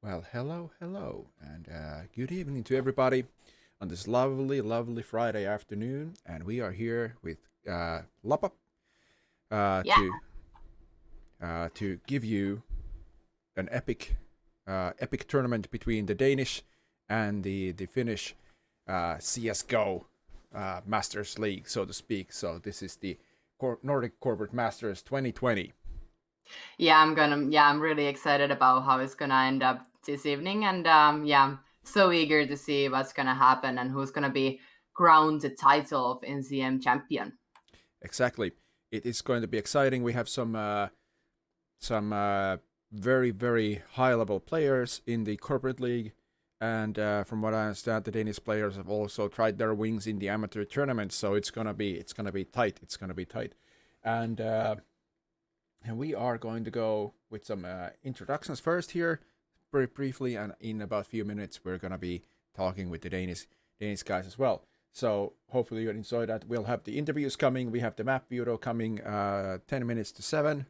Well, hello, and good evening to everybody on this lovely Friday afternoon. And we are here with Lapa uh, Yeah, to to give you an epic tournament between the Danish and the Finnish CSGO Masters League, so to speak. So this is the Nordic Corporate Masters 2020. I'm really excited about how it's gonna end up this evening, and I'm so eager to see what's gonna happen and who's gonna be crowned the title of NCM champion. Exactly, it is going to be exciting. We have some very high level players in the corporate league, and from what I understand, the Danish players have also tried their wings in the amateur tournament. So it's gonna be tight. It's gonna be tight, and and we are going to go with some introductions first here, very briefly, and in about a few minutes we're gonna be talking with the Danish guys as well. So hopefully you enjoy that. We'll have the interviews coming. We have the map bureau coming 10 minutes to 7,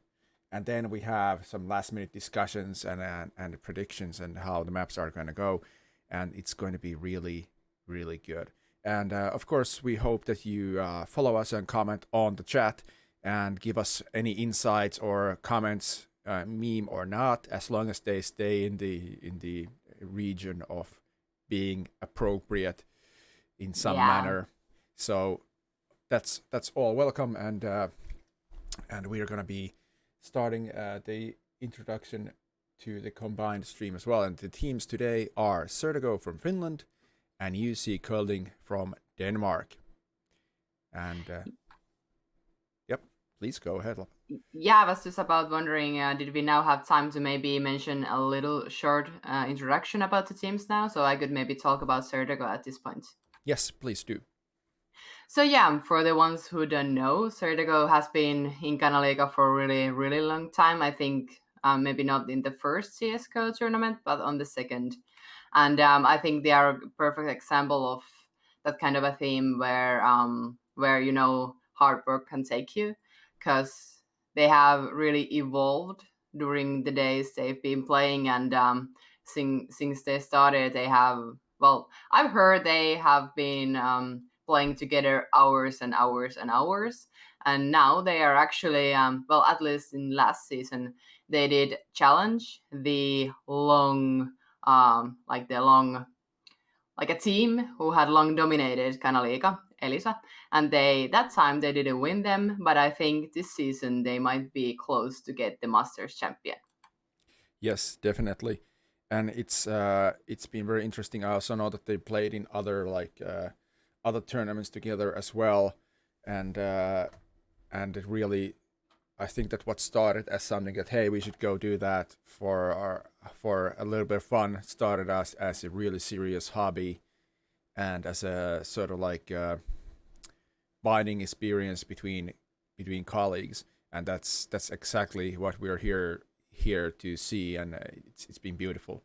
and then we have some last minute discussions and predictions and how the maps are going to go, and it's going to be really good. And of course, we hope that you follow us and comment on the chat and give us any insights or comments, meme or not, as long as they stay in the region of being appropriate in some Yeah. manner. So that's all welcome, and we are gonna be starting the introduction to the combined stream as well. And the teams today are Sertigo from Finland and UC Curling from Denmark. And yep, please go ahead. Yeah, I was just about wondering, did we now have time to maybe mention a little short introduction about the teams now, so I could maybe talk about Sertigo at this point. Yes, please do. So yeah, for the ones who don't know, Sertigo has been in kanaliiga for a really long time. I think maybe not in the first CSGO tournament, but on the second. And I think they are a perfect example of that kind of a theme where hard work can take you, because they have really evolved during the days they've been playing, and since they started, they have, well, I've heard they have been playing together hours and hours and hours, and now they are actually well, at least in last season they did challenge the long like a team who had long dominated kanaliiga, Elisa, and that time they didn't win them, but I think this season they might be close to get the Masters champion. Yes, definitely. And it's been very interesting. I also know that they played in other tournaments together as well, and it really, I think that what started as something that, hey, we should go do that for a little bit of fun, started as a really serious hobby and as a sort of binding experience between colleagues, and that's exactly what we're here to see, and it's been beautiful.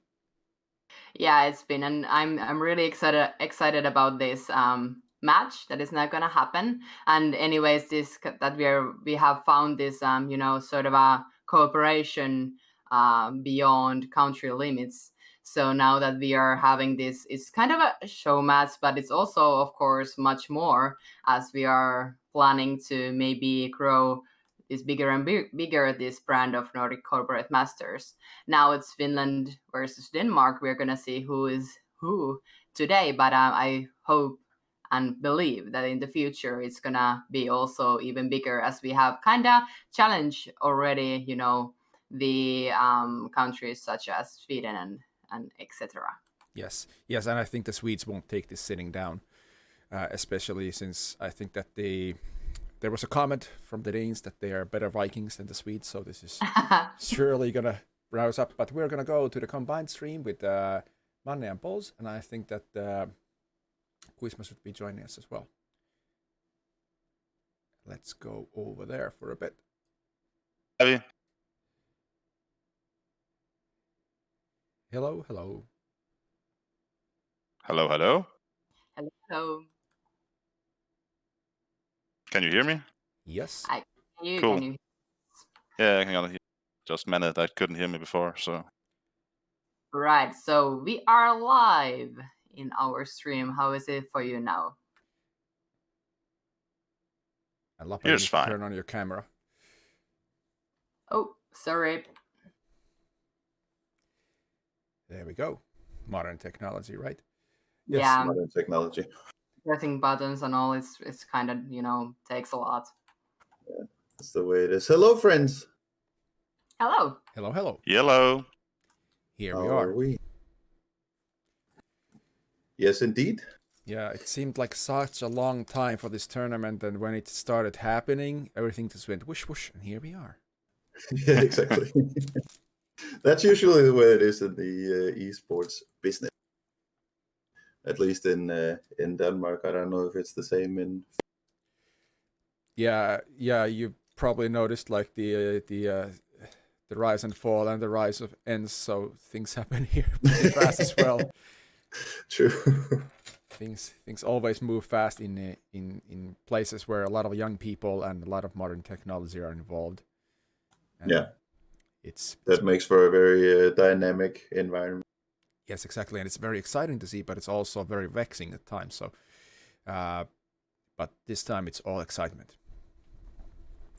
Yeah, it's been, and I'm really excited about this match that is not gonna happen. And anyways, this that we have found this sort of a cooperation beyond country limits. So now that we are having this, it's kind of a show match, but it's also, of course, much more, as we are planning to maybe grow this bigger and bigger, this brand of Nordic Corporate Masters. Now it's Finland versus Denmark. We're gonna see who is who today, but I hope and believe that in the future it's gonna be also even bigger, as we have kind of challenged already. The countries such as Sweden and etc. Yes, and I think the Swedes won't take this sitting down, especially since I think that there was a comment from the Danes that they are better Vikings than the Swedes, so this is surely gonna rouse up. But we're gonna go to the combined stream with Manne and Pols, and I think that Kuisma should be joining us as well. Let's go over there for a bit. Heavy. Hello. Hello. Hello. Can you hear me? Yes. Cool. Can you? Yeah, I can hear. Just Manne that couldn't hear me before, so. Right, so we are live in our stream. How is it for you now? And Lapa, Here's you need to fine. turn on your camera. Oh, sorry. There we go. Modern technology, right? Yeah, Modern technology. pressing buttons and all, it's kind of, takes a lot. That's the way it is. Hello, friends. Hello. Hello, hello. Yellow. Here How we are. we? Yes, indeed. Yeah, it seemed like such a long time for this tournament, and when it started happening, everything just went whoosh whoosh, and here we are. Yeah, exactly. That's usually the way it is in the esports business. At least in Denmark. I don't know if it's the same in. Yeah, you probably noticed like the rise and fall and the rise of ends, so things happen here pretty fast as well. True. Things always move fast in places where a lot of young people and a lot of modern technology are involved. And Yeah. That makes for a very dynamic environment. Yes, exactly, and it's very exciting to see, but it's also very vexing at times. So, but this time it's all excitement.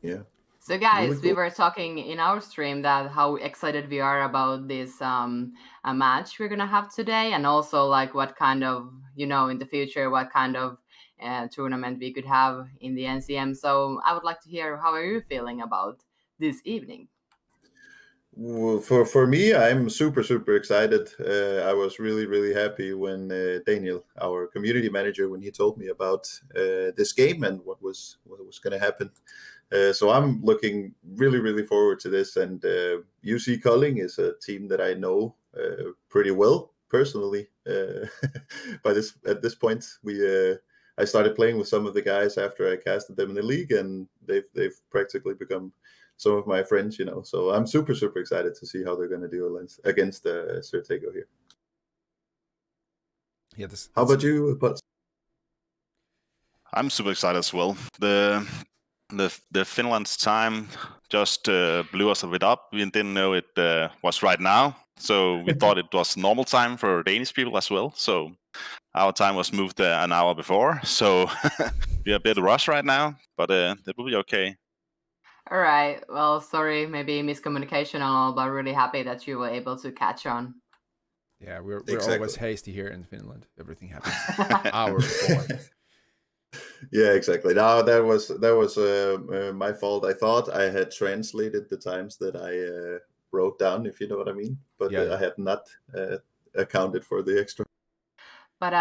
Yeah. So guys, Really we cool. were talking in our stream that how excited we are about this a match we're gonna have today, and also like what kind of, in the future, what kind of tournament we could have in the NCM. So I would like to hear, how are you feeling about this evening? Well, for me, I'm super excited. I was really happy when Daniel, our community manager, when he told me about this game and what was going to happen. So I'm looking really forward to this. And UC Culling is a team that I know pretty well personally. At this point, I started playing with some of the guys after I casted them in the league, and they've practically become some of my friends, So I'm super excited to see how they're going to do against Certego here. Yeah. How about you, Putz? I'm super excited as well. The Finland's time just blew us a bit up. We didn't know it was right now, so we thought it was normal time for Danish people as well. So our time was moved an hour before. So we're a bit rushed right now, but it will be okay. All right. Well, sorry, maybe miscommunication and all, but really happy that you were able to catch on. Yeah, we're Exactly. always hasty here in Finland. Everything happens an hour before. Yeah, exactly. No, that was my fault. I thought I had translated the times that I wrote down, if you know what I mean, but Yeah. I had not accounted for the extra. But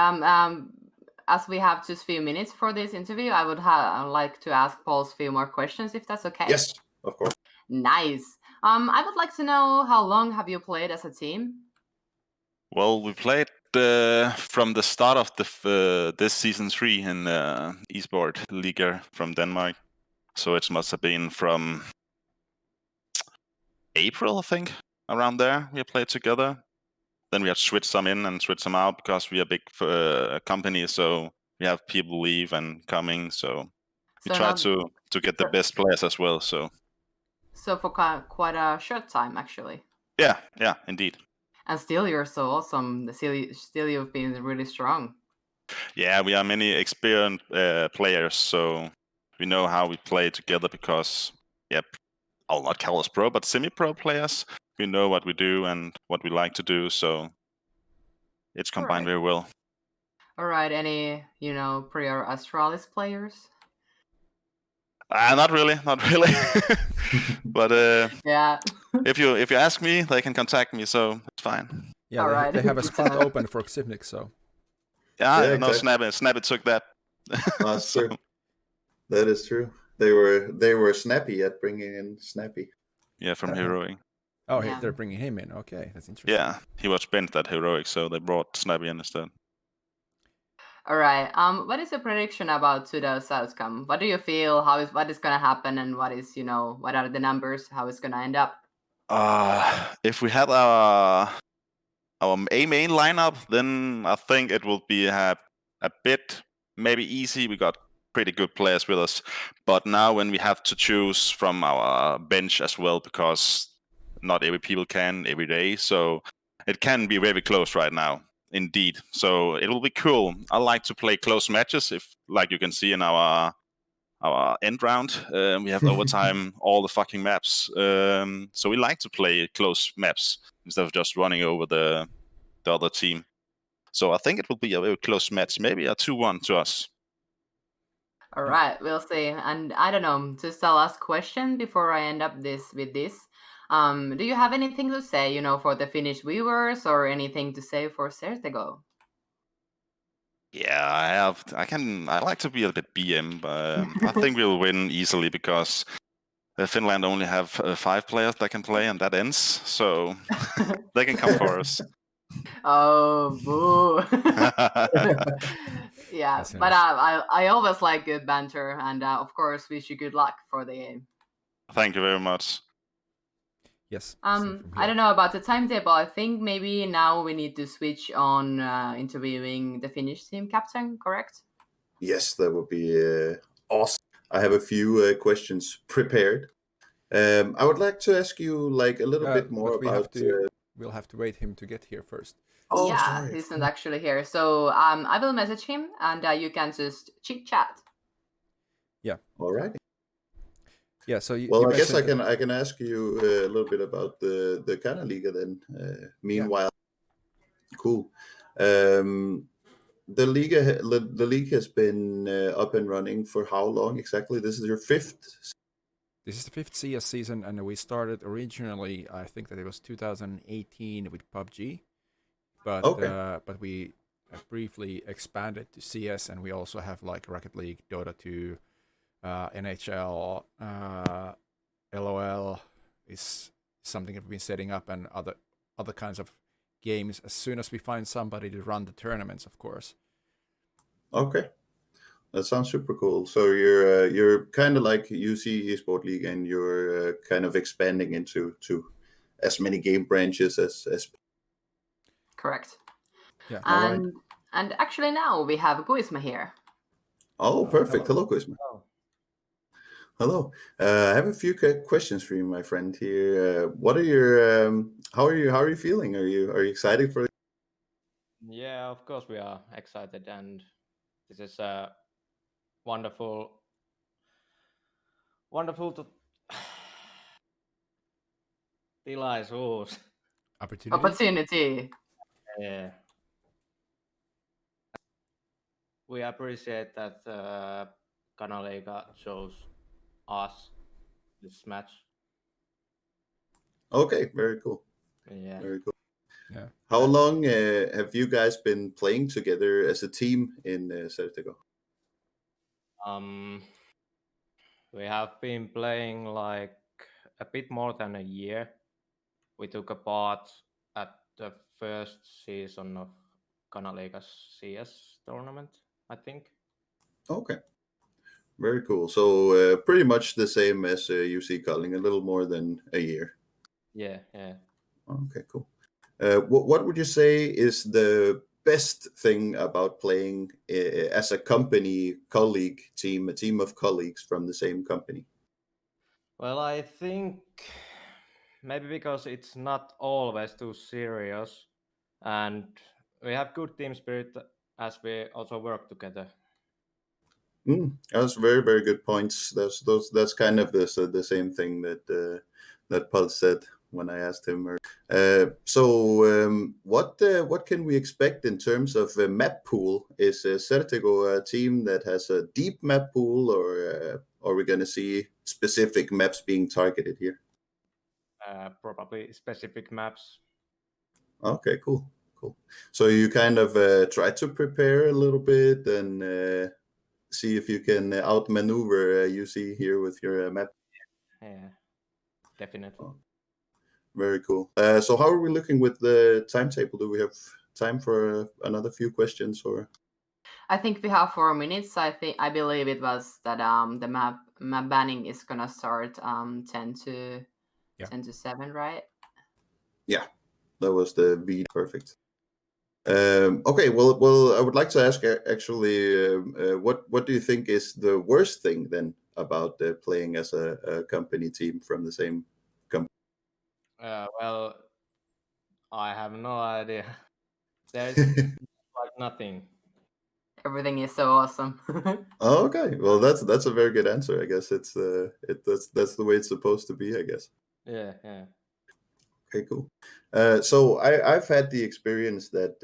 as we have just a few minutes for this interview, I would like to ask Paul's few more questions, if that's okay. Yes, of course. Nice. I would like to know, how long have you played as a team? Well, we played from the start of this season 3 in Esport Liga from Denmark. So it must have been from April, I think, around there. We played together. Then we had switched some in and switched some out because we are a big company, so we have people leave and coming. So we try to get the best players as well. So for quite a short time, actually. Yeah, indeed. And still, you're so awesome. Still, you've been really strong. Yeah, we are many experienced players, so we know how we play together because, I'll not call us pro, but semi-pro players. We know what we do and what we like to do, so it's combined very well. All right, any, prior Astralis players? Not really. But yeah. if you ask me, they can contact me, so it's fine. Yeah, they have a spot open for Xivnik, so. Yeah, no, Snappy took that. That's true. That is true. They were snappy at bringing in Snappy. Yeah, from Heroic. Oh, they're bringing him in. Okay, that's interesting. Yeah, he was bent at Heroic, so they brought Snappy in instead. All right. What is your prediction about today's outcome? What do you feel? What is gonna happen, and what is, what are the numbers? How it's gonna end up? If we had our main lineup, then I think it will be a bit maybe easy. We got pretty good players with us, but now when we have to choose from our bench as well, because not every people can every day, so it can be very close right now, indeed. So it will be cool. I like to play close matches. If, like you can see in our end round, we have overtime all the fucking maps. So we like to play close maps instead of just running over the other team. So I think it will be a very close match, maybe a 2-1 to us. All right, we'll see. And I don't know, just a last question before I end up with this. Do you have anything to say, you know, for the Finnish viewers, or anything to say for CSGO? Yeah, I have. I like to be a bit BM, but I think we'll win easily because Finland only have 5 players that can play, and that ends. So they can come for us. Oh, boo. Yeah, That's but nice. I always like good banter, and of course, wish you good luck for the game. Thank you very much. Yes. same from I here. don't know about the timetable. I think maybe now we need to switch on interviewing the Finnish team captain, correct? Yes, that would be awesome. I have a few questions prepared. I would like to ask you like a little bit more But about. we'll have to wait him to get here first. Oh, Yeah, sorry. he's not actually here. So I will message him, and you can just chit chat. All right. Yeah. So you. Well, you I guess mentioned I can ask you a little bit about the kanaliiga then. Meanwhile, cool. The league has been up and running for how long exactly? This is your 5th. This is the 5th CS season, and we started originally. I think that it was 2018 with PUBG, but but we briefly expanded to CS, and we also have like Rocket League, Dota 2, NHL, LOL is something that we've been setting up, and other kinds of games as soon as we find somebody to run the tournaments, of course. Okay, that sounds super cool. So you're kind of like UC Esport League, and you're kind of expanding into as many game branches as. Correct. Yeah. And actually now we have Guisma here. Oh, perfect. Hello, Guisma. Oh. Hello. I have a few questions for you, my friend. Here, what are your? How are you feeling? Are you excited for? Yeah, of course we are excited, and this is a wonderful to tilaisuus. Opportunity. Yeah. We appreciate that Kanaliiga chose us this match. Okay, very cool. Yeah. Very cool. Yeah. How long have you guys been playing together as a team in CSGO? We have been playing like a bit more than a year. We took a part at the first season of Kanaliiga's CS tournament, I think. Okay, very cool. So pretty much the same as UC Culling, a little more than a year. Yeah. Okay, cool. What would you say is the best thing about playing as a colleague team, a team of colleagues from the same company? Well, I think maybe because it's not always too serious, and we have good team spirit as we also work together. That's very, very good points. That's kind of the same thing that Paul said when I asked him. What can we expect in terms of a map pool? Is CSGO a team that has a deep map pool, or are we going to see specific maps being targeted here? Probably specific maps. Okay, cool. So you kind of try to prepare a little bit and see if you can outmaneuver UC here with your map. Yeah, definitely. Oh, very cool. So how are we looking with the timetable? Do we have time for another few questions, or? I think we have 4 minutes. I believe it was that the map banning is gonna start 10 to 7, right? Yeah, that was the V. Perfect. Okay, well, I would like to ask actually, what do you think is the worst thing then about playing as a company team from the same company? Well, I have no idea. There's like nothing. Everything is so awesome. Oh, okay. Well, that's a very good answer. I guess that's the way it's supposed to be, I guess. Yeah. Okay, cool. So I've had the experience that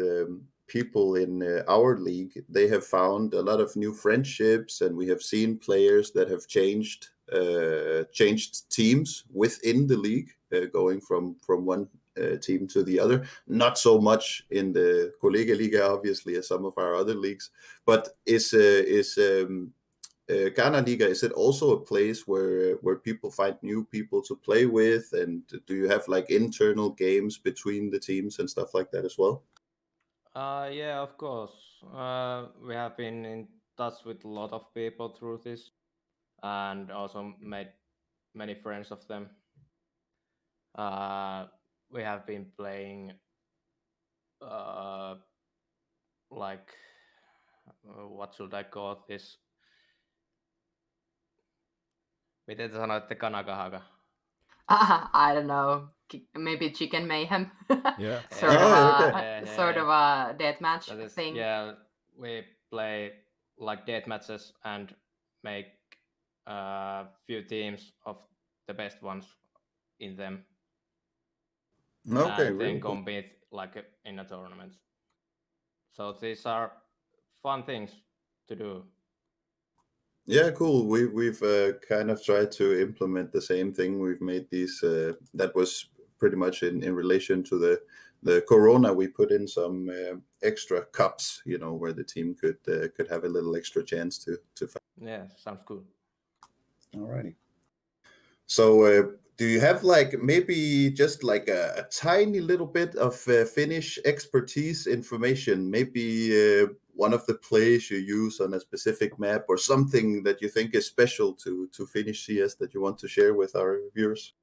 people in our league, they have found a lot of new friendships, and we have seen players that have changed teams within the league, going from one team to the other. Not so much in the Kollegaliga, obviously, as some of our other leagues. But is kanaliiga, is it also a place where people find new people to play with, and do you have like internal games between the teams and stuff like that as well? Yeah, of course. We have been in touch with a lot of people through this, and also made many friends of them. We have been playing like what should I call this? Miten te sanoitte kanakahaga? I don't know. Maybe chicken mayhem. Yeah. Sort Oh, of okay. sort of a deathmatch That is, thing. yeah, we play like death matches and make few teams of the best ones in them. Okay, And really then cool. compete like in a tournament. So these are fun things to do. Yeah, cool. We've kind of tried to implement the same thing. We've made these. That was pretty much in relation to the corona. We put in some extra cups, where the team could have a little extra chance to fight. Yeah, sounds cool. Alrighty. So, do you have like maybe just like a tiny little bit of Finnish expertise information? Maybe one of the plays you use on a specific map, or something that you think is special to Finnish CS that you want to share with our viewers?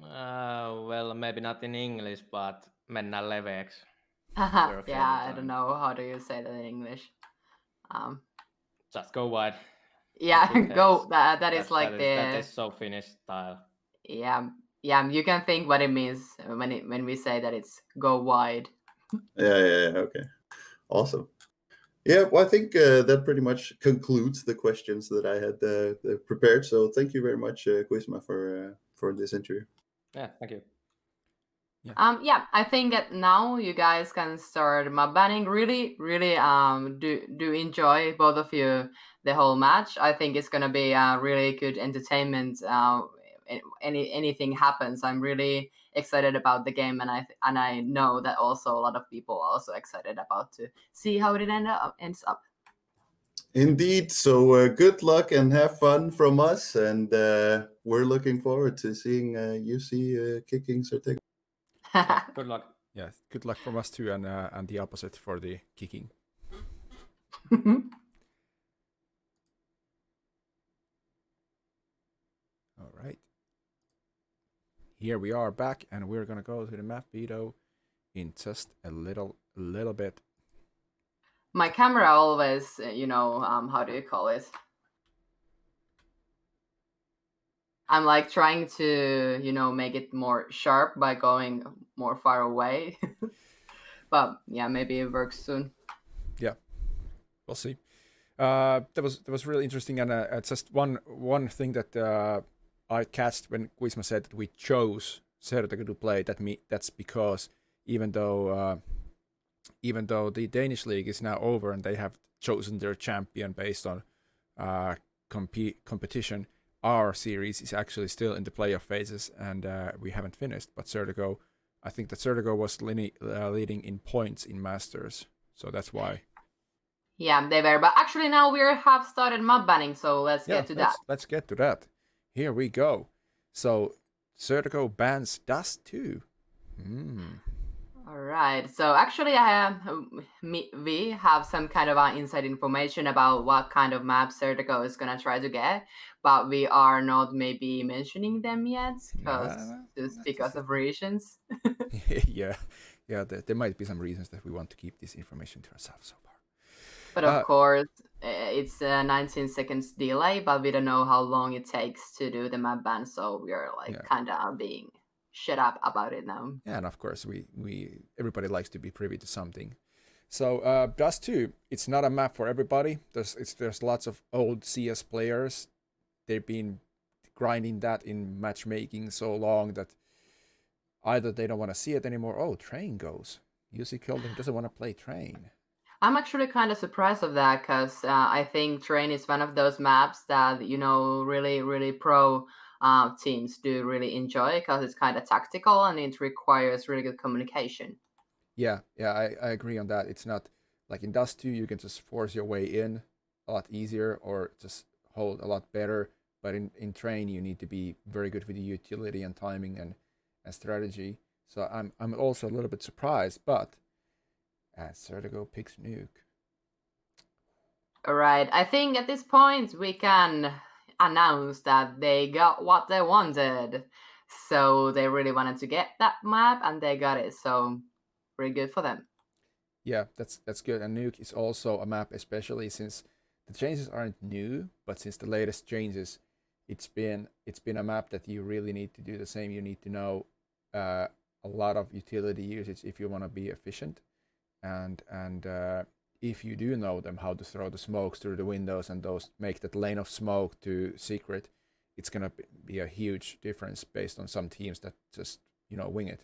Well, maybe not in English, but mennään leveäksi. Yeah, I don't know how do you say that in English. Just go wide. Yeah, go. That is like that is so Finnish style. Yeah, you can think what it means when we say that it's go wide. Yeah. Okay, awesome. Yeah, well, I think that pretty much concludes the questions that I had prepared. So thank you very much, Quisma, for this interview. Yeah, thank you. Yeah, I think that now you guys can start mob banning. Really, do enjoy, both of you, the whole match. I think it's gonna be a really good entertainment. Anything happens, I'm really excited about the game, and I know that also a lot of people are also excited about to see how it ends up. Indeed. So good luck and have fun from us, and we're looking forward to seeing you see kicking Certego. Yeah, good luck. Yeah, good luck from us too, and the opposite for the kicking. All right. Here we are back, and we're gonna go to the map video in just a little bit. My camera always, how do you call it? I'm like trying to, make it more sharp by going more far away. But yeah, maybe it works soon. Yeah, we'll see. That was really interesting, and just one thing that I catched when Quisma said that we chose Certego to play. That's because even though the Danish league is now over and they have chosen their champion based on competition, our series is actually still in the playoff phases, and we haven't finished. But Certego, I think that Certego was leading in points in Masters, so that's why. Yeah, they were. But actually now we have started mob banning, so let's get to that. Let's get to that. Here we go. So Certego bans Dust 2. All right. So actually, we have some kind of inside information about what kind of map Certego is gonna try to get, but we are not maybe mentioning them yet because of reasons. yeah. There might be some reasons that we want to keep this information to ourselves so far. But of course, it's a 19 seconds delay, but we don't know how long it takes to do the map ban, so we are kind of being shut up about it now. Yeah, and of course we everybody likes to be privy to something. So Dust 2, it's not a map for everybody. There's lots of old CS players. They've been grinding that in matchmaking so long that either they don't want to see it anymore. Oh, Train goes. UC Kilding doesn't want to play Train. I'm actually kind of surprised of that because I think Train is one of those maps that, really pro teams do really enjoy because it's kind of tactical and it requires really good communication. Yeah, I agree on that. It's not like in Dust 2, you can just force your way in a lot easier or just hold a lot better. But in Train, you need to be very good with the utility and timing and strategy. So I'm also a little bit surprised, but Sertigo picks Nuke. All right. I think at this point we can announce that they got what they wanted. So they really wanted to get that map and they got it. So pretty good for them. Yeah, that's good. And Nuke is also a map, especially since the changes aren't new, but since the latest changes, it's been a map that you really need to do the same. You need to know a lot of utility usage if you want to be efficient. And if you do know them, how to throw the smokes through the windows and those make that lane of smoke to secret, it's gonna be a huge difference based on some teams that just wing it.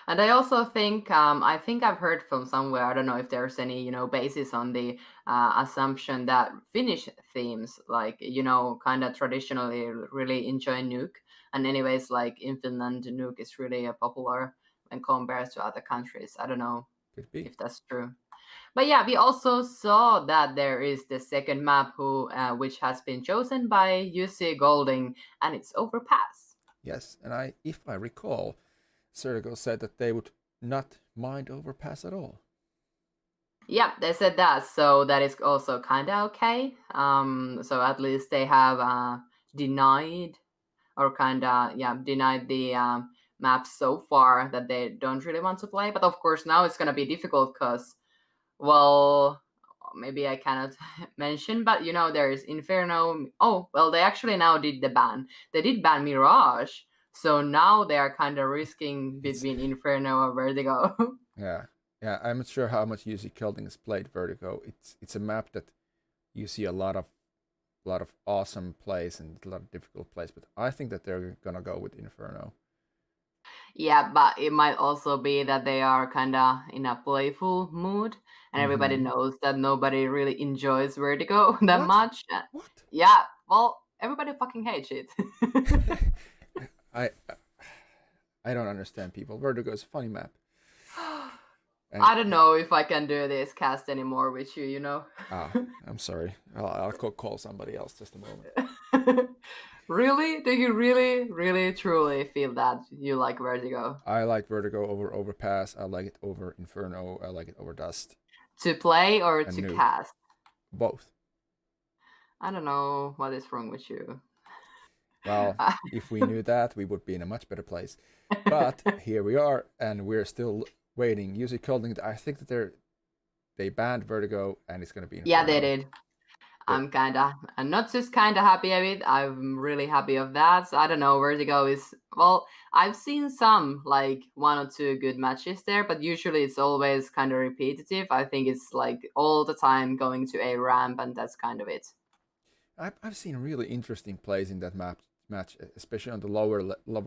And I also think I've heard from somewhere, I don't know if there's any basis on the assumption that Finnish teams kind of traditionally really enjoy Nuke, and anyways like in Finland Nuke is really popular when compared to other countries. I don't know if that's true. But yeah, we also saw that there is the second map which has been chosen by UC Golding, and it's Overpass. Yes, and if I recall, Sertigo said that they would not mind Overpass at all. Yeah, they said that, so that is also kind of okay. So at least they have denied the maps so far that they don't really want to play. But of course now it's gonna be difficult because, well, maybe I cannot mention, but there is Inferno. Oh, well, they actually now did the ban. They did ban Mirage, so now they are kind of risking between Inferno or Vertigo. Yeah, I'm not sure how much UC Kilding has played Vertigo. It's a map that you see a lot of awesome plays and a lot of difficult plays, but I think that they're gonna go with Inferno. Yeah, but it might also be that they are kind of in a playful mood, and everybody knows that nobody really enjoys Vertigo that much. What? Yeah, well, everybody fucking hates it. I don't understand people. Vertigo is a funny map. I don't know if I can do this cast anymore with you. I'm sorry. I'll call somebody else just a moment. Really? Do you really, really, truly feel that you like Vertigo? I like Vertigo over Overpass. I like it over Inferno. I like it over Dust. To play or And to Nuke. cast? Both. I don't know what is wrong with you. Well, if we knew that, we would be in a much better place. But here we are, and we're still waiting. UC Kilding, I think that they banned Vertigo, and it's going to be Inferno. Yeah, they did. I'm not just kind of happy of it. I'm really happy of that. So I don't know. Vertigo is, well, I've seen some like 1 or 2 good matches there, but usually it's always kind of repetitive. I think it's like all the time going to a ramp, and that's kind of it. I've seen really interesting plays in that match, especially on the lower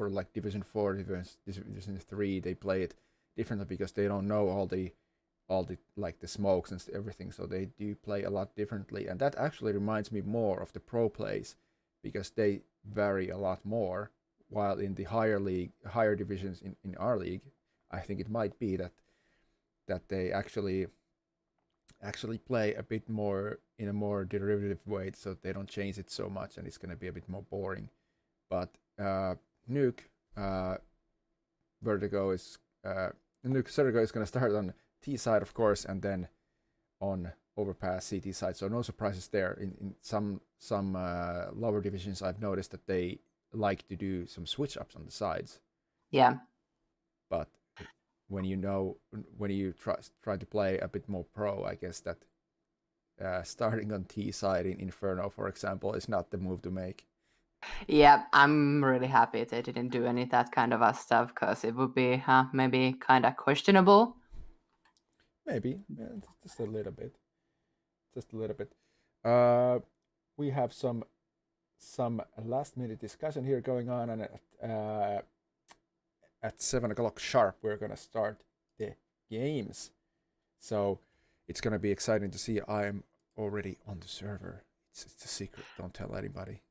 like Division 4, Division 3. They play it differently because they don't know all the like the smokes and everything, so they do play a lot differently, and that actually reminds me more of the pro plays because they vary a lot more, while in the higher divisions in our league, I think it might be that they actually play a bit more in a more derivative way, so they don't change it so much, and it's going to be a bit more boring. But Nuke Vertigo is going to start on T side, of course, and then on Overpass CT side. So no surprises there. In some lower divisions, I've noticed that they like to do some switch ups on the sides. Yeah. But when you try to play a bit more pro, I guess that starting on T side in Inferno, for example, is not the move to make. Yeah, I'm really happy they didn't do any that kind of stuff because it would be maybe kind of questionable. Maybe just a little bit. We have some last minute discussion here going on, and at 7 o'clock sharp we're gonna start the games. So it's gonna be exciting to see. I'm already on the server. It's a secret. Don't tell anybody.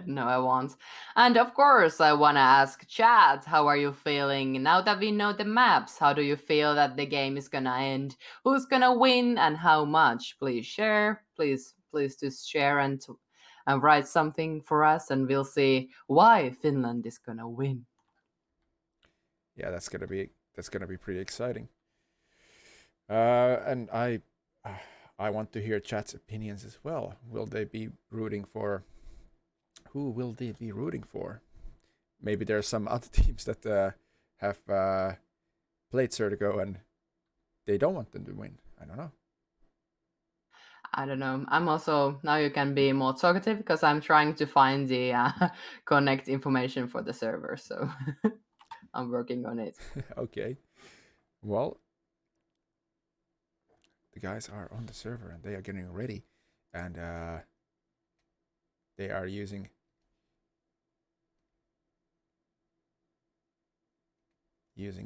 No, I won't. And of course, I want to ask chat, how are you feeling now that we know the maps? How do you feel that the game is gonna end? Who's gonna win and how much? Please share. Please just share and write something for us, and we'll see why Finland is gonna win. Yeah, that's gonna be pretty exciting. And I want to hear chat's opinions as well. Will they be rooting for? Who will they be rooting for? Maybe there are some other teams that have played CSGO and they don't want them to win. I don't know. I don't know. I'm also now you can be more talkative because I'm trying to find the connect information for the server. So I'm working on it. Okay. Well, the guys are on the server and they are getting ready, and they are using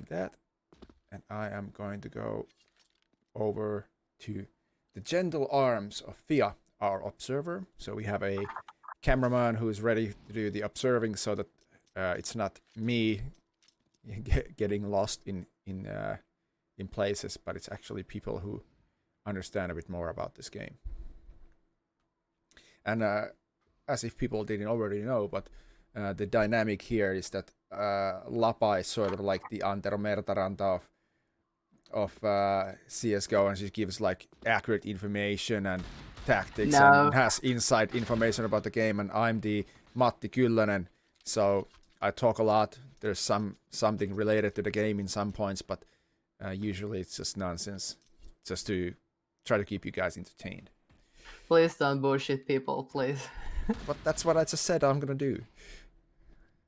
that, and I am going to go over to the gentle arms of Fia, our observer. So we have a cameraman who is ready to do the observing, so that it's not me getting lost in places, but it's actually people who understand a bit more about this game. And as if people didn't already know, but the dynamic here is that Lapa is sort of like the Antero Mertaranta of CSGO, and she gives like accurate information and tactics and has inside information about the game, and I'm the Matti Kyllönen, so I talk a lot. There's something related to the game in some points, but usually it's just nonsense, just to try to keep you guys entertained. Please don't bullshit people, please. But that's what I just said I'm gonna do.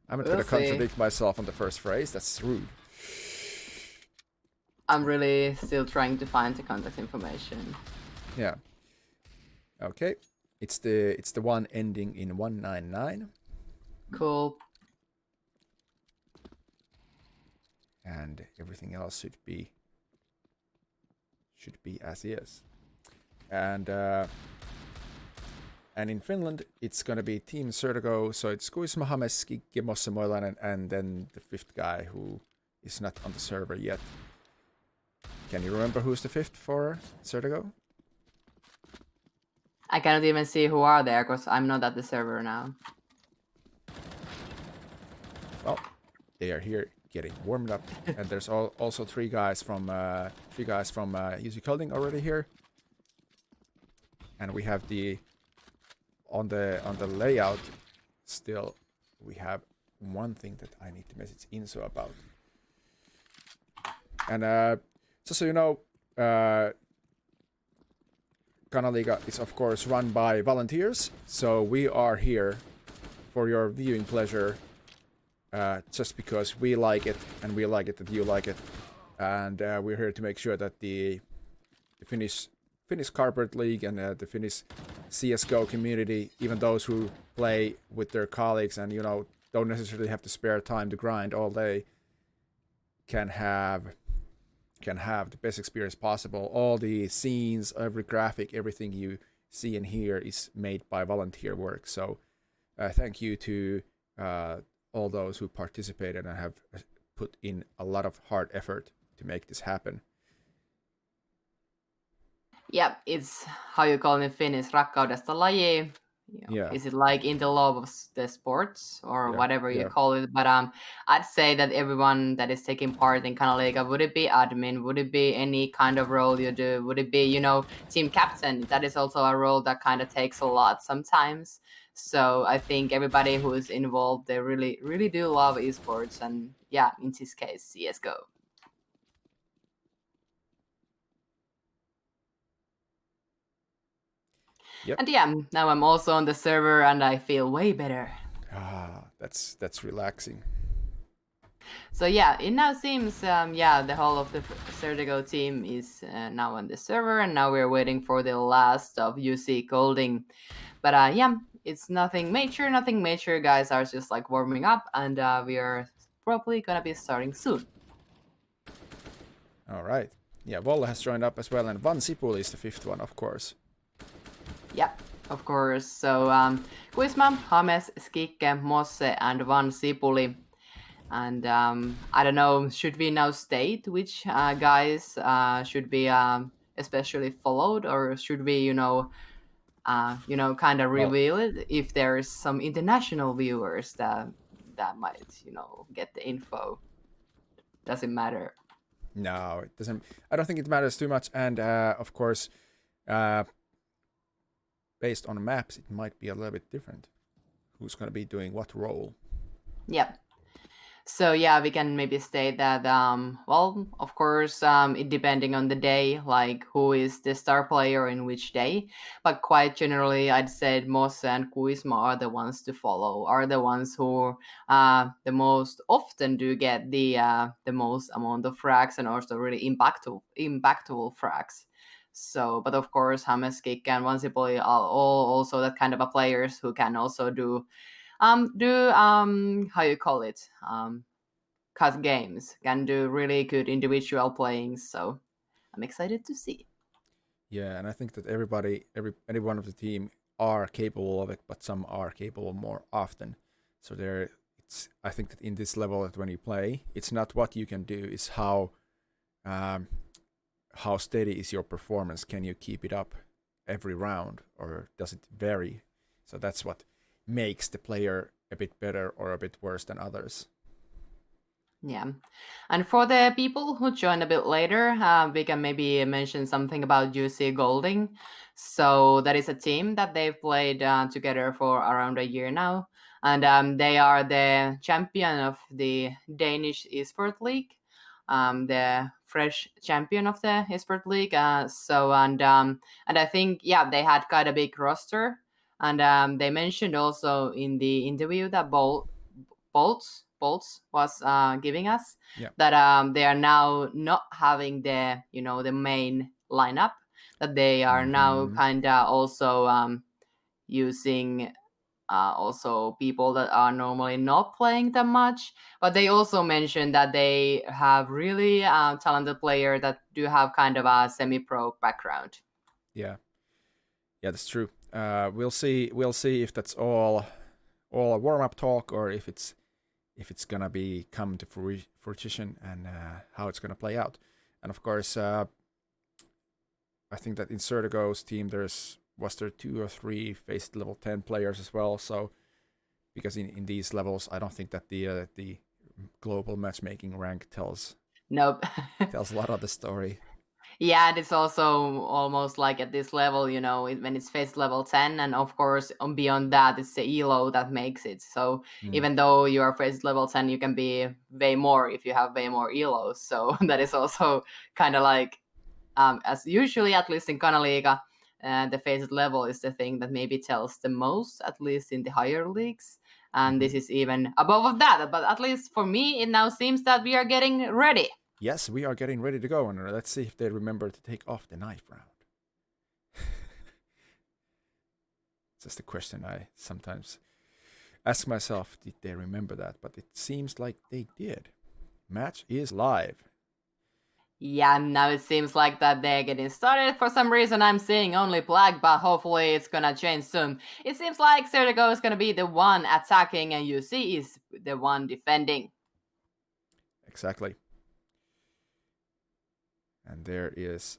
I'm not gonna contradict myself on the first phrase. That's rude. I'm really still trying to find the contact information. Yeah. Okay. It's the one ending in 199. Cool. And everything else should be as is. And in Finland it's gonna be Team CSGO, so it's Kuisma, Hames, Kikki, Mosse, Moilainen, and then the fifth guy who is not on the server yet. Can you remember who's the fifth for CSGO? I cannot even see who are there because I'm not at the server now. Well, they are here getting warmed up, and there's also three guys from UC Coding already here, and we have on the layout still we have one thing that I need to message Inso about, and just so you know, Kanaliiga is of course run by volunteers, so we are here for your viewing pleasure, just because we like it, and we like it that you like it, and we're here to make sure that the Finnish corporate league and the Finnish CSGO community, even those who play with their colleagues and don't necessarily have to spare time to grind all day, can have the best experience possible. All the scenes, every graphic, everything you see and hear is made by volunteer work. So thank you to all those who participated and have put in a lot of hard effort to make this happen. Yeah, it's how you call it in Finnish, rakkaudesta lajiin. Yeah. Is it like in the love of the sports or whatever you call it? But I'd say that everyone that is taking part in Kanaliiga, would it be admin, would it be any kind of role you do, would it be team captain? That is also a role that kind of takes a lot sometimes. So I think everybody who is involved, they really, really do love esports, and yeah, in this case, CSGO. Yep. And yeah, now I'm also on the server and I feel way better. That's relaxing. So yeah, it now seems the whole of the CSGO team is now on the server, and now we're waiting for the last of UC Golding. But it's nothing major. Guys are just like warming up, and we are probably gonna be starting soon. All right. Yeah, Volle has joined up as well, and Van Sipul is the fifth one, of course. Yeah, of course. So Kuisma, James, Skikke, Mosse, and Van Sipuli. And I don't know, should we now state which guys should be especially followed, or should we, kind of reveal it if there's some international viewers that might, get the info? Does it matter? No, it doesn't. I don't think it matters too much. And of course, based on maps, it might be a little bit different. Who's going to be doing what role? Yeah. So yeah, we can maybe state that, of course, it depending on the day, like who is the star player in which day. But quite generally, I'd say Mosse and Kuisma are the ones to follow, are the ones who the most often do get the most amount of frags, and also really impactful frags. So, but of course, James, Kikka, and Vansipoli are all also that kind of a players who can also do how you call it, cut games, can do really good individual playing. So I'm excited to see. Yeah, and I think that any one of the team are capable of it, but some are capable more often. So I think that in this level, that when you play, it's not what you can do, it's how steady is your performance. Can you keep it up every round, or does it vary? So that's what makes the player a bit better or a bit worse than others. Yeah. And for the people who join a bit later, we can maybe mention something about UC Golding. So that is a team that they've played together for around a year now. And they are the champion of the Danish Esport League, the fresh champion of the Esport League. And I think, they had quite a big roster. And they mentioned also in the interview that Bolts was giving us, that they are now not having the main lineup, that they are now kind of also using also people that are normally not playing that much. But they also mentioned that they have really talented players that do have kind of a semi-pro background. Yeah, that's true. We'll see if that's all a warm-up talk, or if it's gonna come to fruition, and how it's gonna play out. And of course, I think that in CSGO's team was there 2 or 3 faced level 10 players as well. So because in these levels, I don't think that the global matchmaking rank tells a lot of the story. Yeah, and it's also almost like at this level, when it's faced level 10, and of course beyond that, it's the elo that makes it. So even though you are faced level 10, you can be way more if you have way more elos. So that is also kind of like, as usually, at least in kanaliiga, the faced level is the thing that maybe tells the most, at least in the higher leagues. And this is even above of that. But at least for me, it now seems that we are getting ready. Yes, we are getting ready to go, and let's see if they remember to take off the knife round. It's just a question I sometimes ask myself, did they remember that? But it seems like they did. Match is live. Yeah, now it seems like that they're getting started. For some reason, I'm seeing only black, but hopefully it's gonna change soon. It seems like CSGO is gonna be the one attacking, and UC is the one defending. Exactly. And there is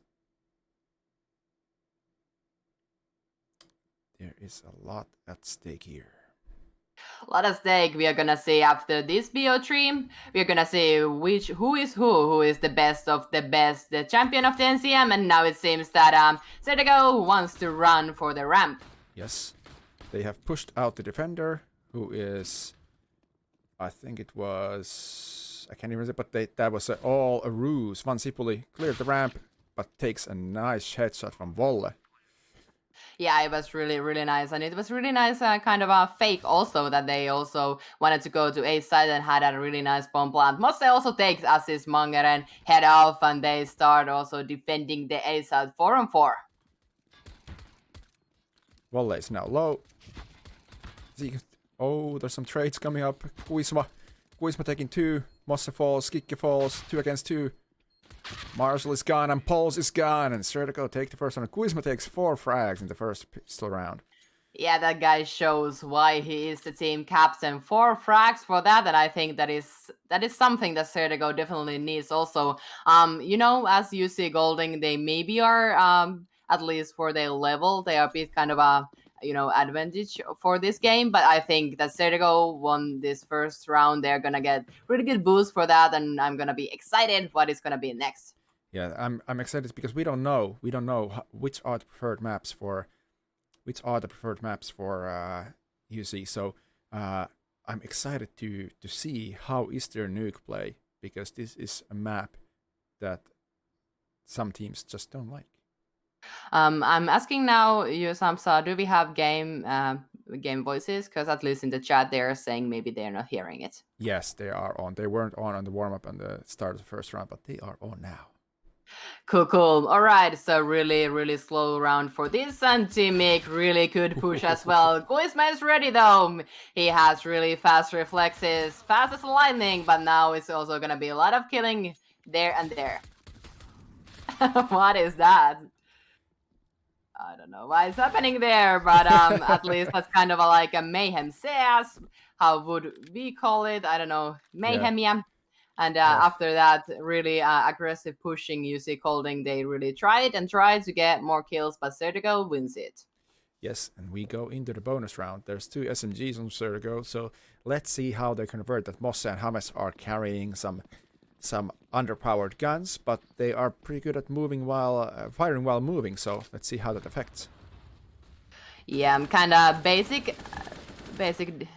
a lot at stake here. A lot at stake. We are gonna see after this BO stream. We are gonna see who is the best of the best, the champion of the NCM, and now it seems that CSGO wants to run for the ramp. Yes, they have pushed out the defender, who is, I think it was, I can't even say, but that was all a ruse. Van Sipuli cleared the ramp, but takes a nice headshot from Volle. Yeah, it was really, really nice. And it was really nice, kind of a fake also, that they also wanted to go to A side and had a really nice bomb plant. Mosse also takes assist Manger and head off, and they start also defending the A side 4-on-4. Volley is now low. Oh, there's some trades coming up. Kuisma taking 2. Mosse falls. Kikki falls. 2 against 2. Marshall is gone and Pauls is gone. And Sertico take the first one. Kuisma takes 4 frags in the first pistol round. Yeah, that guy shows why he is the team captain. 4 frags for that, and I think that is something that Sertico definitely needs also. As UC Golding, they maybe are at least for their level, they are a bit kind of a advantage for this game, but I think that Sertico won this first round. They're gonna get really good boost for that, and I'm gonna be excited what is gonna be next. Yeah, I'm excited because we don't know which are the preferred maps for UC. So I'm excited to see how is their nuke play, because this is a map that some teams just don't like. I'm asking now you, Samsa, do we have game voices? Because at least in the chat they're saying maybe they're not hearing it. Yes, they are on. They weren't on the warm-up and the start of the first round, but they are on now. Cool. All right, so really, really slow round for this, and Timik really good push as well. Kuisma is ready though. He has really fast reflexes, fast as lightning, but now it's also gonna be a lot of killing there and there. What is that? I don't know why it's happening there, but at least that's kind of like a mayhem CS. How would we call it? I don't know, mayhem, yeah. And after that, really aggressive pushing UC Golding, they really tried to get more kills, but Sertico wins it. Yes, and we go into the bonus round. There's 2 SMGs on Sertico, so let's see how they convert that. Mosse and Hames are carrying some underpowered guns, but they are pretty good at moving firing while moving, so let's see how that affects. Yeah, I'm kind of basic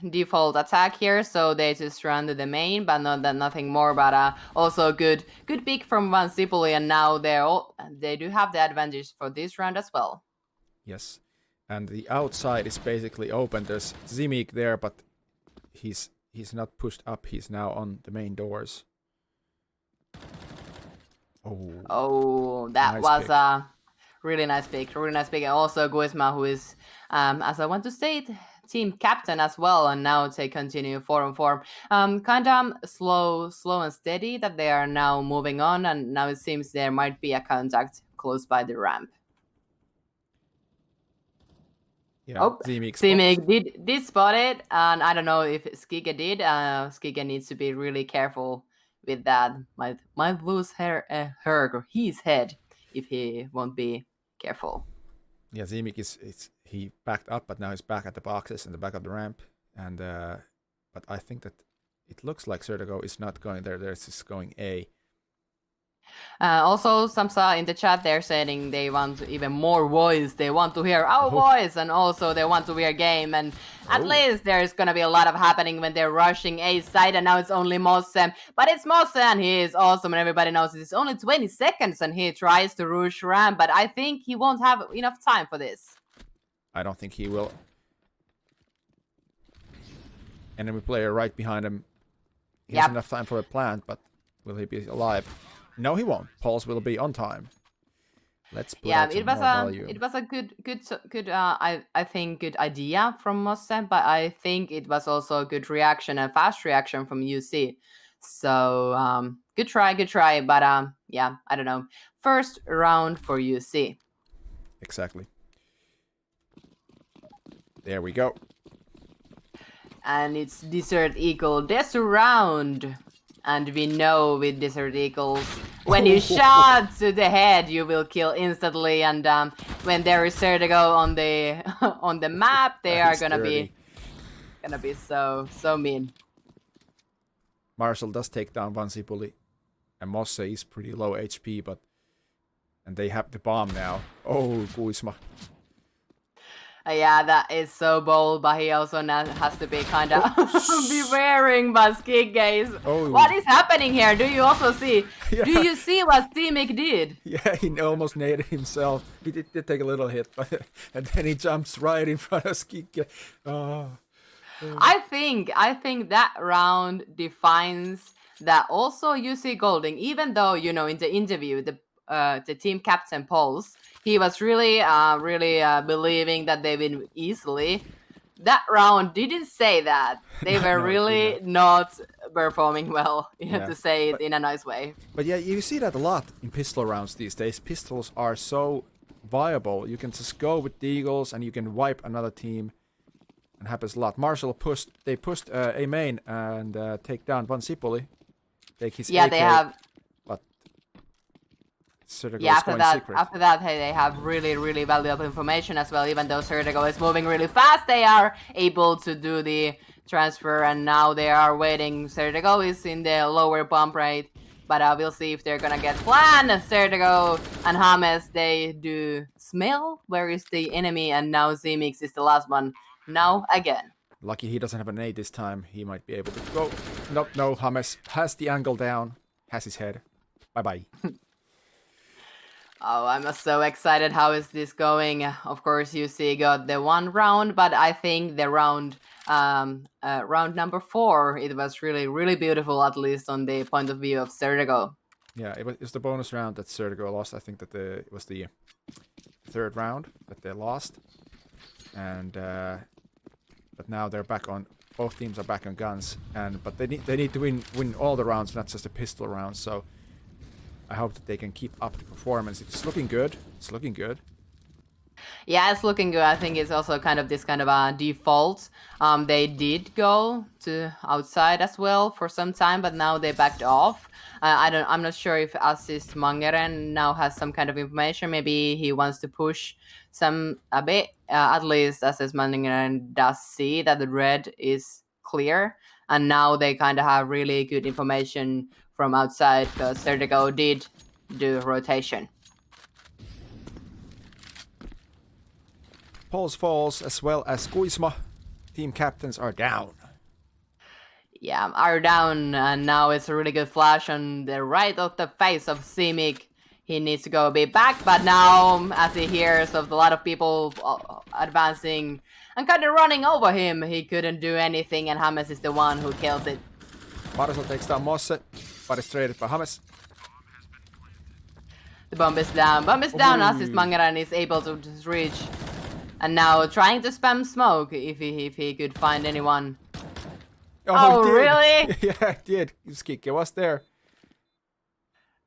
default attack here, so they just run to the main, but nothing more. But also good pick from Van Sipuli, and now they do have the advantage for this round as well. Yes, and the outside is basically open. There's Zimik there, but he's not pushed up. He's now on the main doors. Oh, that was a really nice pick. And also Kuisma, who is, as I want to state, team captain as well, and now they continue 4-on-4. Kind of slow and steady that they are now moving on, and now it seems there might be a contact close by the ramp. Yeah, Zimik did spot it, and I don't know if Skike did. Skike needs to be really careful with that. Might lose his head if he won't be careful. Yeah, Zimik he backed up, but now he's back at the boxes in the back of the ramp, and but I think that it looks like Sertico is not going there. They're just going A. Also, Samsa in the chat, they're saying they want even more voice. They want to hear our voice, and also they want to hear game. And at least there's gonna be a lot of happening when they're rushing A side. And now it's only Mosse, but it's Mosse, and he is awesome. And everybody knows it's only 20 seconds, and he tries to rush ramp, but I think he won't have enough time for this. I don't think he will. Enemy player right behind him. He has enough time for a plant, but will he be alive? No, he won't. Pauls will be on time. Let's put out some more value. It was a good I think good idea from Mosse, but I think it was also a good reaction and fast reaction from UC. So good try, but yeah, I don't know. First round for UC. Exactly. There we go. And it's Desert Eagle this round. And we know with Desert Eagles, when you shot to the head, you will kill instantly. And when there is Sertico on the map, they are gonna be so mean. Marshall does take down Van Sipuli, and Mosse is pretty low HP, and they have the bomb now. Oh, Kuisma. Yeah, that is so bold, but he also has to be kind of beware, but Skigga is... Oh. What is happening here? Do you also see? Yeah. Do you see what Steamic did? Yeah, he almost naded himself. He did take a little hit, but and then he jumps right in front of Skigga. Oh. I think that round defines that also you see Golding, even though, you know, in the interview, the team captain Pauls, he was really believing that they win easily. That round didn't say that. They were No, really not performing well, to say it in a nice way. But yeah, you see that a lot in pistol rounds these days. Pistols are so viable. You can just go with the Eagles and you can wipe another team. And happens a lot. Marshall pushed a main and take down Van Sipoli. Take his AK, they have... But Yeah, after that, hey, they have really valuable information as well. Even though Sertego is moving really fast, they are able to do the transfer, and now they are waiting. Sertego is in the lower bump rate, but we'll see if they're gonna get planned. Sertego and James, they do smell where is the enemy, and now Zemix is the last one. Now again. Lucky he doesn't have an A this time. He might be able to go. No, James has the angle down, has his head. Bye. Oh, I'm so excited. How is this going? Of course, UC got the one round, but I think the round number 4, it was really beautiful, at least on the point of view of Sertego. Yeah, it was the bonus round that Sertego lost. I think that it was the 3rd round that they lost, and but now they're back on. Both teams are back on guns, but they need to win all the rounds, not just the pistol rounds. So I hope that they can keep up the performance. It's looking good. Yeah, it's looking good. I think it's also kind of a default. They did go to outside as well for some time, but now they backed off. I'm not sure if Assist Mangeren now has some kind of information. Maybe he wants to push a bit. At least Assist Mangeren does see that the red is clear, and now they kind of have really good information from outside because Sertego did do rotation. Pauls falls as well as Kuisma. Team captains are down. Yeah, are down, and now it's a really good flash on the right of the face of Simic. He needs to go a bit back, but now, as he hears of a lot of people advancing and kind of running over him, he couldn't do anything, and James is the one who kills it. Marshall takes down Mosse, but it's traded by James. The bomb is down. Assist Mangeren is able to just reach. And now trying to spam smoke if he could find anyone. Oh, really? Yeah, he did. Skigga was there.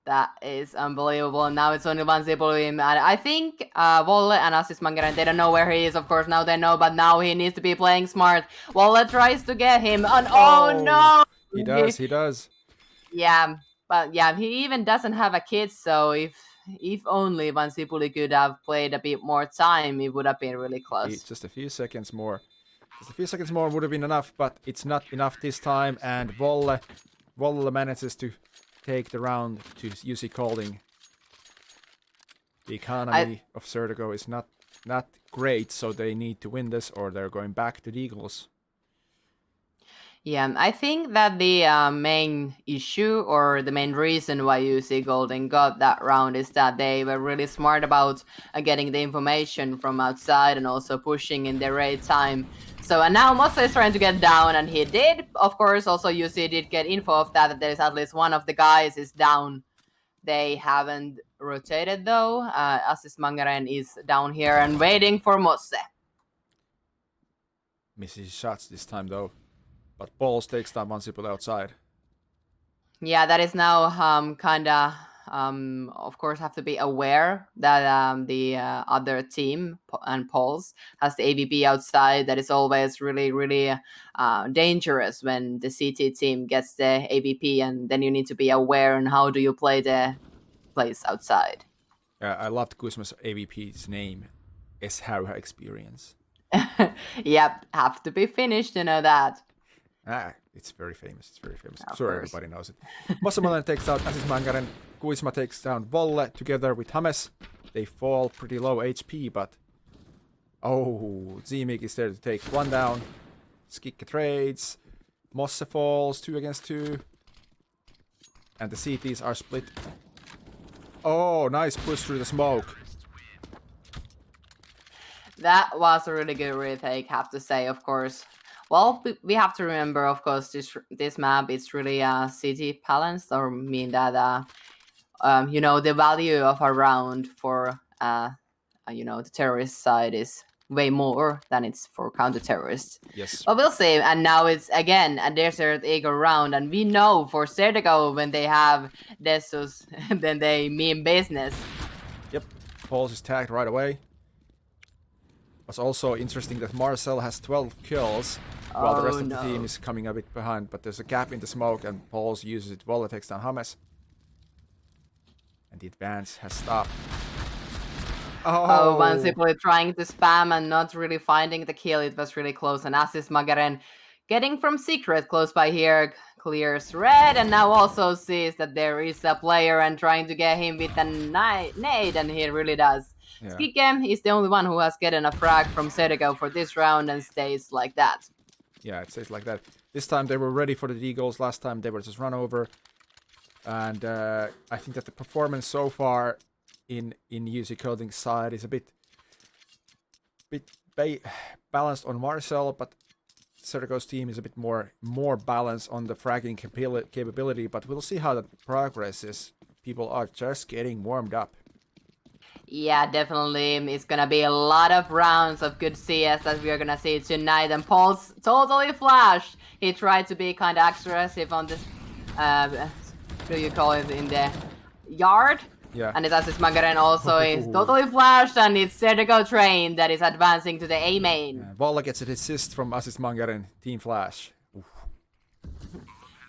That is unbelievable. And now it's only one Zipoli. And I think Volle and Assist Mangeren, they don't know where he is. Of course, now they know, but now he needs to be playing smart. Volle tries to get him. And oh no! He does. Yeah, but yeah, he even doesn't have a kid, so if only Van Sipuli could have played a bit more time, it would have been really close. Just a few seconds more. Would have been enough, but it's not enough this time, and Volle manages to take the round to UC Colding. The economy of Sertego is not great, so they need to win this or they're going back to the Eagles. Yeah, I think that the main issue or the main reason why UC Golden got that round is that they were really smart about getting the information from outside and also pushing in the right time. So, and now Mosse is trying to get down, and he did. Of course, also UC did get info of that there's at least one of the guys is down. They haven't rotated though. Assist Mangeren is down here and waiting for Mosse. Misses shots this time though. But Pauls takes down one Sipoli outside. Yeah, that is now of course, have to be aware that the other team and Pauls has the AVP outside. That is always really dangerous when the CT team gets the AVP, and then you need to be aware on how do you play the place outside. I loved Kuisma's AVP's name, SEURAA experience. Yep, have to be Finnish to know that. It's very famous. Of Sure, course. everybody knows it. Mosse takes out Assist Mangeren. Kuisma takes down Volle together with James. They fall pretty low HP, but Oh, Zimig is there to take one down. Skikka trades. Mosse falls 2 against 2. And the CTs are split. Oh, nice push through the smoke. That was a really good retake, have to say, of course. Well, we have to remember, of course, this map is really city balanced, or mean that the value of a round for the terrorist side is way more than it's for counter-terrorists. Yes. But we'll see. And now it's again a Desert Eagle round, and we know for CSGO when they have Desus, then they mean business. Yep. Pauls is tagged right away. What's also interesting that Marcel has 12 kills, while the rest of the team is coming a bit behind. But there's a gap in the smoke, and Pauls uses it. Volla takes down James. And the advance has stopped. Oh, once people are trying to spam and not really finding the kill, it was really close. And Assis Magaren getting from secret close by here, clears red, and now also sees that there is a player and trying to get him with a nade, and he really does. Yeah. Skike is the only one who has gotten a frag from CSGO for this round and stays like that. Yeah, it stays like that. This time they were ready for the D-goals. Last time they were just run over. And I think that the performance so far in UC Coding's side is a bit balanced on Marcel, but CSGO's team is a bit more balanced on the fragging capability. But we'll see how that progresses. People are just getting warmed up. Yeah, definitely. It's gonna be a lot of rounds of good CS that we are gonna see tonight. And Paul's totally flashed. He tried to be kind of aggressive on this, what do you call it, in the yard? Yeah. And it's Assis Magaren also is totally flashed, and it's CSGO train that is advancing to the A main. Yeah, Volla gets an assist from Assis Magaren, team flash. Oof.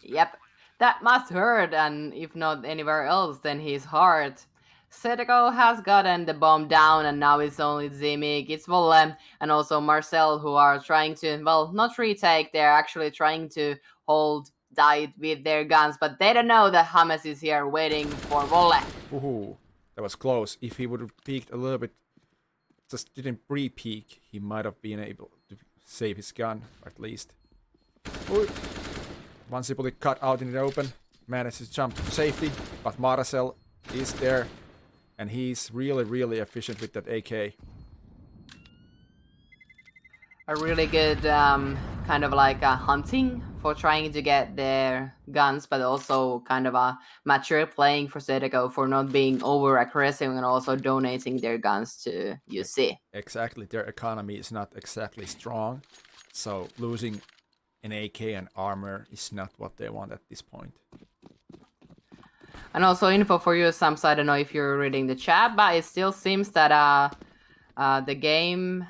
Yep, that must hurt, and if not anywhere else, then his heart. CSGO has gotten the bomb down, and now it's only Zimig, it's Volla, and also Marcel who are trying to, well, not retake, they're actually trying to hold tight with their guns, but they don't know that James is here waiting for Volla. Ooh, that was close. If he would have peeked a little bit, just didn't pre-peek, he might have been able to save his gun, at least. Ooh. Once he put cut out in the open, manages to jump to safety, but Marcel is there. And he's really, really efficient with that AK. A really good kind of like a hunting for trying to get their guns, but also kind of a mature playing for CSGO for not being over aggressive and also donating their guns to UC. Exactly, their economy is not exactly strong, so losing an AK and armor is not what they want at this point. And also info for you, Sam, so I don't know if you're reading the chat, but it still seems that the game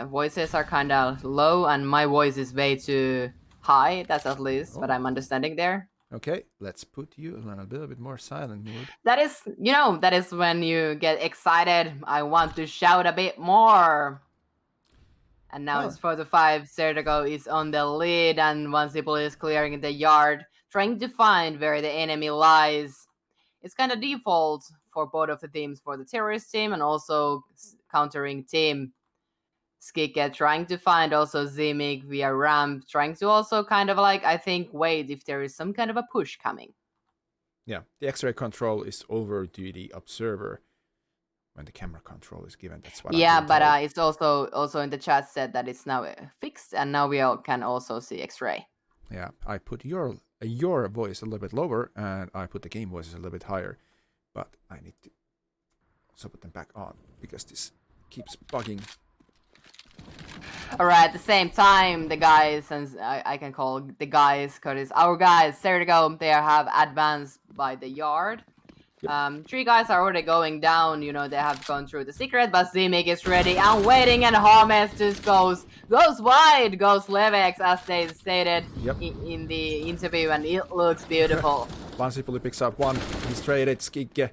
voices are kind of low and my voice is way too high. That's at least what I'm understanding there. Okay, let's put you in a little bit more silent mood. That is when you get excited. I want to shout a bit more. And now it's 4-5. CSGO is on the lead, and once people is clearing the yard, trying to find where the enemy lies. It's kind of default for both of the teams, for the terrorist team and also countering team. Skike trying to find also Zimig via ramp, trying to also kind of like, I think, wait if there is some kind of a push coming. Yeah, the X-ray control is over to the observer when the camera control is given. That's what. Yeah, but it's also in the chat said that it's now fixed, and now we can also see X-ray. Yeah, I put your voice a little bit lower, and I put the game voices a little bit higher, but I need to also put them back on because this keeps bugging. All right, at the same time, the guys, and I can call the guys because it's our guys, CSGO, they have advanced by the yard. Yep. 3 guys are already going down, you know, they have gone through the secret, but Zimig is ready and waiting, and James just goes wide, goes Levex, as they stated in the interview, and it looks beautiful. Once he picks up one, he's traded, Skike.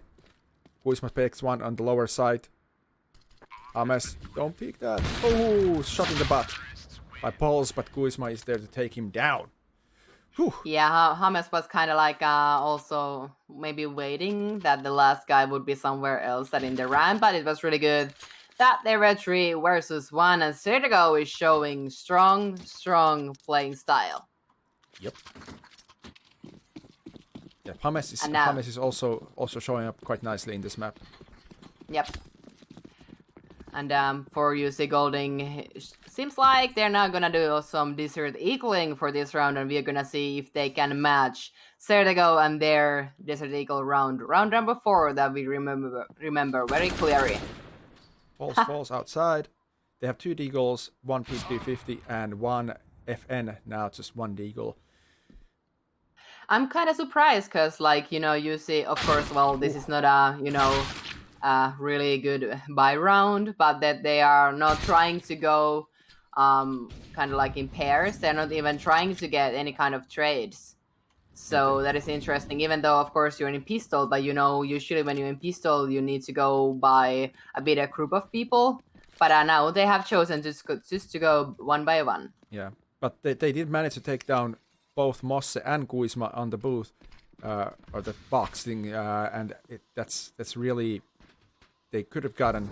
Kuisma picks one on the lower side. James, don't peek that. Oh, shot in the butt by Pauls, but Kuisma is there to take him down. Whew. Yeah, James was kind of like also maybe waiting that the last guy would be somewhere else than in the ramp, but it was really good that there were 3 versus 1, and CSGO is showing strong playing style. Yep. Yeah, James is also showing up quite nicely in this map. Yep. And for UC Golding, it seems like they're not gonna do some desert eagling for this round, and we're gonna see if they can match CSGO and their desert eagle round number 4 that we remember very clearly. Falls outside. They have 2 deagles, 1 P250 and 1 FN. Now just 1 deagle. I'm kind of surprised because, like, you see, of course, well, this is not a, really good buy round, but that they are not trying to go kind of like in pairs. They're not even trying to get any kind of trades. So that is interesting, even though, of course, you're in pistol, but usually when you're in pistol, you need to go by a bit a group of people. But now they have chosen just to go one by one. Yeah, but they did manage to take down both Mosse and Kuisma on the booth, or the box thing, and that's really, they could have gotten.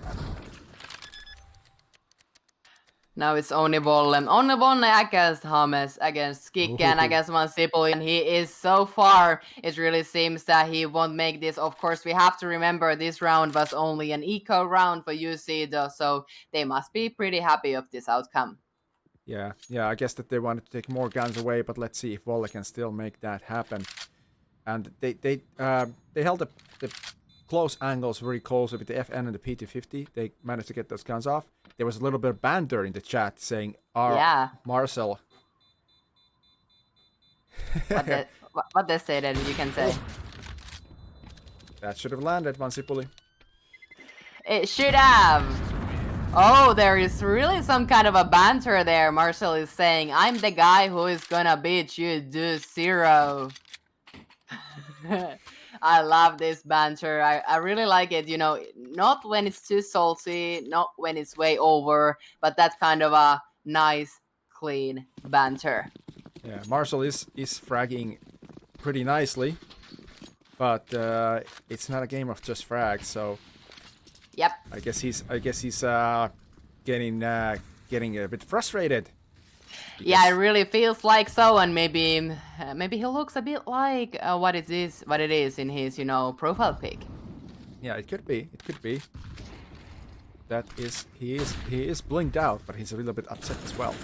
Now it's only Volle against James, against Skikken, against Mansipoli, and he is so far, it really seems that he won't make this. Of course, we have to remember this round was only an eco round for UC, though, so they must be pretty happy of this outcome. Yeah, I guess that they wanted to take more guns away, but let's see if Volle can still make that happen. And they held the close angles very closely with the FN and the P250. They managed to get those guns off. There was a little bit of banter in the chat saying, Marcel. What they say that you can say. That should have landed, Mansipoli. It should have. Oh, there is really some kind of a banter there. Marcel is saying, I'm the guy who is gonna beat you, do 0. I love this banter. I really like it, not when it's too salty, not when it's way over, but that kind of a nice, clean banter. Yeah, Marcel is fragging pretty nicely, but it's not a game of just frags, so yep. I guess he's getting a bit frustrated. Yeah, it really feels like so, and maybe he looks a bit like what it is in his profile pic. Yeah, it could be. That is, he is blinked out, but he's a little bit upset as well.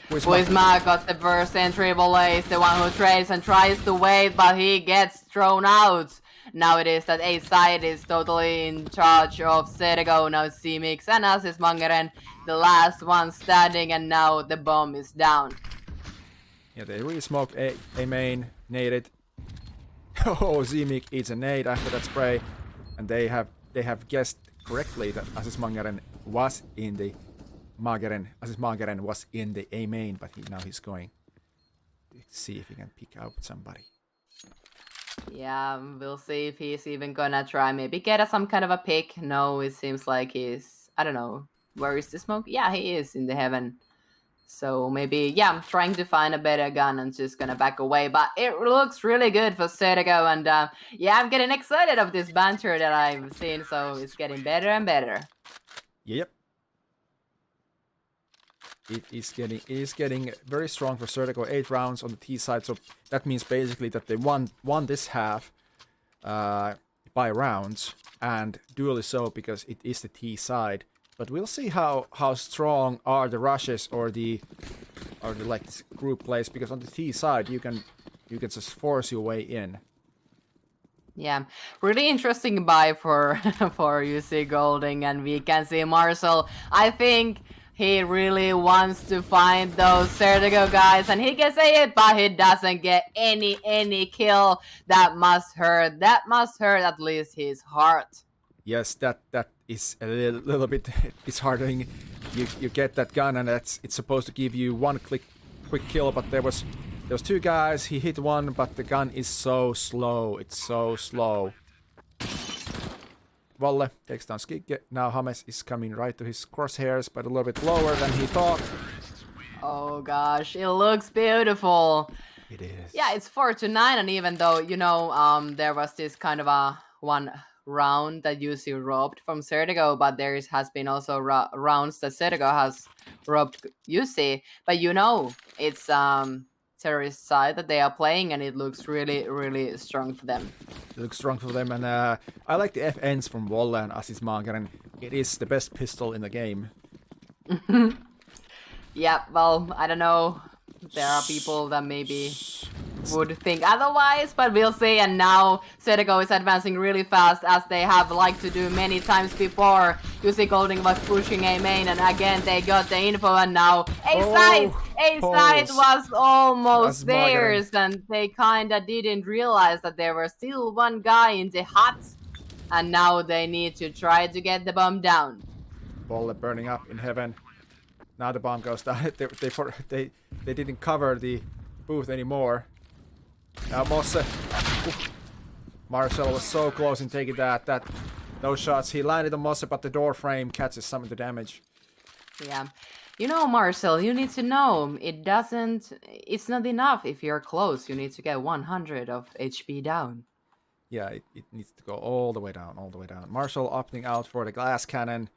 Kuisma got the first entry. Volle is the one who trades and tries to wait, but he gets thrown out. Now it is that A side is totally in charge of CSGO. Now C-Mix and Asis Mangaren, the last one standing, and now the bomb is down. Yeah, they really smoked A main, naded. Oh, Z-Mix eats a nade after that spray, and they have guessed correctly that Asis Mangaren was in the A main, but now he's going to see if he can pick out somebody. Yeah, we'll see if he's even gonna try maybe get some kind of a pick. No, it seems like he's, I don't know, where is the smoke? Yeah, he is in the heaven. So maybe, yeah, trying to find a better gun and just gonna back away. But it looks really good for CSGO, and yeah, I'm getting excited of this banter that I've seen, so it's getting better and better. Yep. It is getting very strong for CSGO. 8 rounds on the T side, so that means basically that they won this half by rounds, and dually so because it is the T side. But we'll see how strong are the rushes or the like group plays, because on the T side you can just force your way in. Yeah, really interesting buy for UC Golding, and we can see Marcel. I think he really wants to find those CSGO guys, and he gets a hit, but he doesn't get any kill. That must hurt. That must hurt at least his heart. Yes, that is a little bit disheartening. You get that gun, and it's supposed to give you one quick kill, but there was 2 guys. He hit one, but the gun is so slow. It's so slow. Volle takes down Skikke. Now James is coming right to his crosshairs, but a little bit lower than he thought. Oh gosh, it looks beautiful. It is. Yeah, it's 4-9, and even though there was this kind of a one round that UC robbed from CSGO, but there has been also rounds that CSGO has robbed UC. But you know, it's terrorist side that they are playing, and it looks really, really strong for them. It looks strong for them, and I like the FNs from Volle and Asis Magaren. It is the best pistol in the game. Yeah, well, I don't know. There are people that maybe would think otherwise, but we'll see. And now CSGO is advancing really fast, as they have liked to do many times before. UC Golding was pushing A main, and again they got the info, and now A side was almost theirs, and they kinda didn't realize that there was still one guy in the hut, and now they need to try to get the bomb down. Volle burning up in heaven. Now the bomb goes down. They didn't cover the booth anymore. Now Mosse. Marcel was so close in taking those shots. He landed on Mosse, but the door frame catches some of the damage. Yeah. You know, Marcel, you need to know, it's not enough if you're close. You need to get 100 of HP down. Yeah, it needs to go all the way down, all the way down. Marcel opting out for the glass cannon.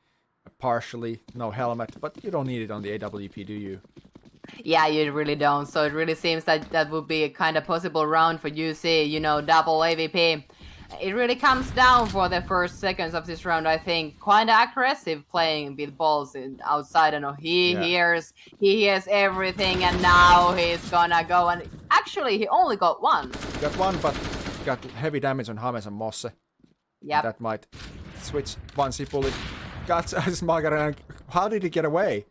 Partially, no helmet, but you don't need it on the AWP, do you? Yeah, you really don't. So it really seems that would be a kind of possible round for UC, you know, double AVP. It really comes down for the first seconds of this round, I think. Quite aggressive playing with balls outside. I know he hears everything, and now he's gonna go, and actually he only got one. Got one, but got heavy damage on James and Mosse. Yeah. That might switch once he pulled it. Got Magaren. How did he get away?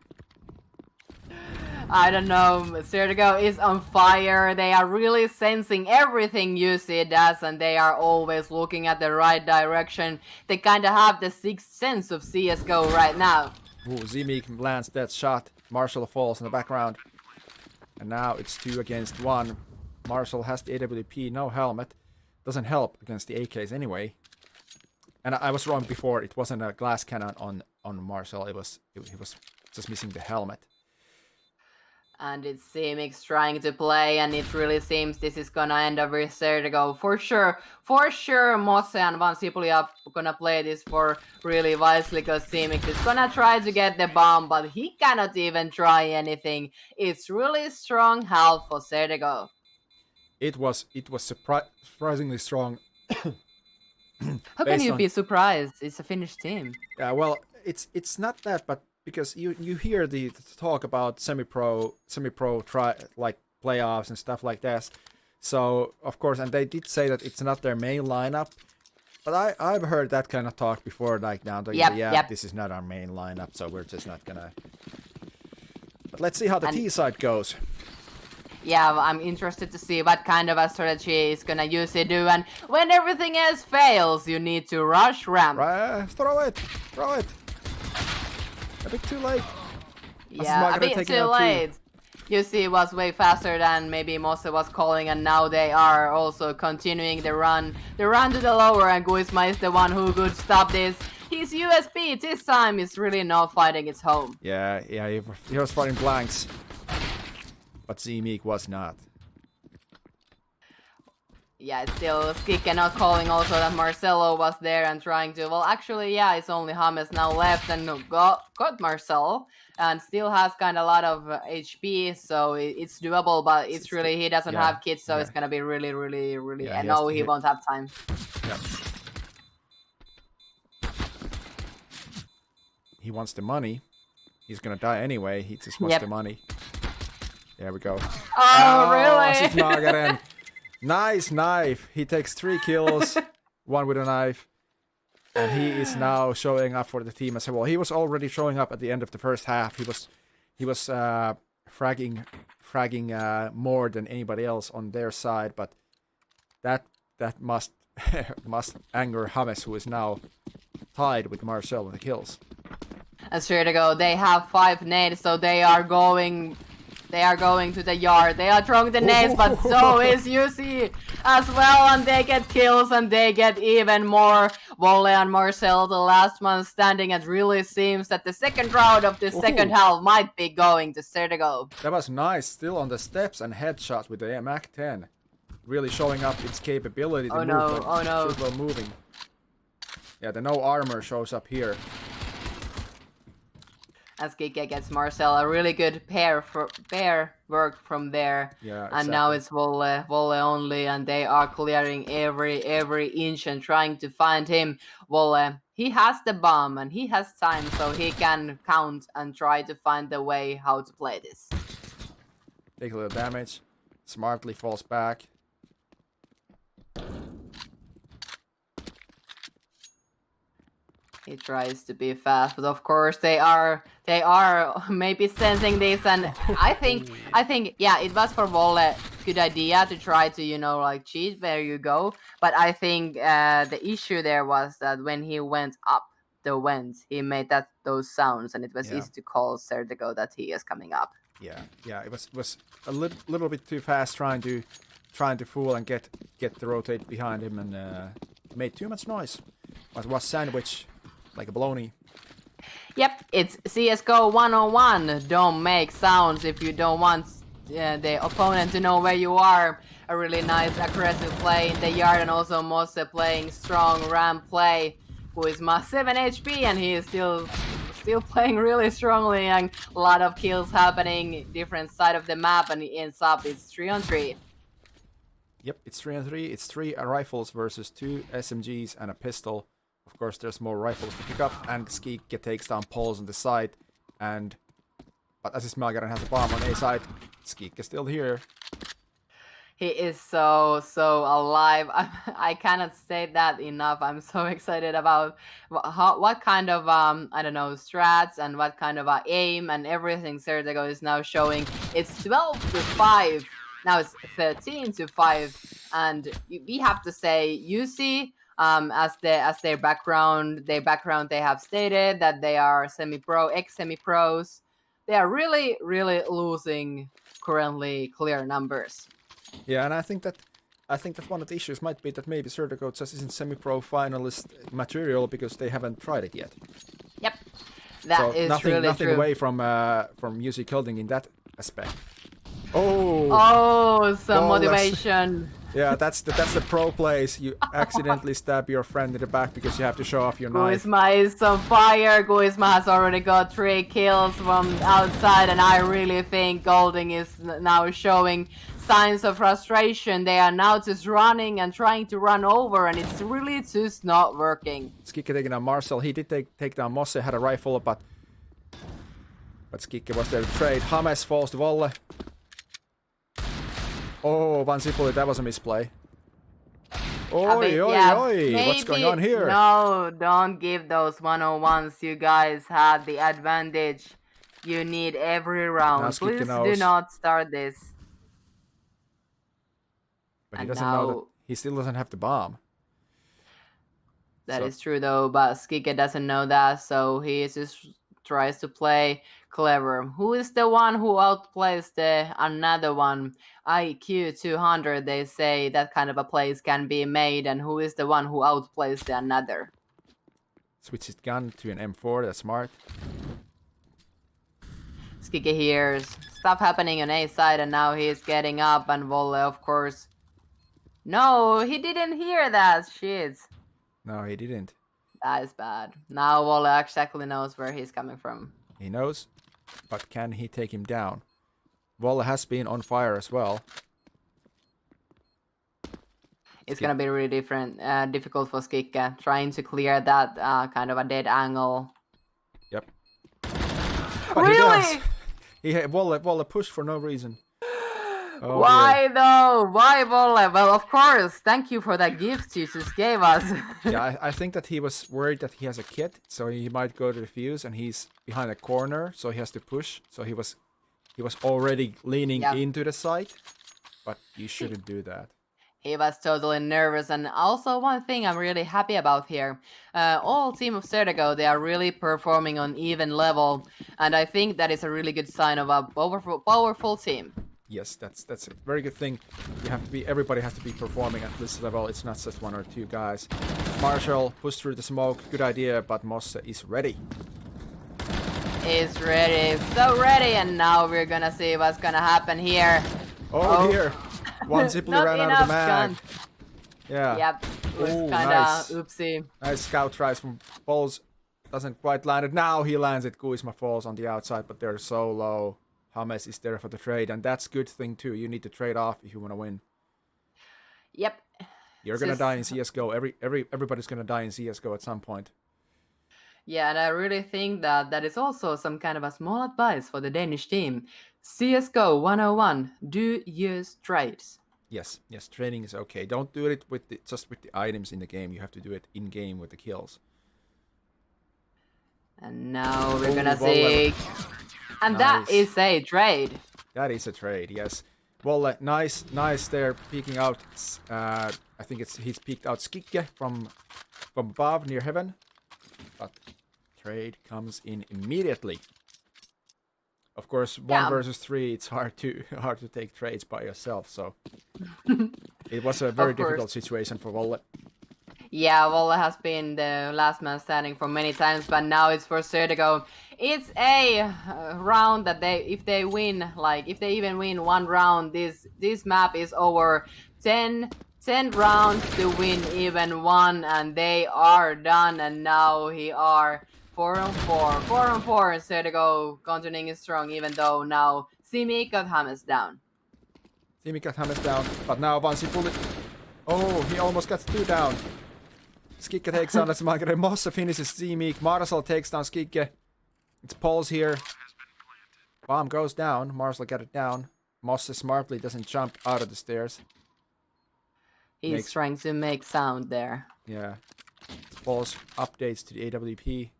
I don't know. CSGO is on fire. They are really sensing everything UC does, and they are always looking at the right direction. They kind of have the sixth sense of CSGO right now. Ooh, Zimik lands that shot. Marshall falls in the background. And now it's 2 against 1. Marshall has the AWP, no helmet. Doesn't help against the AKs anyway. And I was wrong before. It wasn't a glass cannon on Marcel. He was just missing the helmet. And it's Simix trying to play, and it really seems this is gonna end up with CSGO for sure. For sure, Mosse and Vansipuli are gonna play this for really wisely, because Simix is gonna try to get the bomb, but he cannot even try anything. It's really strong help for CSGO. It was surprisingly strong. How can you be surprised? It's a Finnish team. Yeah, well, it's not that, but because you hear the talk about semi-pro like playoffs and stuff like that. So of course, and they did say that it's not their main lineup. But I've heard that kind of talk before, like now. Yep. This is not our main lineup, so we're just not gonna. But let's see how the T side goes. Yeah, I'm interested to see what kind of a strategy is gonna UC do, and when everything else fails, you need to rush ramp. Throw it! A bit too late. Yeah, a bit too late. UC was way faster than maybe Mosse was calling, and now they are also continuing the run. The run to the lower, and Guisma is the one who could stop this. His USB this time is really not fighting its home. Yeah, he was fighting blanks. But Zimik was not. Yeah, it's still Skikke not calling also that Marcelo was there and trying to... Well, actually, yeah, it's only James now left and got Marcelo. And still has kind of a lot of HP, so it's doable, but it's really... He doesn't have kids, so it's gonna be really, really, really... Yeah, he won't have time. Yeah. He wants the money. He's gonna die anyway. He just wants the money. There we go. Oh, really? Nice knife. He takes 3 kills, 1 with a knife. And he is now showing up for the team as well. He was already showing up at the end of the first half. He was fragging more than anybody else on their side, but that must anger James, who is now tied with Marcel in the kills. And CSGO, they have 5 nades, so they are going to the yard. They are throwing the nades, but so is UC as well, and they get kills, and they get even more. Volle and Marcel, the last one standing, and really seems that the second round of the second half might be going to CSGO. That was nice, still on the steps and headshot with the MAC-10. Really showing up its capability to move. Oh no. While moving. Yeah, the no armor shows up here. As Kike gets Marcel, a really good pair work from there. Yeah, And now it's Volle only, and they are clearing every inch and trying to find him. Volle, he has the bomb and he has time, so he can count and try to find the way how to play this. Take a little damage. Smartly falls back. He tries to be fast, but of course they are maybe sensing this, and I think yeah, it was for Volle good idea to try to like cheat where you go, but I think the issue there was that when he went up the vent, he made those sounds, and it was easy to call Sertego that he is coming up. Yeah, it was a little bit too fast trying to fool and get the rotate behind him, and made too much noise. But was sandwiched like a baloney. Yep, it's CSGO 101. Don't make sounds if you don't want the opponent to know where you are. A really nice aggressive play in the yard, and also Mosse playing strong ramp play. Guisma 7 HP, and he is still playing really strongly, and a lot of kills happening different side of the map, and it ends up it's 3-on-3. Yep, it's 3-on-3. It's 3 rifles versus 2 SMGs and a pistol. Of course, there's more rifles to pick up, and Skikke takes down Pauls on the side, but as Smelgaren has a bomb on A side, Skikke still here. He is so alive. I cannot say that enough. I'm so excited about what kind of I don't know, strats and what kind of aim and everything Sertego is now showing. It's 12-5. Now it's 13-5, and we have to say, you see, as their background they have stated that they are semi-pro, ex-semi-pros. They are really losing currently clear numbers. Yeah, and I think that one of the issues might be that maybe Sertego just isn't semi-pro finalist material because they haven't tried it yet. Yep, that is nothing true. away from UC Kilding in that aspect. Some motivation. Yeah, that's the pro plays. You accidentally stab your friend in the back because you have to show off your knife. Guisma is on fire. Guisma has already got 3 kills from outside, and I really think Golding is now showing signs of frustration. They are now just running and trying to run over, and it's really just not working. Skikke taking down Marcel. He did take down Mosse, had a rifle, but Skikke was there to trade. James falls to Volle. Oh, Van Sipoli, that was a misplay. Oi, what's going on here? No, don't give those 101s. You guys had the advantage. You need every round. Please do not start this. But he doesn't know that he still doesn't have the bomb. That is true though, but Skikke doesn't know that, so he just tries to play clever. Who is the one who outplays another one? IQ 200, they say that kind of a plays can be made, and who is the one who outplays the another? Switches gun to an M4, that's smart. Skikke hears stuff happening on A side, and now he's getting up, and Volle, of course. No, he didn't hear that shit. No, he didn't. That is bad. Now Volle exactly knows where he's coming from. He knows, but can he take him down? Volle has been on fire as well. It's gonna be really difficult for Skikke, trying to clear that kind of a dead angle. Yep. But really? Volle pushed for no reason. Oh, why though? Why Volle? Well, of course. Thank you for that gift you just gave us. Yeah, I think that he was worried that he has a kit, so he might go to the fuse, and he's behind a corner, so he has to push. So he was already leaning into the site, but you shouldn't do that. He was totally nervous, and also one thing I'm really happy about here, all team of Sertego, they are really performing on even level, and I think that is a really good sign of a powerful team. Yes, that's a very good thing. Everybody has to be performing at this level. It's not just 1 or 2 guys. Marshall pushed through the smoke. Good idea, but Mosse is ready. Is ready, so ready, and now we're gonna see what's gonna happen here. Oh dear. One Sipoli ran out of the mag. Yeah. Yep. was Ooh, kind of nice. oopsie. Nice scout tries from Balls. Doesn't quite land it. Now he lands it. Kuisma falls on the outside, but they're so low. James is there for the trade, and that's good thing too. You need to trade off if you want to win. Yep. You're gonna die in CSGO. Everybody's gonna die in CSGO at some point. Yeah, and I really think that is also some kind of a small advice for the Danish team. CSGO 101, do use trades. Yes, trading is okay. Don't do it just with the items in the game. You have to do it in game with the kills. And now we're gonna see... And that Nice. is a trade. That is a trade, yes. Well, nice there, peeking out. I think he's peeked out Skikke from above near heaven, but trade comes in immediately. Of course, 1 versus 3, it's hard to take trades by yourself. So it was a very difficult situation for Volle. Yeah, Volle has been the last man standing for many times, but now it's for Södergo. It's a round that if they even win 1 round, this map is over 10 rounds to win even 1, and they are done. And now he are 4-on-4, 4-on-4. Södergo continuing strong, even though now Simi got Hames down. But now Vansi pulled it. Oh, he almost got 2 down. Skikke takes down Smaker. Mosse finishes Simic. Marcel takes down Skikke. It's Paul's here. Bomb goes down. Marcel got it down. Mosse smartly doesn't jump out of the stairs. He's trying to make sound there. Yeah. Paul's updates to the AWP.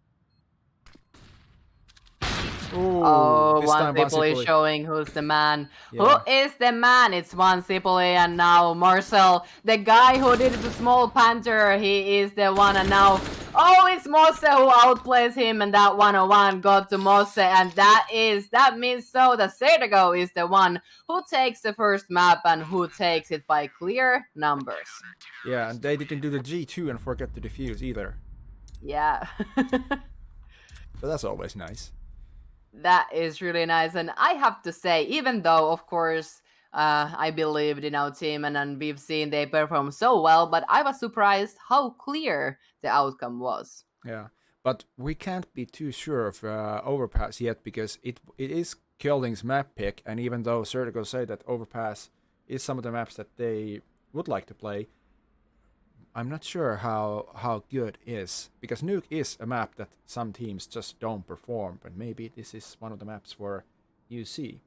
Ooh, oh, this time One Sipoli Sipoli showing who's the man. Yeah. Who is the man? It's One Sipoli, and now Marcel, the guy who did the small panther, he is the one, and now, oh, it's Mosse who outplays him, and that 101 got to Mosse, and that means so that Södergo is the one who takes the first map and who takes it by clear numbers. Yeah, and they didn't do the G2 and forget to defuse either. Yeah. So that's always nice. That is really nice, and I have to say, even though, of course, I believed in our team and we've seen they perform so well, but I was surprised how clear the outcome was. Yeah, but we can't be too sure of Overpass yet, because it is Kjelling's map pick, and even though Södergo say that Overpass is some of the maps that they would like to play, I'm not sure how good it is, because Nuke is a map that some teams just don't perform, but maybe this is one of the maps for UC.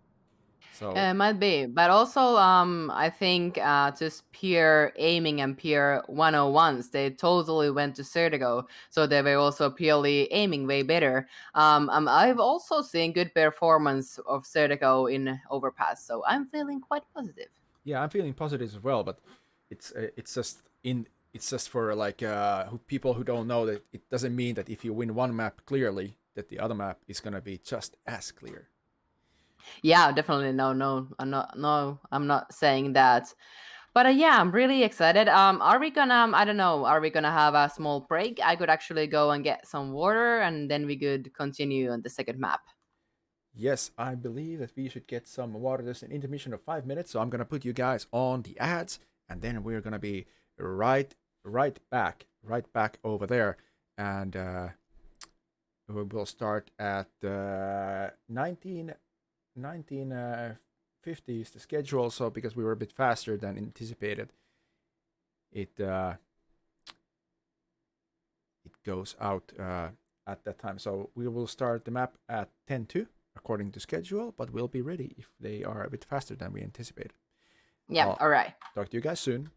So Might be, but also I think just pure aiming and pure 101s, they totally went to Södergo, so they were also purely aiming way better. I've also seen good performance of Södergo in Overpass, so I'm feeling quite positive. yeah, I'm feeling positive as well, but it's just for like people who don't know that it doesn't mean that if you win one map clearly that the other map is gonna be just as clear. Yeah, definitely. No, I'm not saying that. But yeah, I'm really excited. Are we gonna have a small break? I could actually go and get some water, and then we could continue on the second map. Yes, I believe that we should get some water. There's an intermission of 5 minutes, so I'm gonna put you guys on the ads, and then we're gonna be right back over there, and we will start at 1950 is the schedule. So because we were a bit faster than anticipated, it goes out at that time. So we will start the map at 10:02 according to schedule, but we'll be ready if they are a bit faster than we anticipated. Yeah, all right. Talk to you guys soon.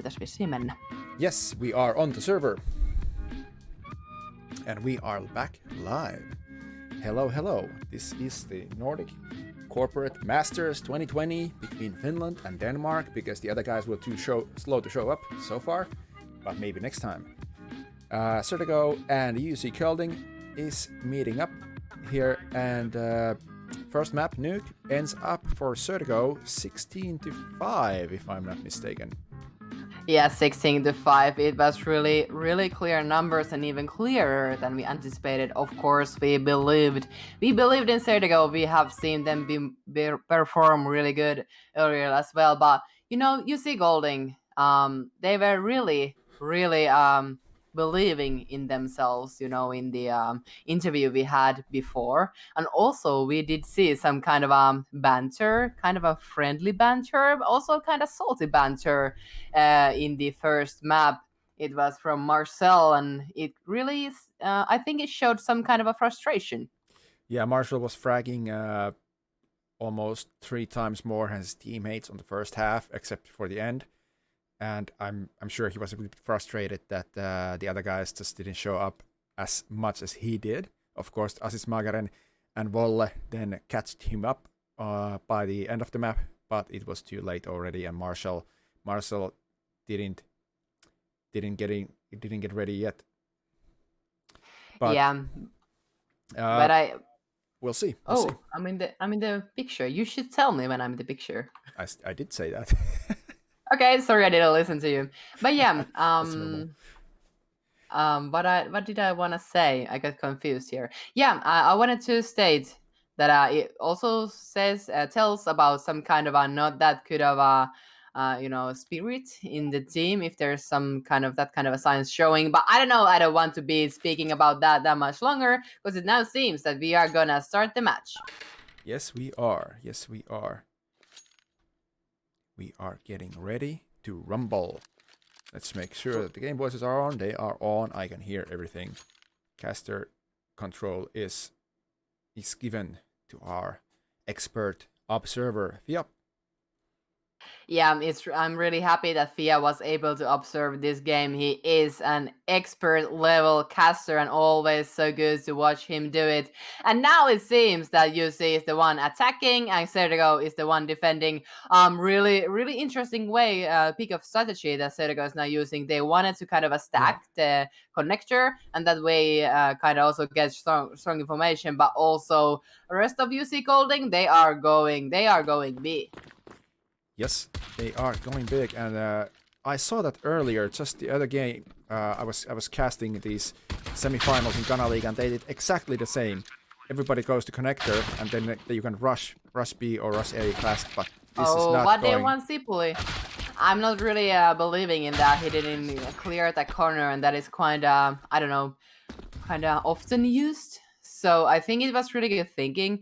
pitäisi vissiin mennä. Yes, we are on the server. And we are back live. Hello, hello. This is the Nordic Corporate Masters 2020 between Finland and Denmark, because the other guys were too slow to show up so far, but maybe next time. CSGO and UC Curling is meeting up here, and first map, Nuke, ends up for CSGO 16-5, if I'm not mistaken. Yeah, 16-5. It was really, really clear numbers, and even clearer than we anticipated. Of course, we believed in CSGO. We have seen them perform really good earlier as well. But you know, UC Golding, they were really believing in themselves. You know, in the interview we had before, and also we did see some kind of banter, kind of a friendly banter, but also kind of salty banter. In the first map, it was from Marcel, and it really, I think it showed some kind of a frustration. Yeah, Marshall was fragging almost 3 times more than his teammates on the first half, except for the end. And I'm sure he was a bit frustrated that the other guys just didn't show up as much as he did. Of course, Asis Magaren and Volle then catched him up by the end of the map, but it was too late already, and Marshall didn't get ready yet. But, yeah, but we'll see. We'll see. I'm in the picture. You should tell me when I'm in the picture. I did say that. Okay, sorry, I didn't listen to you. But yeah, what did I want to say? I got confused here. Yeah, I wanted to state that it also tells about some kind of not that good of a spirit in the team, if there's some kind of that kind of a signs showing. But I don't know. I don't want to be speaking about that much longer, because it now seems that we are gonna start the match. Yes, we are. We are getting ready to rumble. Let's make sure that the game voices are on. They are on. I can hear everything. Caster control is given to our expert observer, Fia. Yeah, I'm really happy that Fia was able to observe this game. He is an expert level caster, and always so good to watch him do it. And now it seems that UC is the one attacking and CSGO is the one defending. Really interesting way, pick of strategy that CSGO is now using. They wanted to kind of stack the connector, and that way kind of also get strong information. But also the rest of UC Golding, they are going B. Yes, they are going big, and I saw that earlier. Just the other game, I was casting these semifinals in kanaliiga, and they did exactly the same. Everybody goes to connector, and then you can rush B or rush A fast. But this is not what going. They want Sipuli? I'm not really believing in that. He didn't clear that corner, and that is kind of often used. So I think it was really good thinking,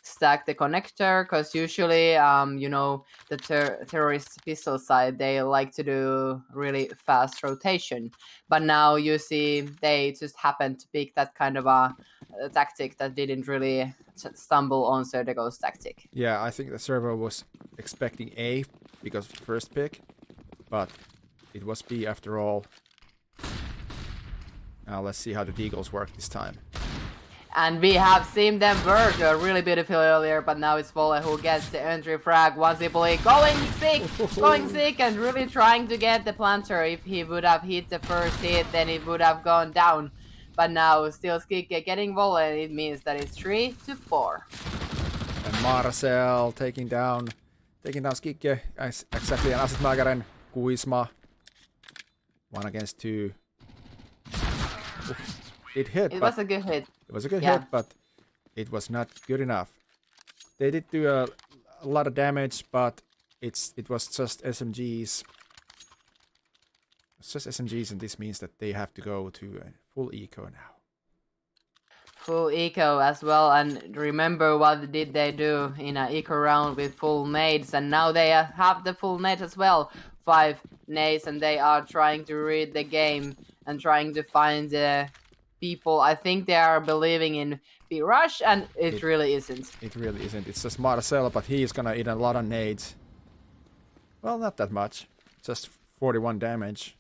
stack the connector, because usually, the terrorist pistol side, they like to do really fast rotation. But now you see they just happened to pick that kind of a tactic that didn't really stumble on CSGO's tactic. Yeah, I think the server was expecting A because of the first pick, but it was B after all. Now let's see how the Deagles work this time. And we have seen them work really beautifully earlier, but now it's Volle who gets the entry frag. Simply going sick, and really trying to get the planter. If he would have hit the first hit, then it would have gone down. But now still Skikke getting Volle, and it means that it's 3-4. And Marcel taking down Skikke. Exactly, and Asis Magaren, Kuisma. 1 against 2. It hit. It was a good hit. It was a good hit, but it was not good enough. They did do a lot of damage, but it was just SMGs. It's just SMGs, and this means that they have to go to full eco now. Full eco as well, and remember what did they do in an eco round with full nades, and now they have the full nades as well. 5 nades, and they are trying to read the game and trying to find the people. I think they are believing in B-Rush, and it really isn't. It really isn't. It's just Marcel, but he's gonna eat a lot of nades. Well, not that much. Just 41 damage.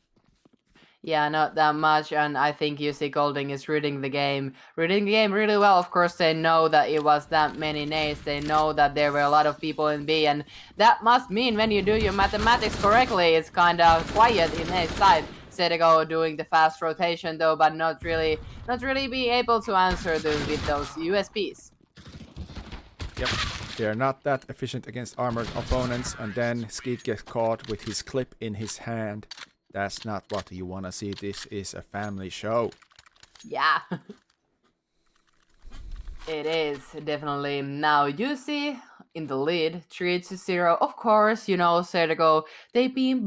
Yeah, not that much, and I think UC Golding is reading the game really well. Of course, they know that it was that many nades. They know that there were a lot of people in B, and that must mean when you do your mathematics correctly, it's kind of quiet in A side. CSGO doing the fast rotation though, but not really be able to answer with those USPs. Yep, they're not that efficient against armored opponents, and then Skeet gets caught with his clip in his hand. That's not what you want to see. This is a family show. Yeah. It is, definitely. Now, you see in the lead, 3-0. Of course, CSGO, they being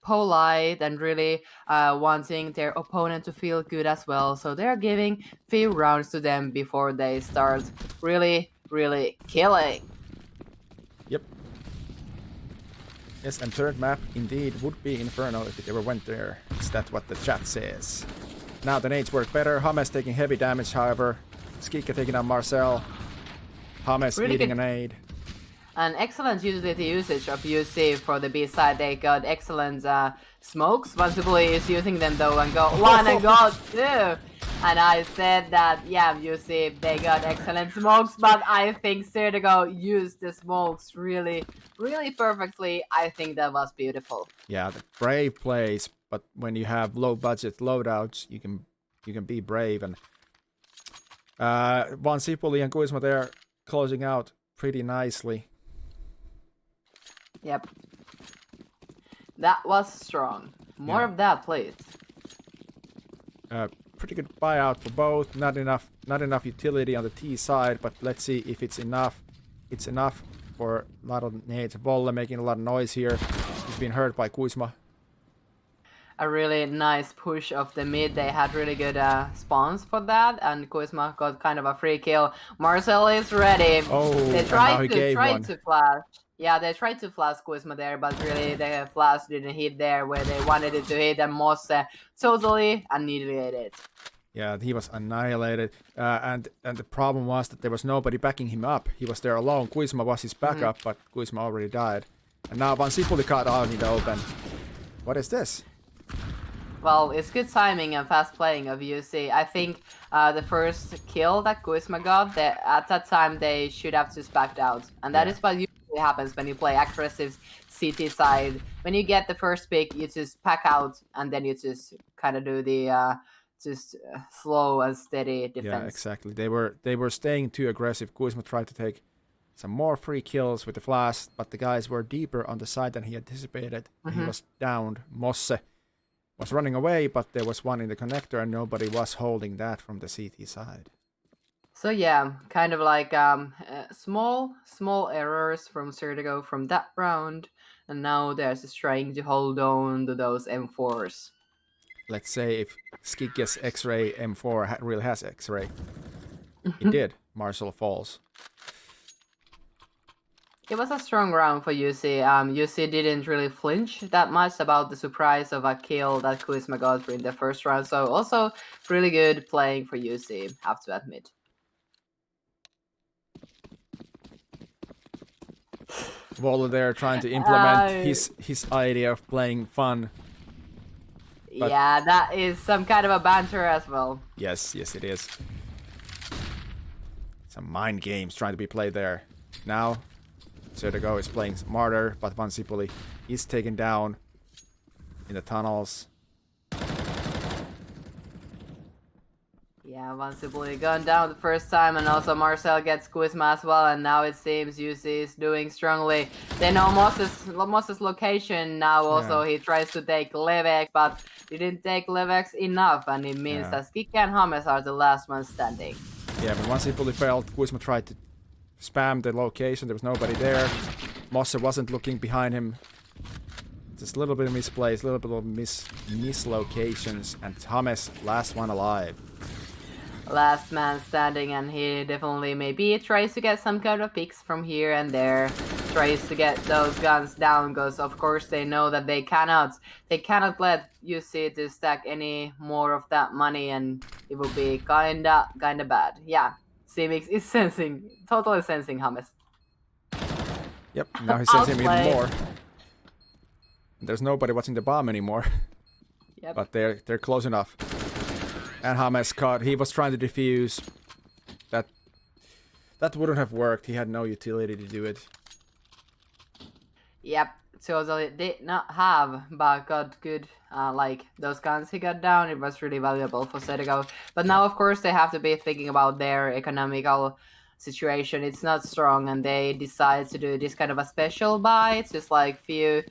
polite and really wanting their opponent to feel good as well. So they're giving few rounds to them before they start really killing. Yep. Yes, and third map indeed would be Inferno if it ever went there. Is that what the chat says? Now the nades work better. James taking heavy damage, however. Skika taking out Marcel. James Really eating good. an aid. An excellent utility usage of UC for the B side. They got excellent smokes. Vansipuli is using them though and got one and got two. And I said that, yeah, UC, they got excellent smokes, but I think CSGO used the smokes really perfectly. I think that was beautiful. Yeah, the brave plays, but when you have low budget loadouts, you can be brave. And Vansipuli and Kuisma there closing out pretty nicely. Yep. That was strong. More of that, please. Pretty good buyout for both. Not enough utility on the T side, but let's see if it's enough. It's enough for a lot of nades. Volle making a lot of noise here. He's been hurt by Kuisma. A really nice push of the mid. They had really good spawns for that, and Kuisma got kind of a free kill. Marcel is ready. Oh, they and now he tried gave one. to flash. Yeah, they tried to flash Kuisma there, but really the flash didn't hit there where they wanted it to hit, and Mosse totally annihilated it. Yeah, he was annihilated, and the problem was that there was nobody backing him up. He was there alone. Kuisma was his backup, but Kuisma already died. And now Vansipuli caught out in the open. What is this? Well, it's good timing and fast playing of UC. I think the first kill that Kuisma got, at that time they should have just backed out. And that is what usually happens when you play aggressive CT side. When you get the first pick, you just pack out and then you just kind of do the slow and steady defense. Yeah, exactly. They were staying too aggressive. Kuisma tried to take some more free kills with the flash, but the guys were deeper on the side than he anticipated. He was downed. Mosse was running away, but there was one in the connector and nobody was holding that from the CT side. So yeah, kind of like small errors from CSGO from that round, and now they're just trying to hold on to those M4s. Let's say if Skik gets X-ray, M4 really has X-ray. It did. Marcel falls. It was a strong round for UC. UC didn't really flinch that much about the surprise of a kill that Kuisma got in the first round. So also really good playing for UC, have to admit. Volle there trying to implement his idea of playing fun. But yeah, that is some kind of a banter as well. Yes, it is. Some mind games trying to be played there. Now, CSGO is playing smarter, but Vansipuli is taken down in the tunnels. Yeah, Vansipuli gone down the first time, and also Marcel gets Kuisma as well, and now it seems UC is doing strongly. They know Mosse's location now also. He tries to take Levex, but didn't take Levex enough, and it means that Skik and James are the last ones standing. Yeah, but Vansipuli failed. Kuisma tried to spam the location. There was nobody there. Mosse wasn't looking behind him. Just a little bit of misplays, a little bit of mislocations, and James, last one alive. Last man standing, and he definitely maybe tries to get some kind of picks from here and there, tries to get those guns down, because of course they know that they cannot let UC to stack any more of that money, and it will be kinda bad. Yeah, CMX is totally sensing James. Yep, now he sends him even more. There's nobody watching the bomb anymore. Yep. But they're close enough. And James caught. He was trying to defuse. That wouldn't have worked. He had no utility to do it. Yep, totally did not have, but got good. Like those guns he got down, it was really valuable for CSGO. But now, of course, they have to be thinking about their economical situation. It's not strong, and they decide to do this kind of a special buy. It's just like few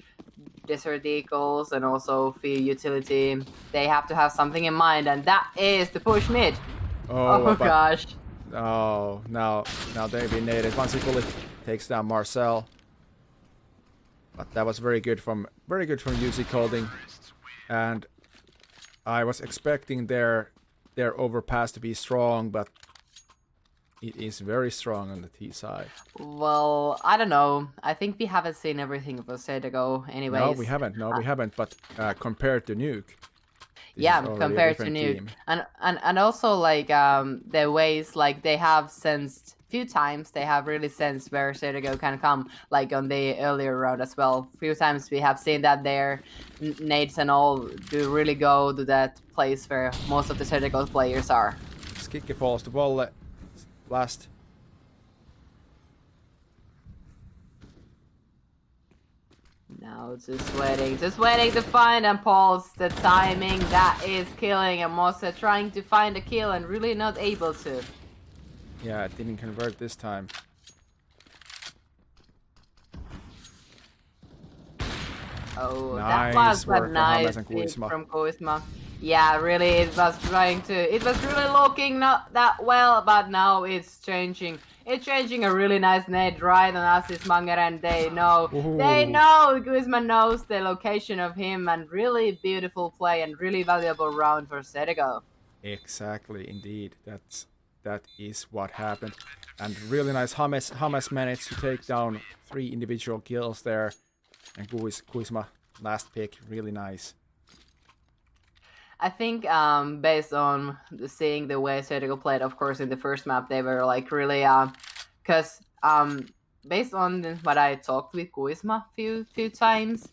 desert eagles and also few utility. They have to have something in mind, and that is the push mid. Oh gosh. Oh, now they've been nated. Vansipuli takes down Marcel. But that was very good from UC Colding. And I was expecting their overpass to be strong, but it is very strong on the T side. Well, I don't know. I think we haven't seen everything for CSGO anyways. No, we haven't. But compared to Nuke. Yeah, compared to Nuke. And also like the ways like they have sensed few times they have really sensed where CSGO can come, like on the earlier round as well. Few times we have seen that their nades and all do really go to that place where most of the CSGO players are. Skikki falls to Volle last. Now just waiting to find and pulse the timing that is killing, and Mosse trying to find a kill and really not able to. Yeah, it didn't convert this time. Oh, nice that was work a nice hit from Kuisma. Yeah, really, it was really looking not that well, but now it's changing. It's changing a really nice nade right on Asismanger, and they know, Kuisma knows the location of him, and really beautiful play and really valuable round for CSGO. Exactly, indeed. That is what happened. And really nice. James managed to take down 3 individual kills there. And Kuisma last pick, really nice. I think based on seeing the way CSGO played, of course, in the first map, they were like really because based on what I talked with Kuisma few times,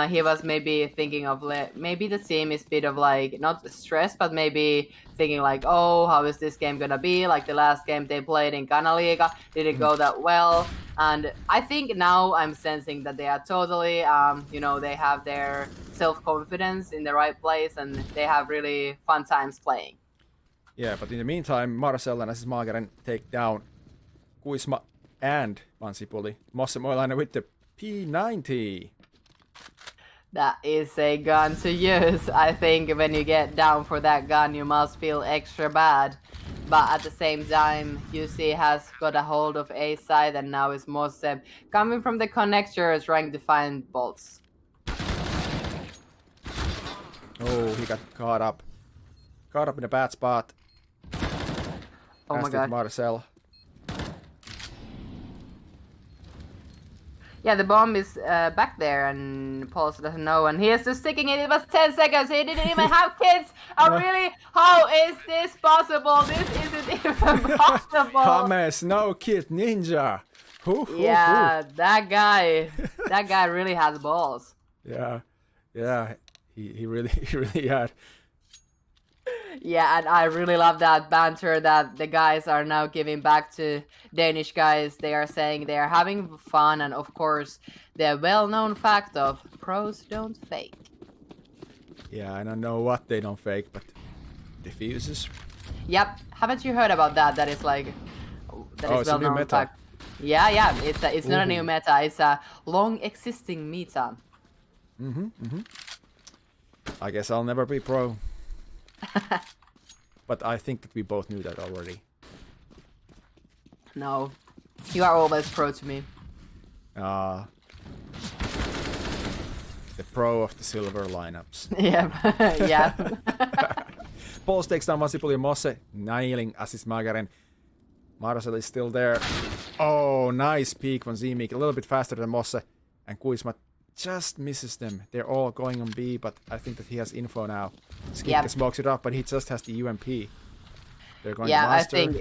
he was maybe thinking of maybe the team is a bit of like not stressed, but maybe thinking like, oh, how is this game gonna be? Like the last game they played in kanaliiga, didn't go that well. And I think now I'm sensing that they are totally, they have their self-confidence in the right place, and they have really fun times playing. Yeah, but in the meantime, Marcel and Asismageren take down Kuisma and Vansipuli. Mosse Moilainen with the P90. That is a gun to use. I think when you get down for that gun, you must feel extra bad. But at the same time, UC has got a hold of A side, and now it's Mosse coming from the connector, trying to find bolts. Oh, he got caught up. Caught up in a bad spot. Oh my god. Marcel. Yeah, the bomb is back there, and Paul doesn't know, and he is just sticking it. It was 10 seconds. He didn't even have kids. Really? How is this possible? This isn't even possible. James, no kid, ninja. Yeah, that guy really has balls. Yeah, he really had. Yeah, and I really love that banter that the guys are now giving back to Danish guys. They are saying they are having fun, and of course, the well-known fact of pros don't fake. Yeah, I don't know what they don't fake, but diffuses. Yep, haven't you heard about that? That is like it's a new meta. Fact. Yeah, it's not a new meta. It's a long-existing meta. I guess I'll never be pro. But I think that we both knew that already. No, you are always pro to me. The pro of the silver lineups. Yeah. Paul takes down Vansipuli and Mosse, nailing Asismageren. Marcel is still there. Oh, nice peek from Zimik, a little bit faster than Mosse, and Kuisma just misses them. They're all going on B, but I think that he has info now. Skikki smokes it up, but he just has the UMP. They're going to master.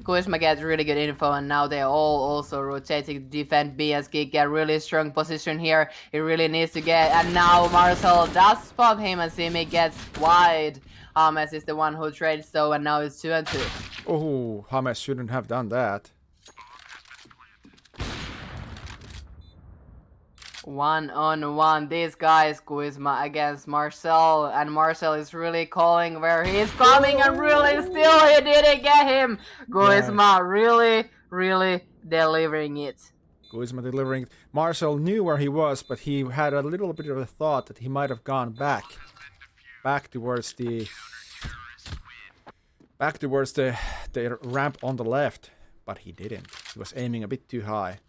Kuzma gets really good info, and now they're all also rotating to defend B, and Skik get really strong position here. He really needs to get, and now Marcel does spot him, and Simic gets wide. James is the one who trades though, and now it's 2-2. Oh, James shouldn't have done that. 1-on-1. These guys, Kuzma against Marcel, and Marcel is really calling where he's coming, and really still he didn't get him. Kuzma really delivering it. Kuzma delivering. Marcel knew where he was, but he had a little bit of a thought that he might have gone back towards the ramp on the left, but he didn't. He was aiming a bit too high.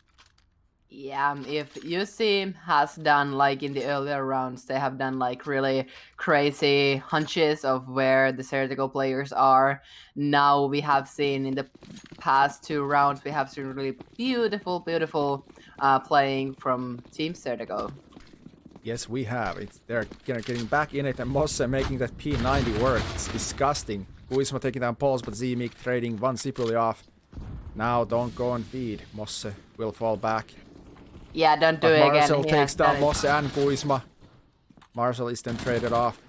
Yeah, if UC has done like in the earlier rounds, they have done like really crazy hunches of where the Surgical players are. Now we have seen in the past 2 rounds, we have seen really beautiful playing from Team Surgical. Yes, we have. They're getting back in it, and Mosse making that P90 work. It's disgusting. Kuzma taking down Pulse, but Zimik trading one Sipuli off. Now don't go and feed. Mosse will fall back. Yeah, don't do but it again. Marcel takes down Mosse and Kuzma. Marcel is then traded off.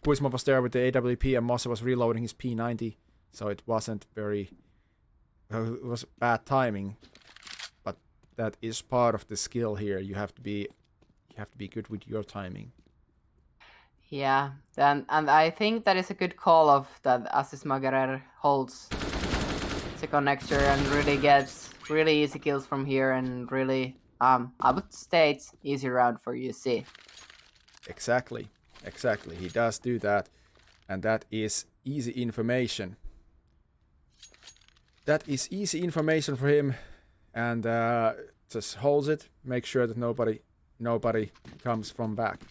Kuzma was there with the AWP, and Mosse was reloading his P90, so it wasn't very... it was bad timing. But that is part of the skill here. You have to be good with your timing. Yeah, and I think that is a good call of that Assis Magarer holds the connector and really gets really easy kills from here, and really I would say it's easy round for UC. Exactly. He does do that, and that is easy information. That is easy information for him, and just holds it. Make sure that nobody comes from back.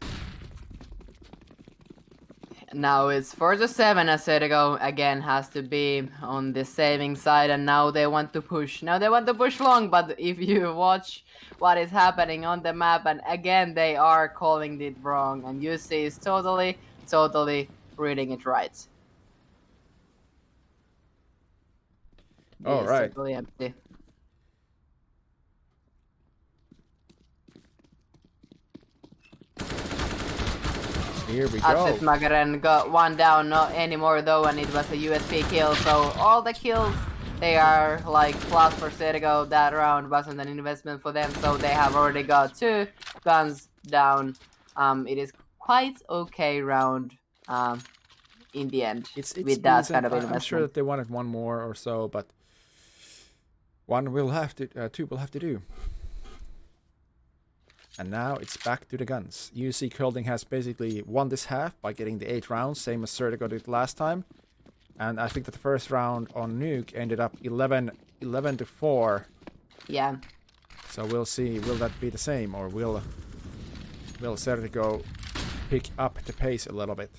Now it's 4-7 as Surgical again has to be on the saving side, and now they want to push. Now they want to push long, but if you watch what is happening on the map, and again they are calling it wrong, and UC is totally reading it right. All right. Totally empty. Here we go. Assis Magaren got one down, not anymore though, and it was a USP kill. So all the kills, they are like plus for Surgical. That round wasn't an investment for them, so they have already got 2 guns down. It is quite okay round in the end with that decent. kind of investment. I'm sure that they wanted one more or so, but 2 will have to do. And now it's back to the guns. UC Curling has basically won this half by getting the 8 rounds, same as Surgical did last time. And I think that the first round on Nuke ended up 11-4. Yeah. So we'll see, will that be the same, or will Surgical pick up the pace a little bit?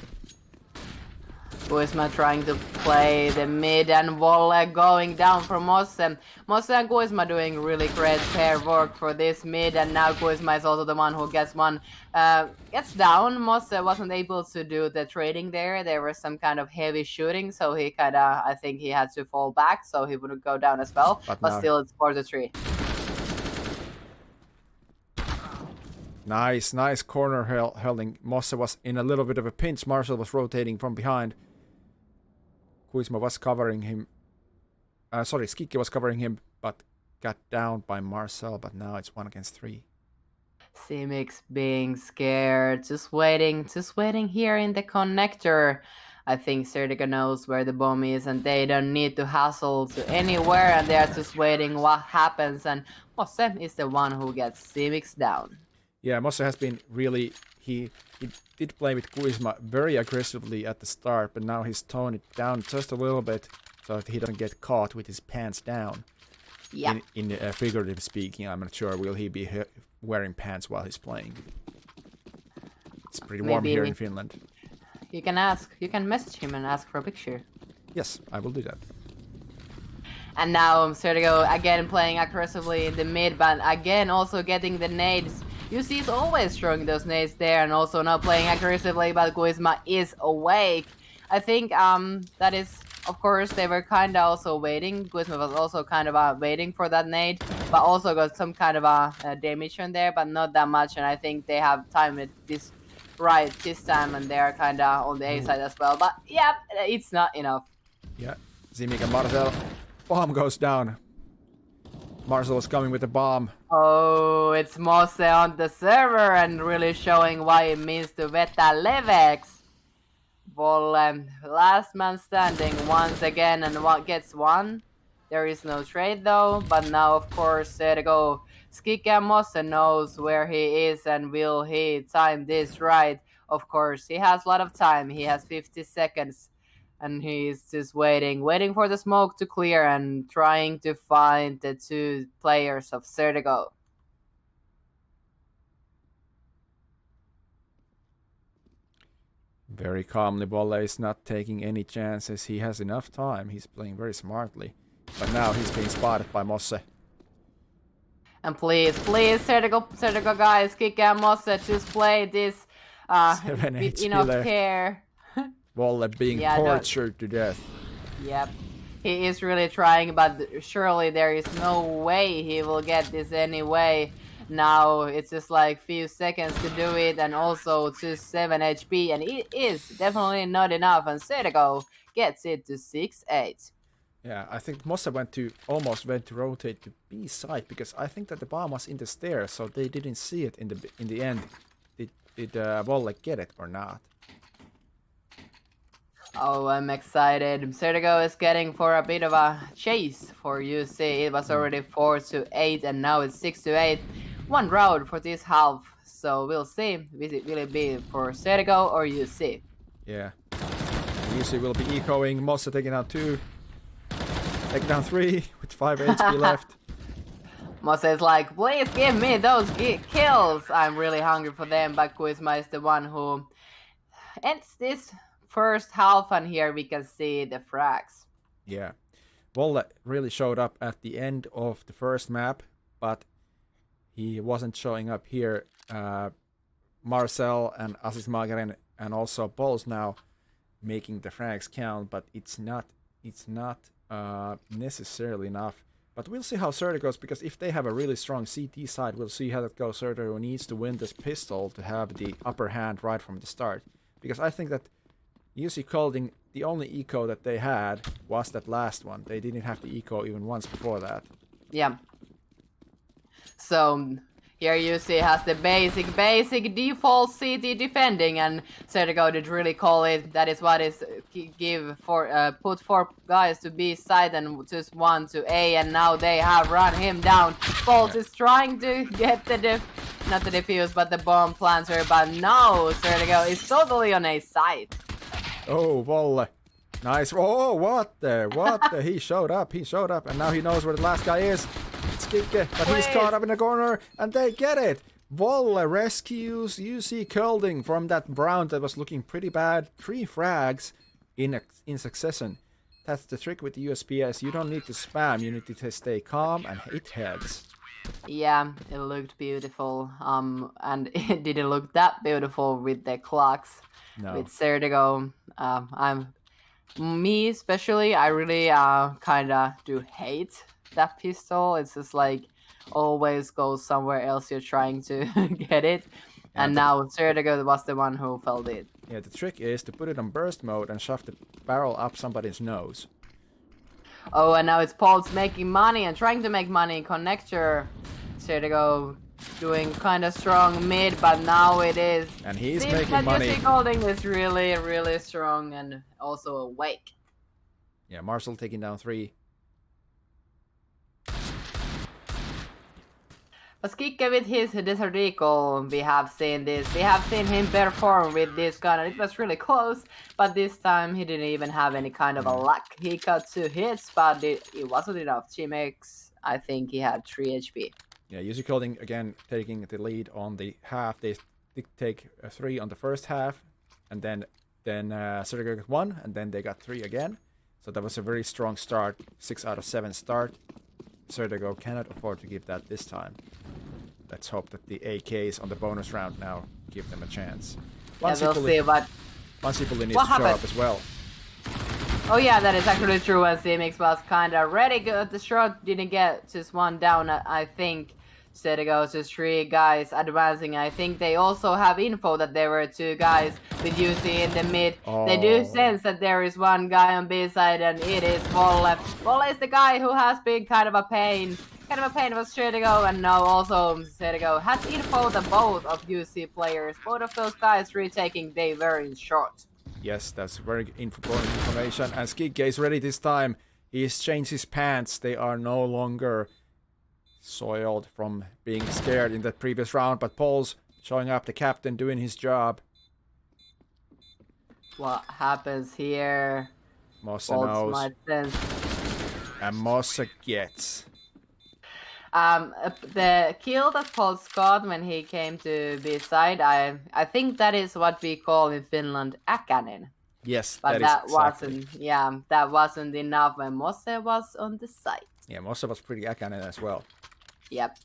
Kuzma trying to play the mid, and volley going down from Mosse. Mosse and Kuzma doing really great pair work for this mid, and now Kuzma is also the one who gets down. Mosse wasn't able to do the trading there. There was some kind of heavy shooting, so he I think he had to fall back, so he wouldn't go down as well. But still, it's 4-3. Nice corner holding. Mosse was in a little bit of a pinch. Marcel was rotating from behind. Kuzma was covering him. Skikki was covering him, but got down by Marcel. But now it's 1 against 3. Simix being scared, just waiting here in the connector. I think Surgical knows where the bomb is, and they don't need to hustle to anywhere, and they are just waiting what happens. And Mosse is the one who gets Simix down. Yeah, Mosse has been really... He did play with Kuzma very aggressively at the start, but now he's toned it down just a little bit so that he doesn't get caught with his pants down. Yeah. In figurative speaking, I'm not sure will he be wearing pants while he's playing. It's pretty warm here in Finland. You can message him and ask for a picture. Yes, I will do that. And now Surgical again playing aggressively in the mid, but again also getting the nades. UC is always throwing those nades there, and also now playing aggressively, but Kuzma is awake. I think that is of course, they were kind of also waiting. Guzman was also kind of waiting for that nade, but also got some kind of damage on there, but not that much. And I think they have timed it this right this time, and they are kind of on the A side as well. But yeah, it's not enough. Yeah, Simic and Marcel. Bomb goes down. Marcel was coming with the bomb. Oh, it's Mosse on the server and really showing why it means to vetää levex. Volle, last man standing once again and gets one. There is no trade though, but now of course Sergo Skika Mosse knows where he is and will he time this right. Of course, he has a lot of time. He has 50 seconds and he's just waiting for the smoke to clear and trying to find the two players of Sergo. Very calmly, Volle is not taking any chances. He has enough time. He's playing very smartly. But now he's being spotted by Mosse. And please, Sergo guys, Kike and Mosse, just play this with enough care. Volle being tortured to death. Yep. He is really trying, but surely there is no way he will get this anyway. Now it's just like few seconds to do it and also just 7 HP and it is definitely not enough and Sergo gets it to 6-8. Yeah, I think Mosse almost went to rotate to B side because I think that the bomb was in the stairs, so they didn't see it in the end. Did Volle get it or not? Oh, I'm excited. Sergo is getting for a bit of a chase for UC. It was already 4-8 and now it's 6-8. One round for this half, so we'll see. Will it be for Sergo or UC? Yeah. UC will be ecoing. Mosse taking out 2. Taking down 3 with 5 HP left. Mosse is like, please give me those kills. I'm really hungry for them, but Kuzma is the one who ends this first half, and here we can see the frags. Yeah. Volle really showed up at the end of the first map, but he wasn't showing up here. Marcel and Asis Magaren and also Bols now making the frags count, but it's not necessarily enough. But we'll see how Sergo goes, because if they have a really strong CT side, we'll see how that goes. Sergo needs to win this pistol to have the upper hand right from the start. Because I think that UC Colding, the only eco that they had was that last one. They didn't have to eco even once before that. Yeah. So here UC has the basic default CT defending, and Sergo did really call it. That is what is put 4 guys to B side and just 1 to A, and now they have run him down. Bolt is trying to get not the defuse, but the bomb planter, but no, Sergo is totally on A side. Oh, Volle. Nice. Oh, what the? He showed up, and now he knows where the last guy is. It's Kike, but he's caught up in the corner, and they get it. Volle rescues UC Colding from that round that was looking pretty bad. 3 frags in succession. That's the trick with the USPS. You don't need to spam, you need to stay calm and hit heads. Yeah, it looked beautiful. And it didn't look that beautiful with the clocks. No. With Sergo. Me especially, I really kinda do hate that pistol. It's just like always goes somewhere else you're trying to get it. And now Sergo was the one who felt it. Yeah, the trick is to put it on burst mode and shove the barrel up somebody's nose. Oh, and now it's Paul's making money and trying to make money in connector. Sergo doing kind of strong mid, but now it is. And he's seems making that money. UC Colding is really, really strong and also awake. Yeah, Marcel taking down 3. But Kike with his desert recall, we have seen this. We have seen him perform with this gun, and it was really close. But this time he didn't even have any kind of a luck. He got 2 hits, but it wasn't enough. Chimex, I think he had 3 HP. Yeah, UC Colding again taking the lead on the half. They take 3 on the first half, and then Sergo got 1, and then they got 3 again. So that was a very strong start, 6 out of 7 start. Sergo cannot afford to give that this time. Let's hope that the AKs on the bonus round now give them a chance. Yeah, we'll see what Pansipuli needs to show up as well. Oh yeah, that is actually true. And CMX was kind of ready. The shot didn't get just one down. I think instead it goes just 3 guys advancing. I think they also have info that there were 2 guys with UC in the mid. They do sense that there is 1 guy on B side, and it is Volle. Volle is the guy who has been kind of a pain for Stratego, and now also Stratego has info that both of UC players, both of those guys retaking, they were in short. Yes, that's very important information. And Skigge is ready this time. He's changed his pants. They are no longer soiled from being scared in that previous round. But Paul's showing up, the captain doing his job. What happens here? Mosse knows. And Mosse gets. The kill that Paul got when he came to B side, I think that is what we call in Finland äkänen. Yes, but that wasn't that wasn't enough when Mosse was on the site. Yeah, Mosse was pretty äkänen as well. Yep.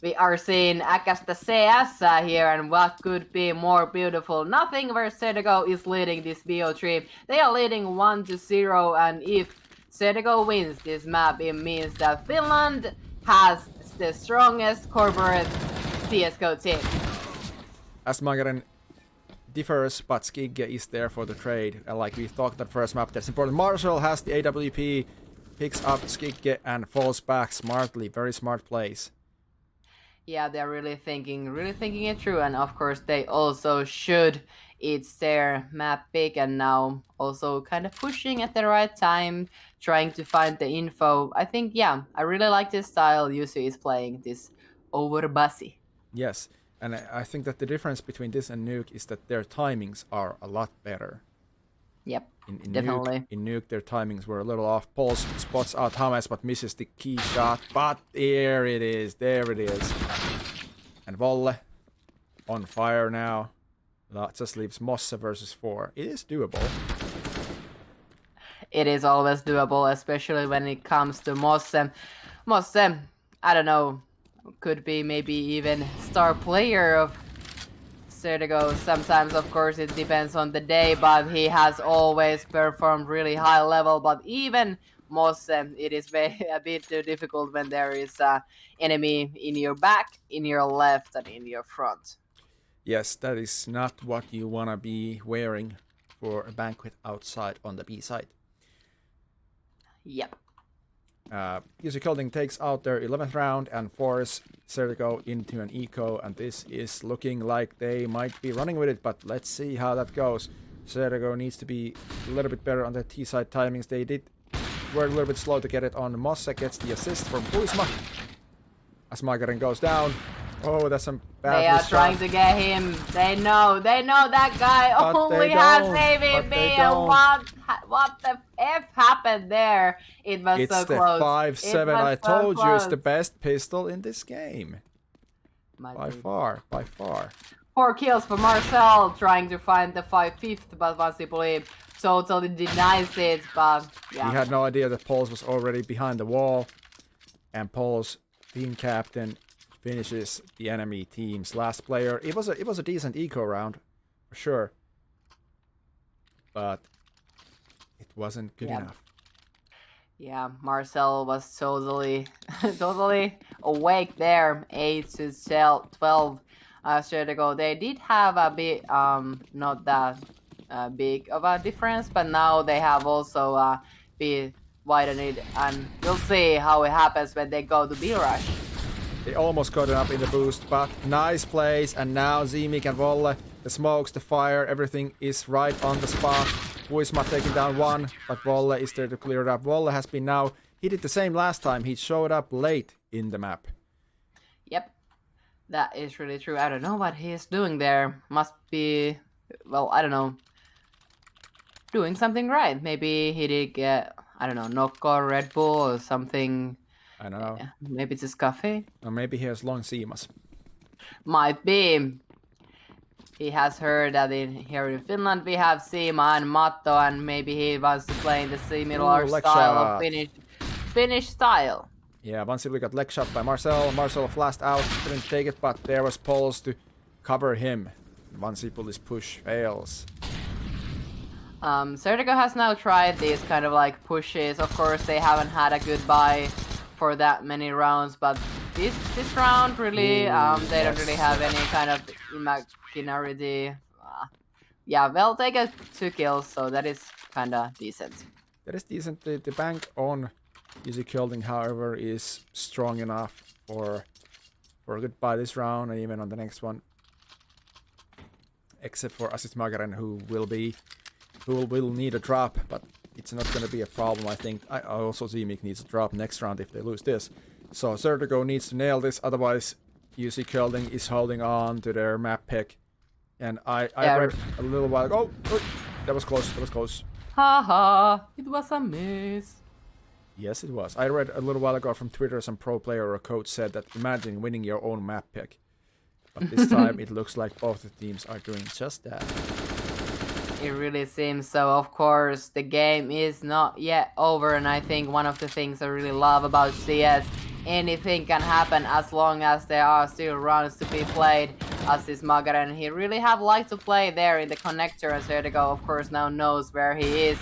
We are seeing äkästä CS here, and what could be more beautiful? Nothing where Stratego is leading this BO3. They are leading 1-0, and if Stratego wins this map, it means that Finland has the strongest corporate CSGO team. Asmagaren differs, but Skigge is there for the trade. And like we talked that first map, that's important. Marshall has the AWP, picks up Skigge and falls back smartly. Very smart plays. Yeah, they're really thinking it through, and of course they also should. It's their map pick, and now also kind of pushing at the right time, trying to find the info. I think, yeah, I really like this style Yusu is playing, this overbussy. Yes, and I think that the difference between this and Nuke is that their timings are a lot better. Yep, in definitely. In Nuke, their timings were a little off. Paul spots out Hames, but misses the key shot. But there it is. And Volle on fire now. That just leaves Mosse versus 4. It is doable. It is always doable, especially when it comes to Mosse. Mosse, I don't know, could be maybe even star player of Stratego. Sometimes, of course, it depends on the day, but he has always performed really high level. But even Mosse, it is a bit too difficult when there is an enemy in your back, in your left, and in your front. Yes, that is not what you want to be wearing for a banquet outside on the B side. Yep. Yuzu Kilding takes out their 11th round and force Stratego into an eco, and this is looking like they might be running with it, but let's see how that goes. Stratego needs to be a little bit better on the T side timings. They were a little bit slow to get it on. Mosse gets the assist from Puisma. Asmagaren goes down. Oh, that's some bad They are trying to get him. They know that guy but only has AVP, and what the F happened there? It was it's so the close. 5-7. I told you it's the best pistol in this game. By far. 4 kills for Marcel, trying to find the 5-5th, but once he believed, totally denies it. But yeah, He had no idea that Pauls was already behind the wall, and Paul's team captain finishes the enemy team's last player. It was a decent eco round, for sure, but it wasn't good enough. Yeah, Marcel was totally awake there. 8-12 Stratego. They did have a bit not that big of a difference, but now they have also bit widened it, and we'll see how it happens when they go to B rush. They almost got it up in the boost, but nice plays, and now Zimik and Volle, the smokes, the fire, everything is right on the spot. Puisma taking down 1, but Volle is there to clear it up. Volle has been now, he did the same last time, he showed up late in the map. Yep, that is really true. I don't know what he is doing there. Must be, well, I don't know, doing something right. Maybe he did get, I don't know, Nocco, Red Bull or something. I don't know. Maybe it's a coffee. Or maybe he has long seamas. Might be. He has heard that here in Finland we have Sima and Matto, and maybe he wants to play in the similar style of Finnish style. Yeah, Vansipuli got leg shot by Marcel. Marcel flashed out, couldn't take it, but there was Pauls to cover him. Vansipuli's push fails. Sertigo has now tried these kind of like pushes. Of course, they haven't had a good buy for that many rounds, but this round really, they don't really have any kind of imaginarity. Yeah, they'll take 2 kills, so that is kind of decent. That is decent. The bank on Easy Killing, however, is strong enough for a good buy this round and even on the next one. Except for Assist Magaren, who will need a drop, but it's not going to be a problem, I think. I also Zimik needs a drop next round if they lose this. So Sertigo needs to nail this, otherwise UC Kelding is holding on to their map pick. And I read a little while ago. Oh, that was close. Haha, it was a miss. Yes, it was. I read a little while ago from Twitter, some pro player or a coach said that imagine winning your own map pick. But this time it looks like both the teams are doing just that. It really seems so. Of course, the game is not yet over, and I think one of the things I really love about CS, anything can happen as long as there are still rounds to be played. As is Magaren, he really have liked to play there in the connector, and Sertigo of course now knows where he is.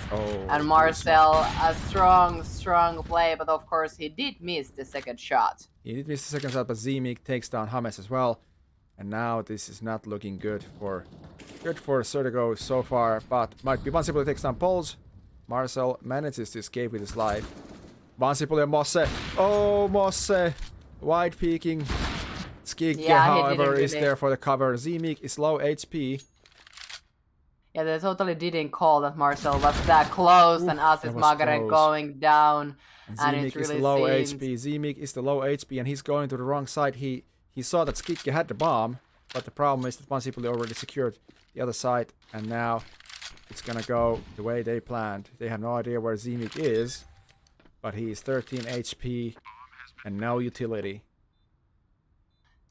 And Marcel, a strong play, but of course he did miss the second shot. He did miss the second shot, but Zimik takes down James as well. And now this is not looking good for Sertigo so far, but might be Vansipoli takes down Pols. Marcel manages to escape with his life. Vansipoli and Mosse. Oh, Mosse! Wide peeking. Skigge, however, is there for the cover. Zimik is low HP. Yeah, they totally didn't call that Marcel was that close, and Assist Magaren going down. And Zimik it really is low seems... HP. Zimik is the low HP, and he's going to the wrong side. He saw that Skigge had the bomb, but the problem is that Vansipoli already secured the other side, and now it's gonna go the way they planned. They have no idea where Zimik is, but he's 13 HP and no utility.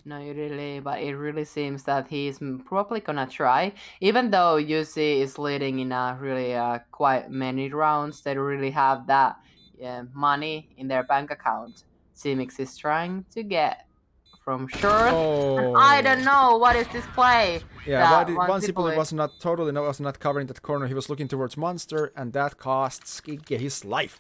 No, really, but it really seems that he's probably gonna try. Even though UC is leading in a really quite many rounds, they don't really have that money in their bank account. Zimix is trying to get from short. And I don't know what is this play. Yeah, Vansipoli was not covering that corner. He was looking towards Monster, and that costs Skigge his life.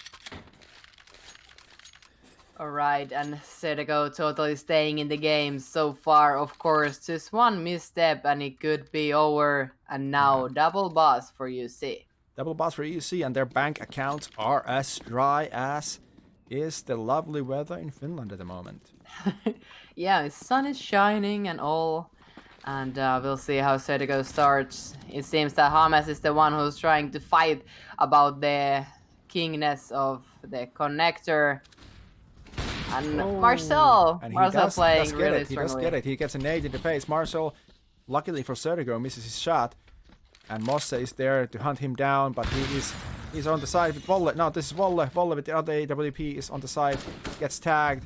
Alright, and Sertigo totally staying in the game so far. Of course, just one misstep and it could be over. And now double boss for UC. Double boss for UC, and their bank accounts are as dry as is the lovely weather in Finland at the moment. Yeah, the sun is shining and all. And we'll see how Sertigo starts. It seems that James is the one who's trying to fight about the kingness of the connector. And Marcel playing really strongly. He does get it. He gets a nade in the face. Marcel, luckily for Sertigo, misses his shot. And Mosse is there to hunt him down, but he's on the side with Volle. No, this is Volle. Volle with the other AWP is on the side, gets tagged.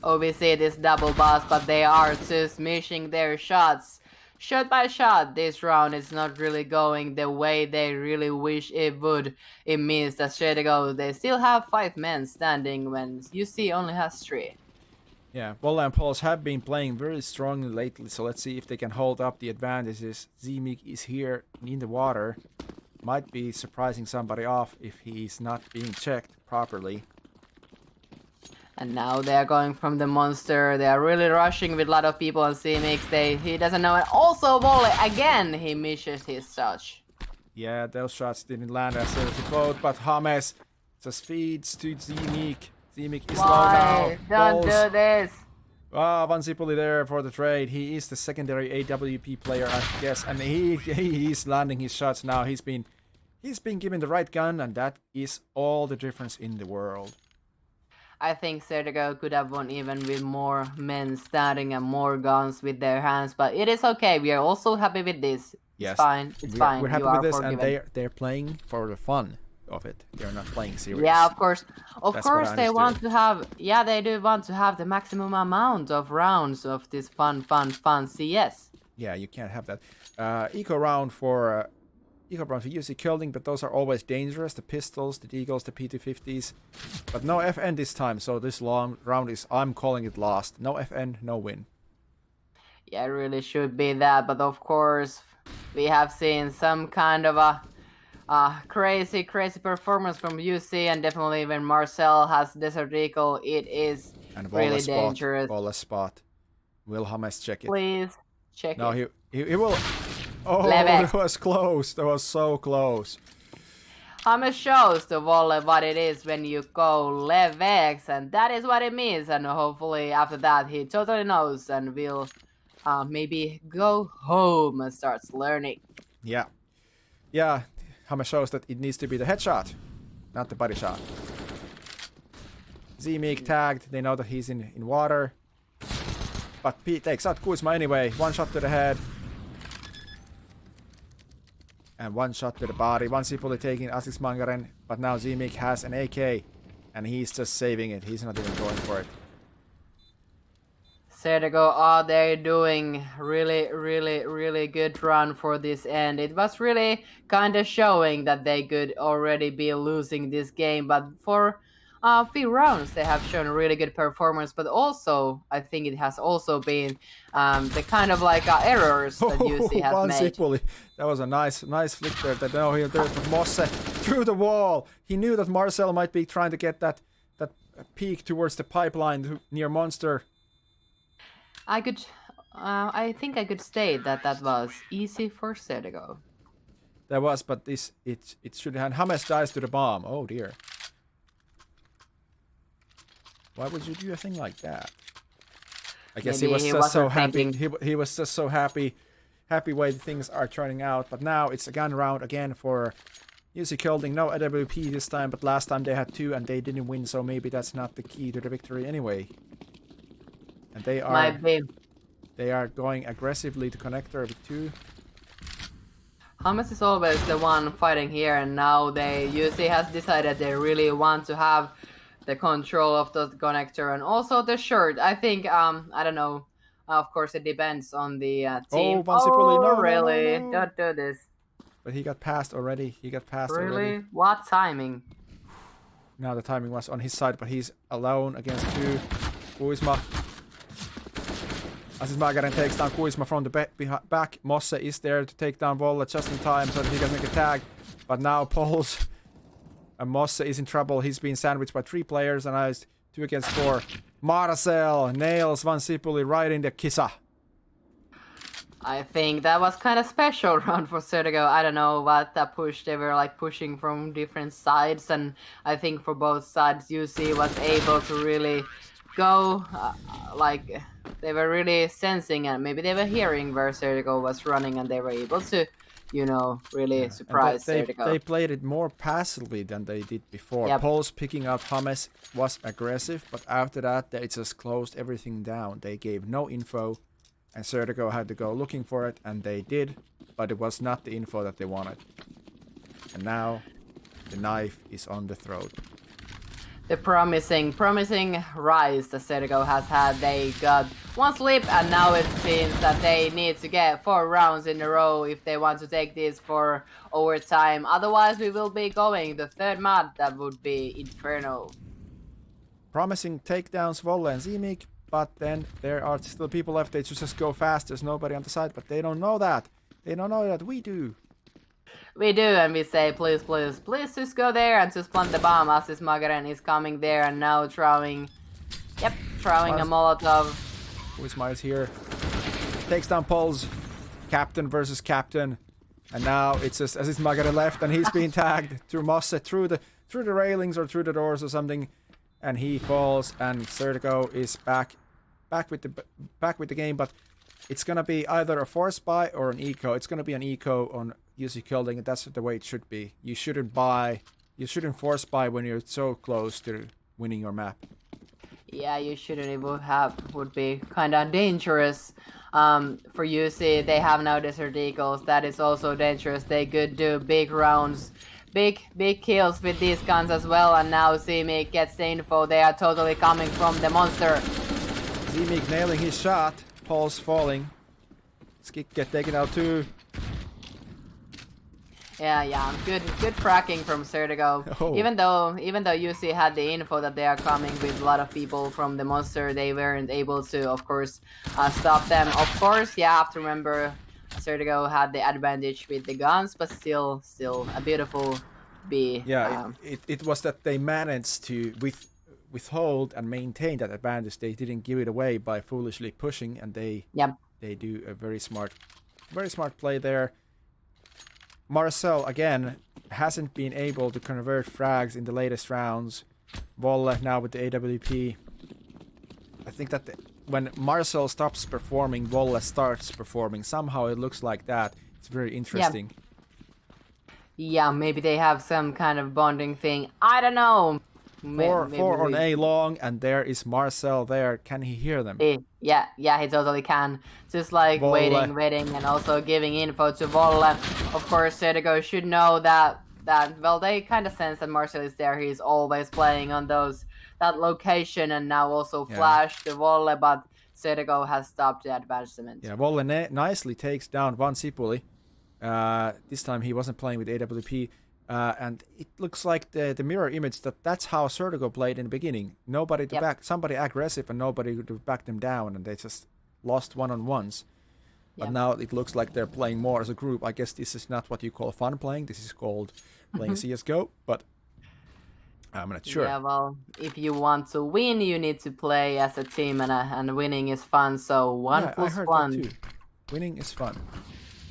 Oh, we see this double boss, but they are just missing their shots. Shot by shot, this round is not really going the way they really wish it would. It means that Sertigo, they still have 5 men standing when UC only has 3. Yeah, Volle and Pols have been playing very strongly lately, so let's see if they can hold up the advantages. Zimik is here in the water. Might be surprising somebody off if he's not being checked properly. And now they are going from the monster. They are really rushing with a lot of people on Zimix. He doesn't know it. Also, Volle, again, he misses his touch. Yeah, those shots didn't land as well as he thought, but James just feeds to Zimik. Zimik is low now. Don't do this. Vansipoli there for the trade. He is the secondary AWP player, I guess, and he is landing his shots now. He's been given the right gun, and that is all the difference in the world. I think Sertigo could have won even with more men standing and more guns with their hands, but it is okay. We are also happy with this. Yes. It's fine. It's fine. We're happy with this, and they're playing for the fun of it. They're not playing serious. Yeah, of course. Of course, they want to have. Yeah, they do want to have the maximum amount of rounds of this fun CS. Yeah, you can't have that. Eco round for UC Killing, but those are always dangerous. The pistols, the Deagles, the P250s. But no FN this time, so this long round is, I'm calling it lost. No FN, no win. Yeah, it really should be that, but of course, we have seen some kind of a crazy performance from UC, and definitely when Marcel has Desert Eagle, it is And really Wallace dangerous. Wallace spot. Will James check it? Please check No, it. he will. Oh, Levex. it was close. That was so close. James shows the volley what it is when you go Levex, and that is what it means. And hopefully after that he totally knows and will maybe go home and starts learning. Yeah. Yeah, James shows that it needs to be the headshot, not the body shot. Z-Meek tagged. They know that he's in water. But Pete takes out Kuzma anyway. One shot to the head. And one shot to the body. One Sipuli taking Asis Mangaren. But now Z-Meek has an AK. And he's just saving it. He's not even going for it. Sergio, are they doing really good run for this end? It was really kind of showing that they could already be losing this game, but for a few rounds they have shown a really good performance. But also, I think it has also been the kind of like errors that UC has One made. Sipuli. That was a nice flick there. That now he'll do it with Mosse through the wall. He knew that Marcel might be trying to get that peek towards the pipeline near Monster. I think I could state that was easy for Sergio. That was, but it should have. James dies to the bomb. Oh dear. Why would you do a thing like that? I guess Maybe he was he just so wasn't happy. thinking. He was just so happy way things are turning out. But now it's a gun round again for UC Kilding. No AWP this time, but last time they had 2 and they didn't win. So maybe that's not the key to the victory anyway. And they are going aggressively to connector with 2. James is always the one fighting here, and now UC has decided they really want to have the control of the connector and also the shirt. I think I don't know. Of course, it depends on the team. Vansipuli, no, really? no. Don't do this. But he got passed already. Really? Already. What timing? Now the timing was on his side, but he's alone against 2. Kuzma. Asis Mangaren takes down Kuzma from the back. Mosse is there to take down Volle just in time so that he can make a tag. But now Pols and Mosse is in trouble. He's being sandwiched by 3 players and now it's 2 against 4. Marcel nails Vansipuli right in the kissa. I think that was kind of special round for Sergio. I don't know what that push. They were like pushing from different sides, and I think for both sides UC was able to really go like they were really sensing and maybe they were hearing where Sergio was running, and they were able to, really surprise Sergio. They played it more passively than they did before. Yep. Pols picking out James was aggressive, but after that they just closed everything down. They gave no info, and Sergio had to go looking for it, and they did, but it was not the info that they wanted. And now the knife is on the throat. The promising rise that Sergio has had. They got 1 slip, and now it seems that they need to get 4 rounds in a row if they want to take this for overtime. Otherwise, we will be going the 3rd map. That would be Inferno. Promising takedowns, Volle and Z-Meek, but then there are still people left. They just go fast. There's nobody on the side, but they don't know that. They don't know that we do. We do, and we say, please just go there and just plant the bomb. Asis Mangaren is coming there and now throwing a Molotov. Kuzma is here. Takes down Pols. Captain versus captain. And now it's just Asis Mangaren left, and he's being tagged through Mosse, through the railings or through the doors or something. And he falls, and Sergio is back with the game, but it's gonna be either a force buy or an eco. It's gonna be an eco on UC Kilding, and that's the way it should be. You shouldn't force buy when you're so close to winning your map. Yeah, you shouldn't. It would be kind of dangerous. For UC, they have now Desert Eagles. That is also dangerous. They could do big rounds, big kills with these guns as well. And now Z-Meek gets the info. They are totally coming from the monster. Z-Meek nailing his shot. Paul's falling. Skik get taken out too. Yeah. Good fracking from Sergio. Oh. Even though UC had the info that they are coming with a lot of people from the monster, they weren't able to, of course, stop them. Of course, you have to remember Sertigo had the advantage with the guns, but still a beautiful B. Yeah, it was that they managed to withhold and maintain that advantage. They didn't give it away by foolishly pushing, and they do a very smart play there. Marcel again hasn't been able to convert frags in the latest rounds. Volle now with the AWP. I think that when Marcel stops performing, Volle starts performing. Somehow it looks like that. It's very interesting. Yeah, maybe they have some kind of bonding thing. I don't know. Four on A long, and there is Marcel there. Can he hear them? Yeah, he totally can. Just like Volle. waiting, and also giving info to Volle. Of course, Sertigo should know that well, they kind of sense that Marcel is there. He's always playing on that location, and now also flash to Volle, but Sertigo has stopped the advancement. Yeah, Volle nicely takes down Van Sipuli. This time he wasn't playing with AWP. And it looks like the mirror image that's how Sertigo played in the beginning. Nobody to back, somebody aggressive and nobody to back them down, and they just lost one-on-ones. But now it looks like they're playing more as a group. I guess this is not what you call fun playing. This is called playing CSGO, but I'm not sure. Yeah, well, if you want to win, you need to play as a team, and winning is fun. So one plus I heard one. that too. Winning is fun.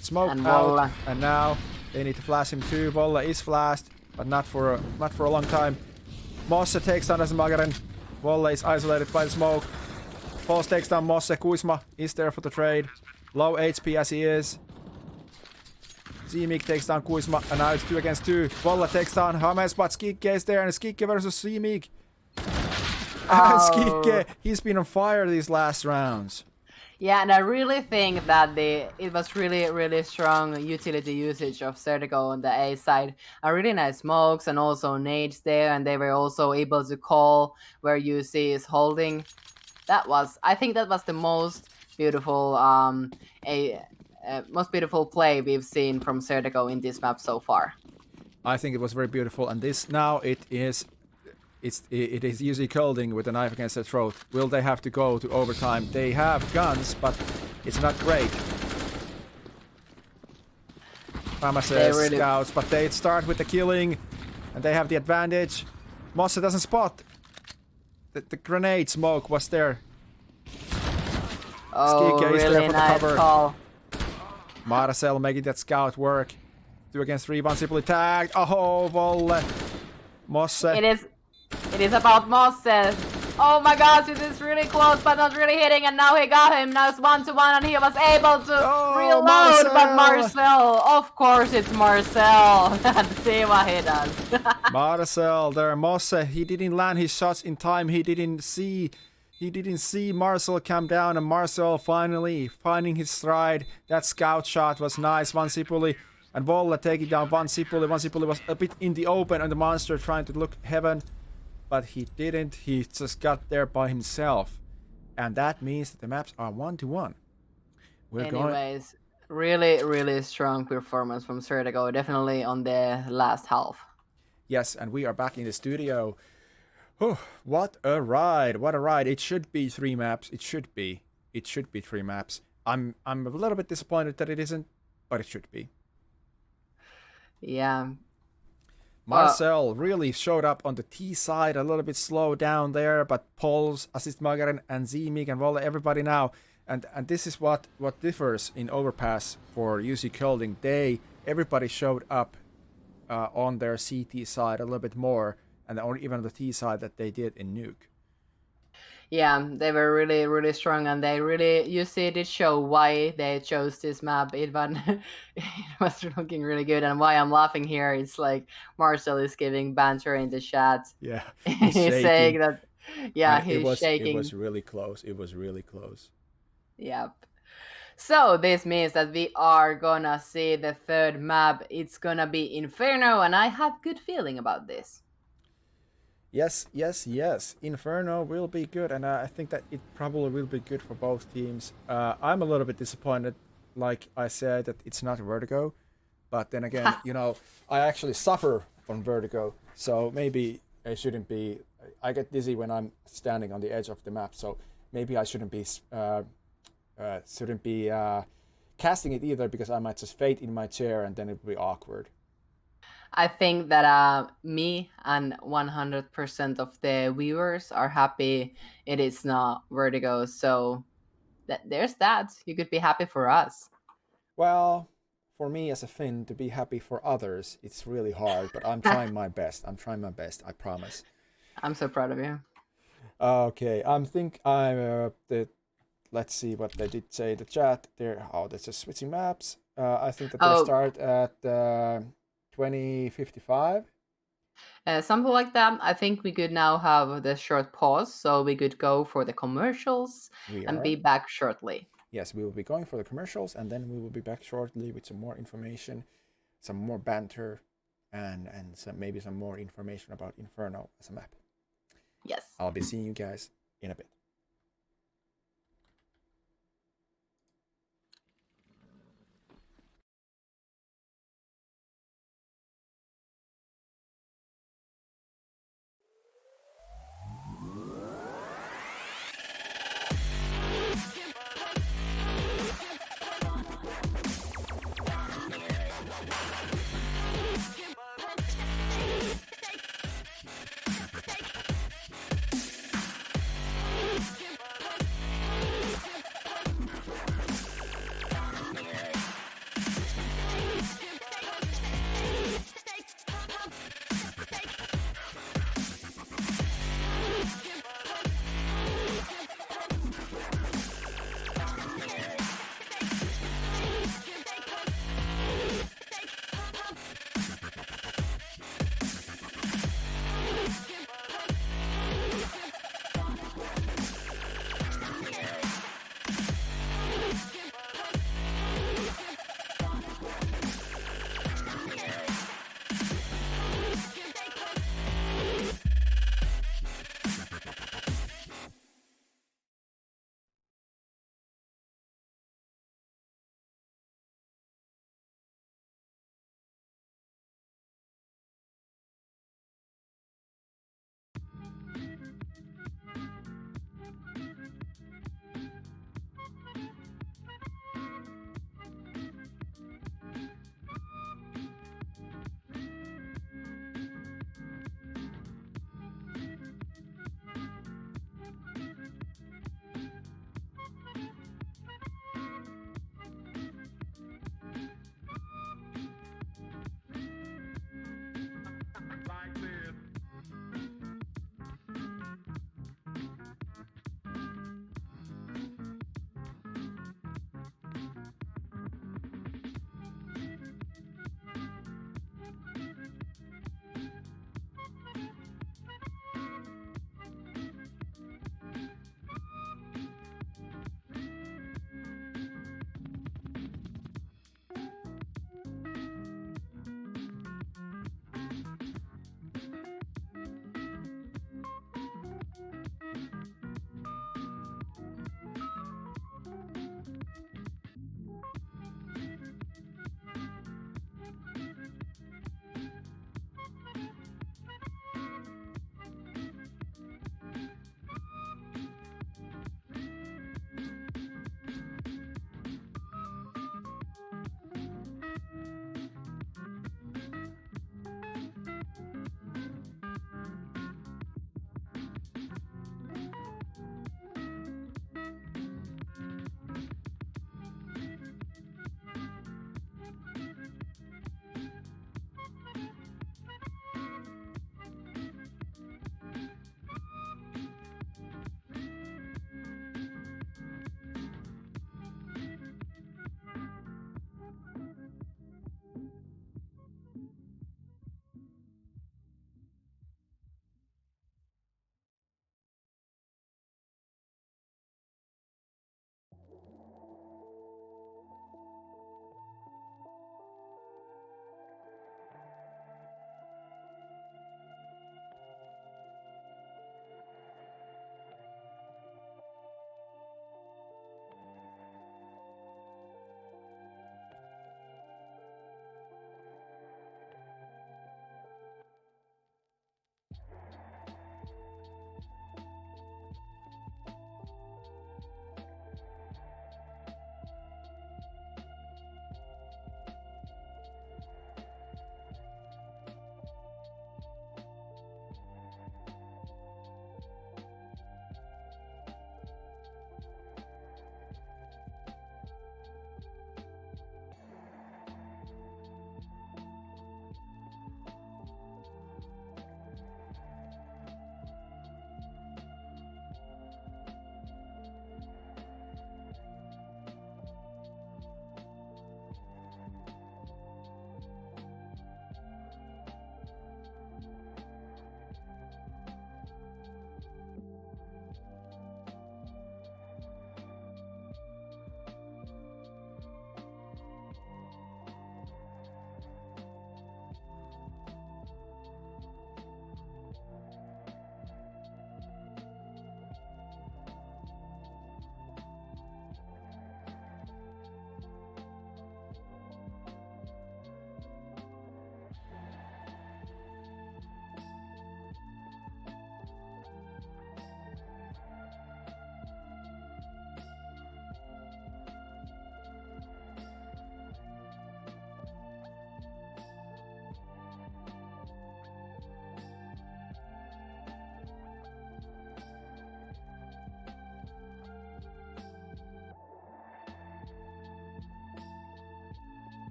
Smoke And out, Volle. and now they need to flash him too. Volle is flashed, but not for a long time. Mosse takes down Magaren. Volle is isolated by the smoke. Pulse takes down Mosse. Kuisma is there for the trade. Low HP as he is. Zimik takes down Kuisma, and now it's 2 against 2. Volle takes down James, but Skikke is there, and Skikke versus Zimik. And Skikke, he's been on fire these last rounds. Yeah, and I really think that it was really strong utility usage of Sertigo on the A side. A really nice smokes and also nades there, and they were also able to call where UC is holding. I think that was the most beautiful most beautiful play we've seen from Sertigo in this map so far. I think it was very beautiful, and this now it is UC Colding with a knife against their throat. Will they have to go to overtime? They have guns, but it's not great. Fama says scouts, but they start with the killing, and they have the advantage. Mosse doesn't spot. The grenade smoke was there. Oh, Skikke is there really for the nice cover. call. Marcel making that scout work. 2 against 3, Van Sipuli tagged. Oh, Volle. Mosse. It is about Mosse. Oh my gosh, it is really close, but not really hitting, and now he got him. Now it's 1-1, and he was able to reload, Marcel. but Marcel, of course it's Marcel. And see what he does. Marcel there. Mosse, he didn't land his shots in time. He didn't see Marcel come down, and Marcel finally finding his stride. That scout shot was nice. Van Sipuli and Volle taking down Van Sipuli. Van Sipuli was a bit in the open, and the monster trying to look heaven, but he didn't. He just got there by himself, and that means that the maps are 1-1. Anyways, really strong performance from Sertigo, definitely on the last half. Yes, and we are back in the studio. Oh, what a ride! What a ride! It should be 3 maps. It should be 3 maps. I'm a little bit disappointed that it isn't, but it should be. Yeah. Marcel really showed up on the T side, a little bit slow down there, but Pols, Assist Magaren, and Zimik and Volle, everybody now. And this is what differs in Overpass for UC Colding. Everybody showed up on their CT side a little bit more, or even on the T side that they did in Nuke. Yeah, they were really strong, and you see it show why they chose this map. It was looking really good, and why I'm laughing here is like Marcel is giving banter in the chat. Yeah, he's saying that. Yeah, he's shaking. It was really close. It was really close. Yep. So this means that we are gonna see the 3rd map. It's gonna be Inferno, and I have good feeling about this. Yes. Inferno will be good, and I think that it probably will be good for both teams. I'm a little bit disappointed, like I said, that it's not Vertigo. But then again, I actually suffer from Vertigo, so maybe I shouldn't be. I get dizzy when I'm standing on the edge of the map, so maybe I shouldn't be casting it either, because I might just fade in my chair and then it will be awkward. I think that me and 100% of the viewers are happy it is not Vertigo. So there's that. You could be happy for us. Well, for me as a Finn to be happy for others, it's really hard, but I'm trying my best. I promise. I'm so proud of you. Okay, let's see what they did say in the chat. They're just switching maps. I think that they start at 2055. Something like that. I think we could now have the short pause, so we could go for the commercials and be back shortly. Yes, we will be going for the commercials, and then we will be back shortly with some more information, some more banter, and maybe some more information about Inferno as a map. Yes. I'll be seeing you guys in a bit.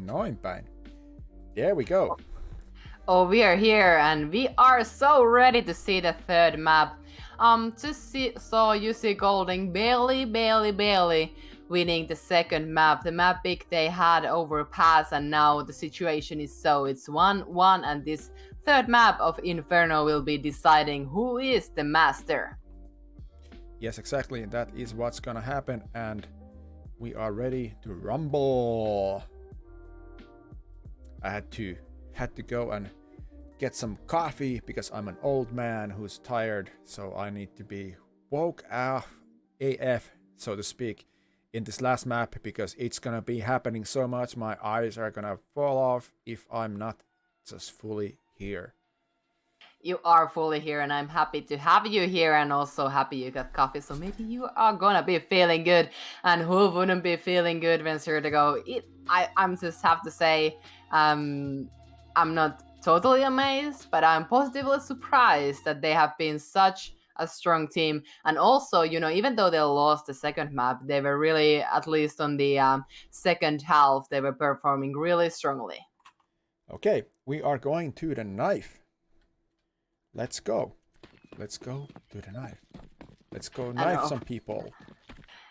Noin päin. There we go. Oh, we are here and we are so ready to see the third map. Saw UC Golding barely winning the second map. The map pick they had overpassed, and now the situation is so it's 1-1, and this third map of Inferno will be deciding who is the master. Yes, exactly. That is what's gonna happen, and we are ready to rumble. I had to go and get some coffee because I'm an old man who's tired, so I need to be woke AF, so to speak, in this last map because it's gonna be happening so much. My eyes are gonna fall off if I'm not just fully here. You are fully here, and I'm happy to have you here, and also happy you got coffee, so maybe you are gonna be feeling good. And who wouldn't be feeling good when sure to go? I'm just have to say, I'm not totally amazed, but I'm positively surprised that they have been such a strong team. And also, even though they lost the second map, they were really, at least on the second half, they were performing really strongly. Okay, we are going to the knife. Let's go. Let's go to the knife. Let's go knife some people.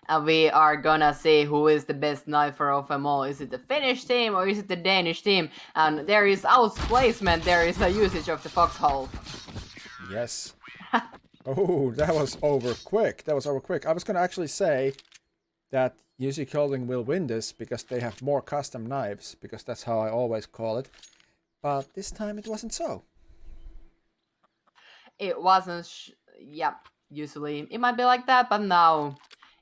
And we are gonna see who is the best knifer of them all. Is it the Finnish team or is it the Danish team? And there is outplacement, there is a usage of the foxhole. Yes. Oh, that was over quick. I was gonna actually say that UC Golding will win this because they have more custom knives, because that's how I always call it. But this time it wasn't so. It wasn't, usually it might be like that, but now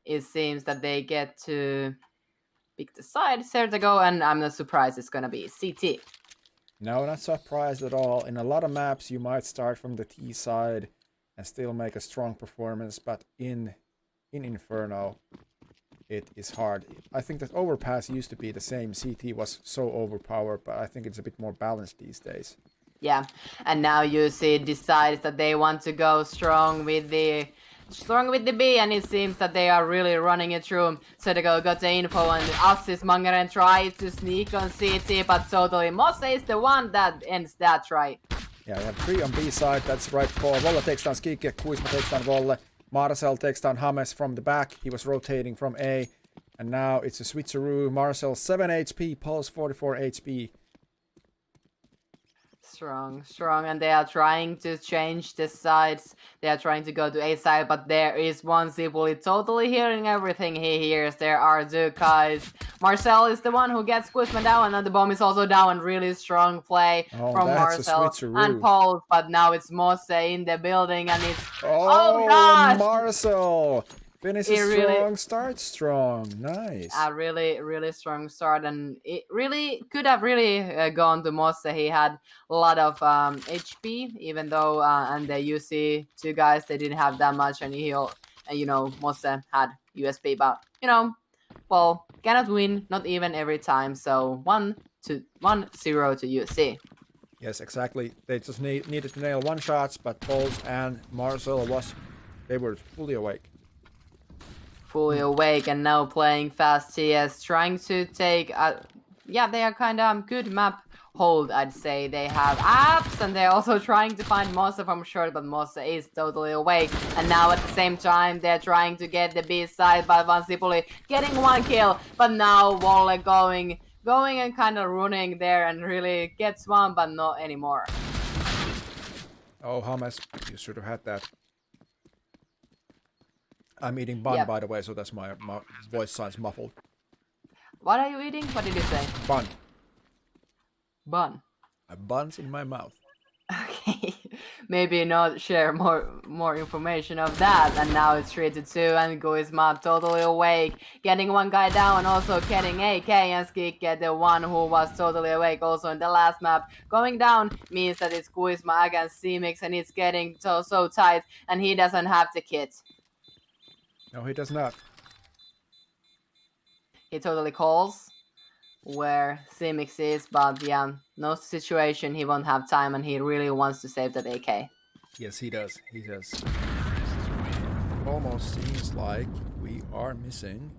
it seems that they get to pick the side, there to go, and I'm not surprised it's gonna be CT. No, not surprised at all. In a lot of maps, you might start from the T side and still make a strong performance, but in Inferno, it is hard. I think that Overpass used to be the same. CT was so overpowered, but I think it's a bit more balanced these days. Yeah, and now UC decides that they want to go strong with the B, and it seems that they are really running it through. So they got the info, and Assis Mangaren tries to sneak on CT, but totally Mosse is the one that ends that try. Yeah, we have 3 on B side, that's the right call. Volle takes down Skikke, Kuisma takes down Volle, Marcel takes down James from the back, he was rotating from A, and now it's a switcheroo. Marcel 7 HP, Pulse 44 HP. Strong, and they are trying to change the sides. They are trying to go to A side, but there is one Zipuli totally hearing everything he hears. There are 2 guys. Marcel is the one who gets Kuzma down, and the bomb is also down. Really strong play from Marcel and Paul, but now it's Mosse in the building, and it's oh gosh! Marcel finishes strong, starts strong. Nice. A really strong start, and it really could have gone to Mosse. He had a lot of HP, even though and the UC 2 guys, they didn't have that much, and Mosse had USP, but well, cannot win, not even every time. So 1-0 to UC. Yes, exactly. They just needed to nail 1 shots, but Paul and Marcel they were fully awake. And now playing fast TS, trying to take they are kind of good map hold, I'd say. They have apps, and they're also trying to find Mosse from short, but Mosse is totally awake, and now at the same time they're trying to get the B side, but Vansipuli getting 1 kill, but now Volle going and kind of running there and really gets 1, but not anymore. Oh, James, you should have had that. I'm eating bun, by the way, so that's my voice sounds muffled. What are you eating? What did you say? Bun. Bun. A bun's in my mouth. Okay, maybe not share more information of that. And now it's 3-2, and Guisma totally awake, getting 1 guy down, also getting AK, and Skikke, the one who was totally awake also in the last map, going down means that it's Guisma against C-Mix, and it's getting so tight, and he doesn't have the kit. No, he does not. He totally calls where C-Mix is, but no situation, he won't have time, and he really wants to save that AK. Yes, he does. Almost seems like we are missing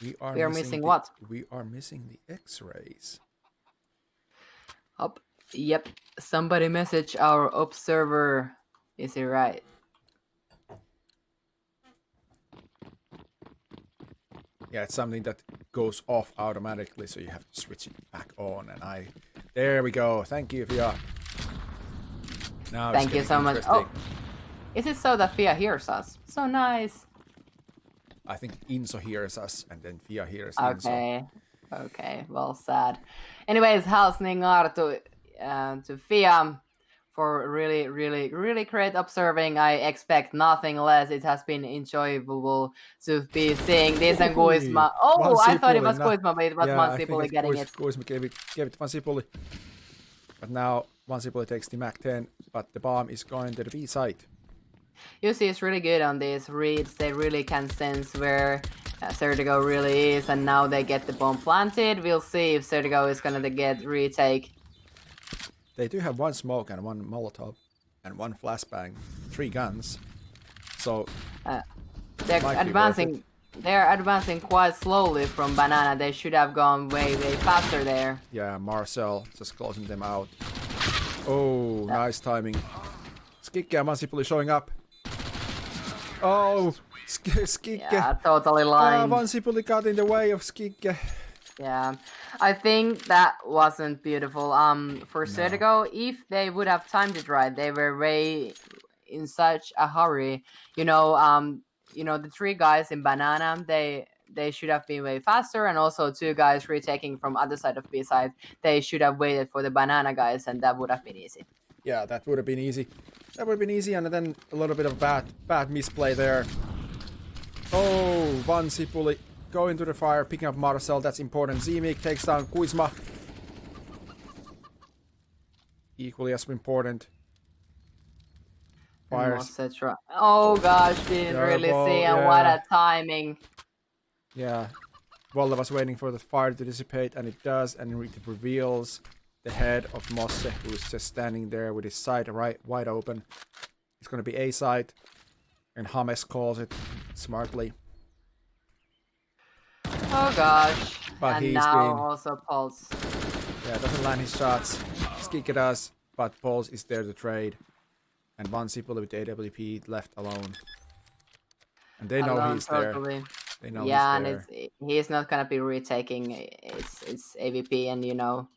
We are missing what? We are missing the X-rays. Up. Yep. Somebody message our observer. Is he right? Yeah, it's something that goes off automatically, so you have to switch it back on. And there we go. Thank you, Fia. Now Thank you so much. Oh, is it so that Fia hears us? So nice. I think Inso hears us, and then Fia hears Inso. Okay. Well, sad. Anyways, hälsningar to Fia for really great observing. I expect nothing less. It has been enjoyable to be seeing this and Kuisma. Oh, I thought it was Kuisma, but it was Mansipuli getting it. Kuisma gave it Mansipuli. But now Mansipuli takes the Mac 10, but the bomb is going to the B site. Yusi is really good on these reads. They really can sense where Sertigo really is, and now they get the bomb planted. We'll see if Sertigo is going to get retake. They do have one smoke and one Molotov and one flashbang, 3 guns. So they're advancing. They're advancing quite slowly from Banana. They should have gone way faster there. Yeah, Marcel just closing them out. Oh, nice timing. Skikke and Mansipuli showing up. Oh, Skikke. Yeah, totally lying. Mansipuli got in the way of Skikke. Yeah, I think that wasn't beautiful. For Sertigo, if they would have timed it right, they were way in such a hurry. You know, the 3 guys in Banana, they should have been way faster, and also 2 guys retaking from other side of B side. They should have waited for the Banana guys, and that would have been easy. Yeah, that would have been easy. That would have been easy, and then a little bit of bad misplay there. Oh, Mansipuli going to the fire, picking up Marcel. That's important. Zimik takes down Kuisma. Equally as important. Fires. Oh gosh, didn't really see, and what a timing. Yeah. Volle was waiting for the fire to dissipate, and it does, and it reveals the head of Mosse, who's just standing there with his side wide open. It's going to be A side, and James calls it smartly. Oh gosh. But and now also Pulse. Yeah, doesn't land his shots. Skikke does, but Pulse is there to trade. And Mansipuli with the AWP left alone. And they know he's totally. There. They know he's there. And he's not gonna be retaking. It's AVP, and you know.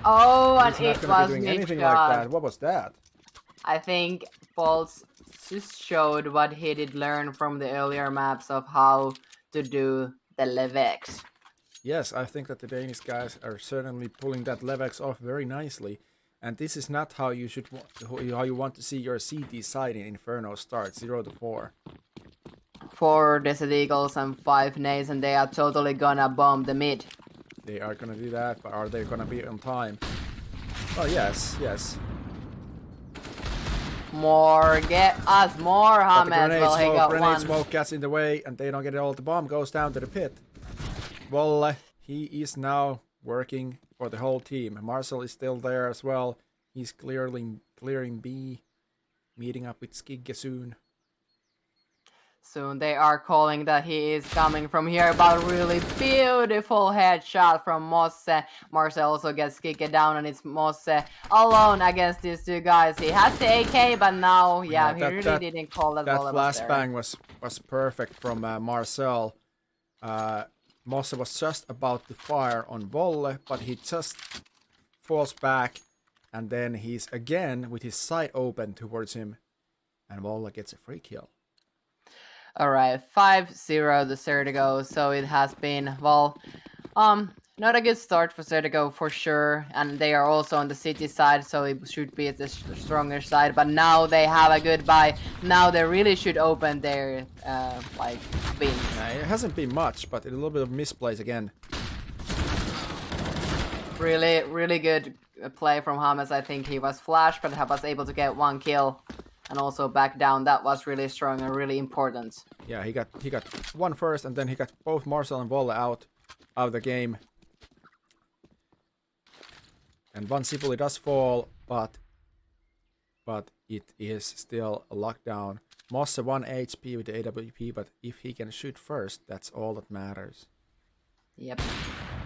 Oh, and it was doing anything like that. What was that? I think Pulse just showed what he did learn from the earlier maps of how to do the Levex. Yes, I think that the Danish guys are certainly pulling that Levex off very nicely. And this is not how you want to see your CT side in Inferno start, 0-4. 4 Desert Eagles and 5 nades, and they are totally gonna bomb the mid. They are gonna do that, but are they gonna be on time? Oh yes. Get us more Hammers. Well, he got grenade one. Smoke gets in the way, and they don't get it all. The bomb goes down to the pit. Volle, he is now working for the whole team. Marcel is still there as well. He's clearing B, meeting up with Skikke soon. Soon they are calling that he is coming from here, but really beautiful headshot from Mosse. Marcel also gets Skikke down, and it's Mosse alone against these 2 guys. He has the AK, but now, he really didn't call that. That flashbang was perfect from Marcel. Mosse was just about to fire on Volle, but he just falls back, and then he's again with his sight open towards him, and Volle gets a free kill. Alright, 5-0 to Sertigo, so it has been, not a good start for Sertigo for sure, and they are also on the city side, so it should be the stronger side, but now they have a good buy. Now they really should open their, wins. It hasn't been much, but a little bit of misplays again. Really good play from James. I think he was flashed, but was able to get 1 kill. And also back down. That was really strong and really important. Yeah, he got 1 first, and then he got both Marcel and Volle out of the game. And Mansipuli does fall, but it is still a lockdown Mosse 1 HP with the AWP, but if he can shoot first, that's all that matters. Yep.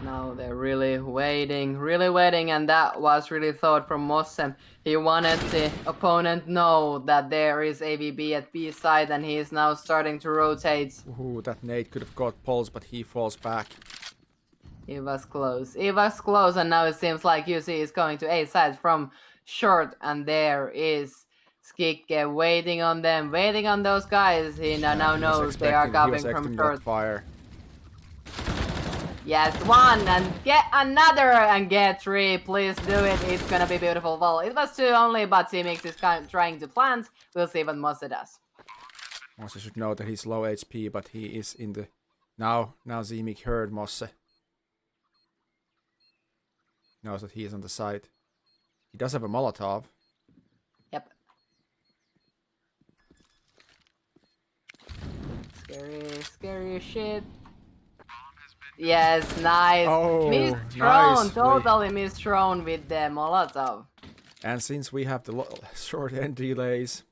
No, they're really waiting, and that was really thought from Mosse. He wanted the opponent know that there is AVB at B side, and he is now starting to rotate. Ooh, that nade could have got Pulse, but he falls back. It was close. It was close, and now it seems like UC is going to A side from short, and there is Skikke waiting on them, waiting on those guys. He now knows they are coming from short. Fire. Yes, one, and get another, and get three. Please do it. It's gonna be beautiful. Well, it was two only, but C-Mix is trying to plant. We'll see what Mosse does. Mosse should know that he's low HP, but he is in the... Now Z-Mix heard Mosse. Knows that he is on the side. He does have a Molotov. Yep. Scary shit. Yes, nice. Oh, misthrown, nicely. totally misthrown with the Molotov. And since we have the short end delays,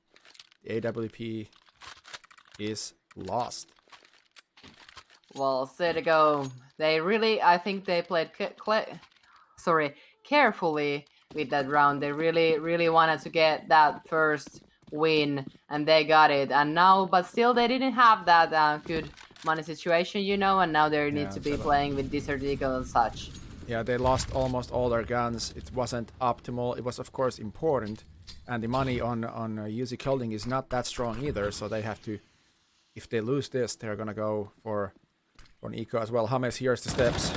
the AWP is lost. Well, CSGO, they really, I think they played carefully with that round. They really wanted to get that first win, and they got it. And now, but still, they didn't have that good money situation, you know, and now they need to be playing with Desert Eagle and such. Yeah, they lost almost all their guns. It wasn't optimal. It was, of course, important, and the money on UC Holding is not that strong either. So they have to, if they lose this, they're gonna go for an eco as well. James hears the steps,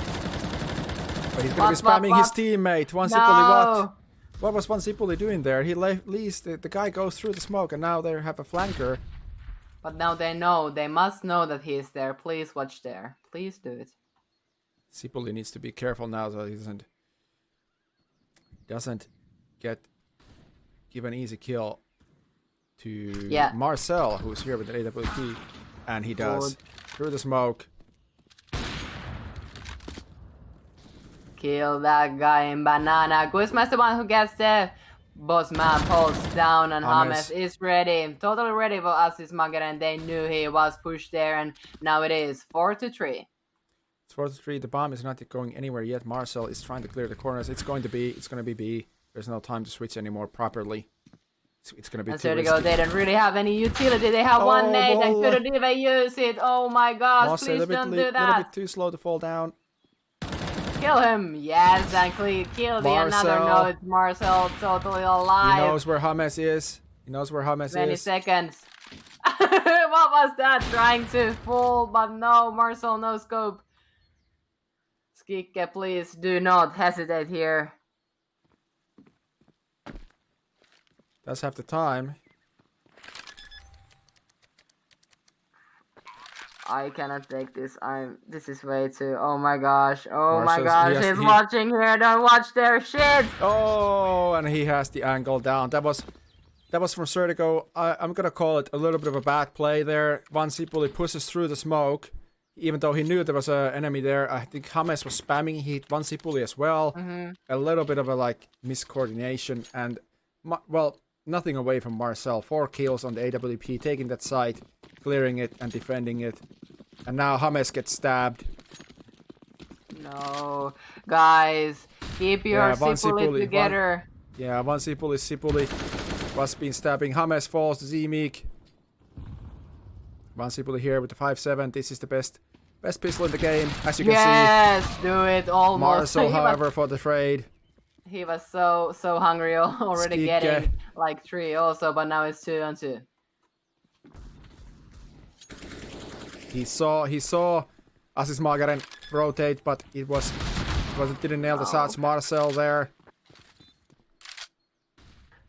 but he's gonna be spamming his teammate. What was Sipuli doing there? He leaves the guy goes through the smoke, and now they have a flanker. But now they know. They must know that he is there. Please watch there. Please do it. Sipuli needs to be careful now so he doesn't give an easy kill to Marcel, who's here with the AWP, and he does. Through the smoke. Kill that guy in banana. Guzma's the one who gets the boss man pulls down, and James is ready. Totally ready for Assis Magaren. They knew he was pushed there, and now it is 4-3. It's 4-3. The bomb is not going anywhere yet. Marcel is trying to clear the corners. It's going to be B. There's no time to switch anymore properly. It's going to be and too there risky. They don't really have any utility. They have one nade and couldn't even use it. Oh my gosh, Mosse please don't do a little that. bit too slow to fall down. Kill him. Yes, and kill the another node. Marcel totally alive. He knows where James is. 20 seconds. What was that? Trying to fall, but no, Marcel, no scope. Skikke, please do not hesitate here. Does have the time. I cannot take this. This is way too. Oh my gosh. Oh Marcel's, my gosh. He's watching here. Don't watch their shit. Oh, and he has the angle down. That was from CSGO. I'm gonna call it a little bit of a bad play there. Sipuli pushes through the smoke, even though he knew there was an enemy there. I think James was spamming. He hit Sipuli as well. Mm-hmm. A little bit of a miscoordination, and nothing away from Marcel. 4 kills on the AWP, taking that site, clearing it and defending it. And now James gets stabbed. No, guys, keep your Sipuli together. Sipuli was been stabbing. James falls to Z-Meek. Sipuli here with the 5-7. This is the best pistol in the game, as you can see. Yes, do it almost. Marcel, however, for the trade. He was so hungry already, getting 3 also, but now it's 2-2. He saw Assis Magaren rotate, but it didn't nail the shots. Marcel there.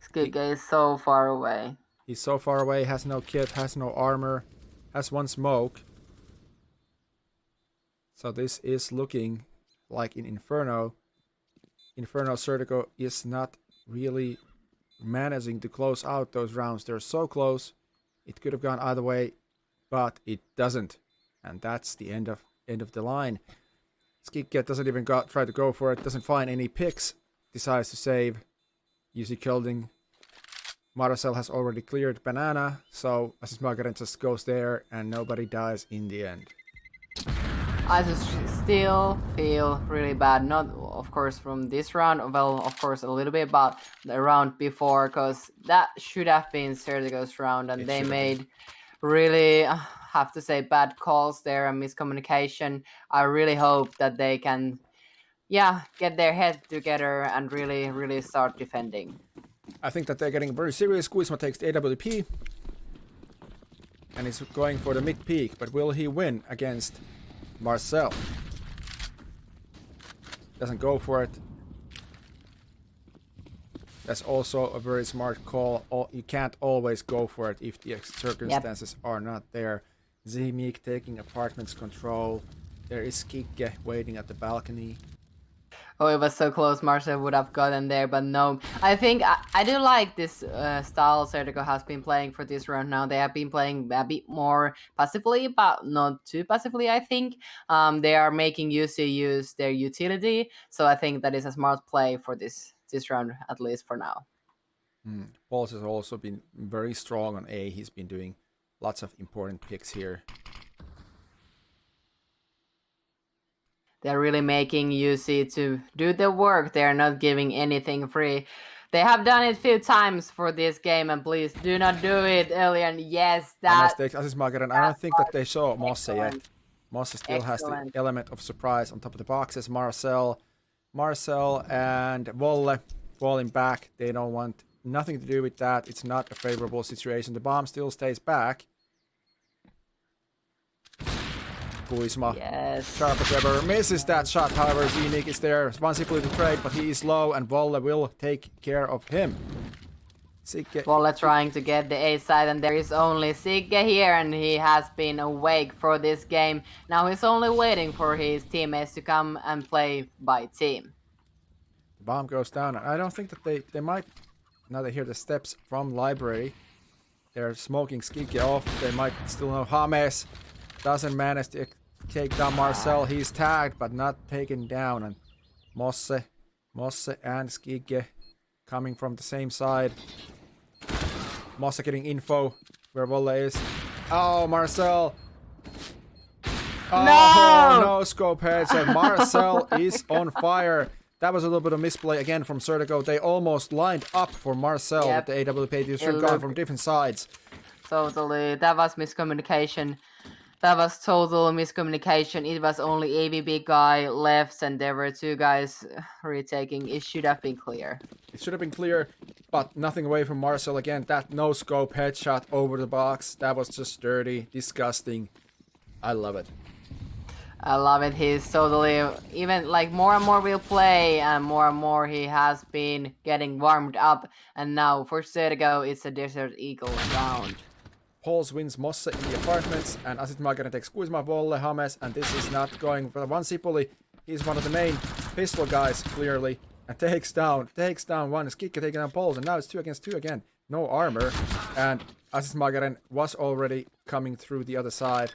Skikke is so far away. He's so far away, has no kit, has no armor, has 1 smoke. So this is looking like in Inferno. Inferno CSGO is not really managing to close out those rounds. They're so close. It could have gone either way, but it doesn't. And that's the end of the line. Skikke doesn't even try to go for it. Doesn't find any picks. Decides to save. UC Holding. Marcel has already cleared banana, so Asismagaren just goes there and nobody dies in the end. I just still feel really bad. Not, of course, from this round. Well, of course, a little bit, but the round before, because that should have been Sergio's round, and they made really, have to say, bad calls there and miscommunication. I really hope that they can, get their head together and really, really start defending. I think that they're getting very serious. Kuzma takes the AWP, and he's going for the mid peak, but will he win against Marcel? Doesn't go for it. That's also a very smart call. You can't always go for it if the circumstances are not there. Zimik taking apartments control. There is Kike waiting at the balcony. Oh, it was so close. Marcel would have gotten there, but no. I think I do like this style Sergio has been playing for this round now. They have been playing a bit more passively, but not too passively, I think. They are making UC use their utility, so I think that is a smart play for this round, at least for now. Pauls has also been very strong on A. He's been doing lots of important picks here. They're really making UC to do the work. They're not giving anything free. They have done it a few times for this game, and please do not do it, Elian. Yes, that... I don't think that they saw Mosse yet. Mosse still has the element of surprise on top of the boxes. Marcel and Volle falling back. They don't want nothing to do with that. It's not a favorable situation. The bomb still stays back. Kuzma, sharp as ever, misses that shot. However, Zinik is there. Responsibility to trade, but he is low, and Volle will take care of him. Sigge. Volle trying to get the A side, and there is only Sigge here, and he has been awake for this game. Now he's only waiting for his teammates to come and play by team. The bomb goes down. I don't think that they might, now they hear the steps from library. They're smoking Sigge off. They might still know James. Doesn't manage to take down Marcel. He's tagged, but not taken down. And Mosse and Skigge coming from the same side. Mosse getting info where Volle is. Oh, Marcel. Oh, no scope headshot. Marcel is on fire. That was a little bit of misplay again from Sergio. They almost lined up for Marcel with the AWP. They should have gone from different sides. Totally. That was miscommunication. That was total miscommunication. It was only AVB guy left, and there were two guys retaking. It should have been clear. It should have been clear, but nothing away from Marcel again. That no-scope headshot over the box. That was just dirty, disgusting. I love it. I love it. He's totally, even like more and more we'll play, and more he has been getting warmed up. And now for Sergio, it's a Desert Eagle round. Pauls wins Mosse in the apartments, and Asitmagaren takes Kuzma, Volle, James, and this is not going for one Sipuli. He's one of the main pistol guys, clearly, and takes down one. Skikka taking down Pauls, and now it's 2 against 2 again. No armor, and Asitmagaren was already coming through the other side.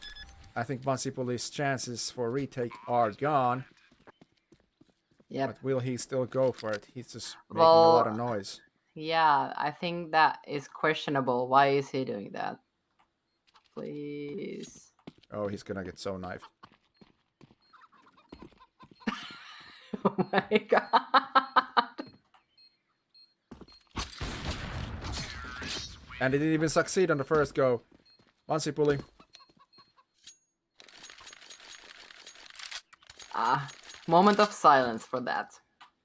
I think Van Sipuli's chances for retake are gone. Yep. But will he still go for it? He's just making a lot of noise. Yeah, I think that is questionable. Why is he doing that? Please. Oh, he's gonna get so knifed. Oh my god. And he didn't even succeed on the first go. Vansipuli. Moment of silence for that.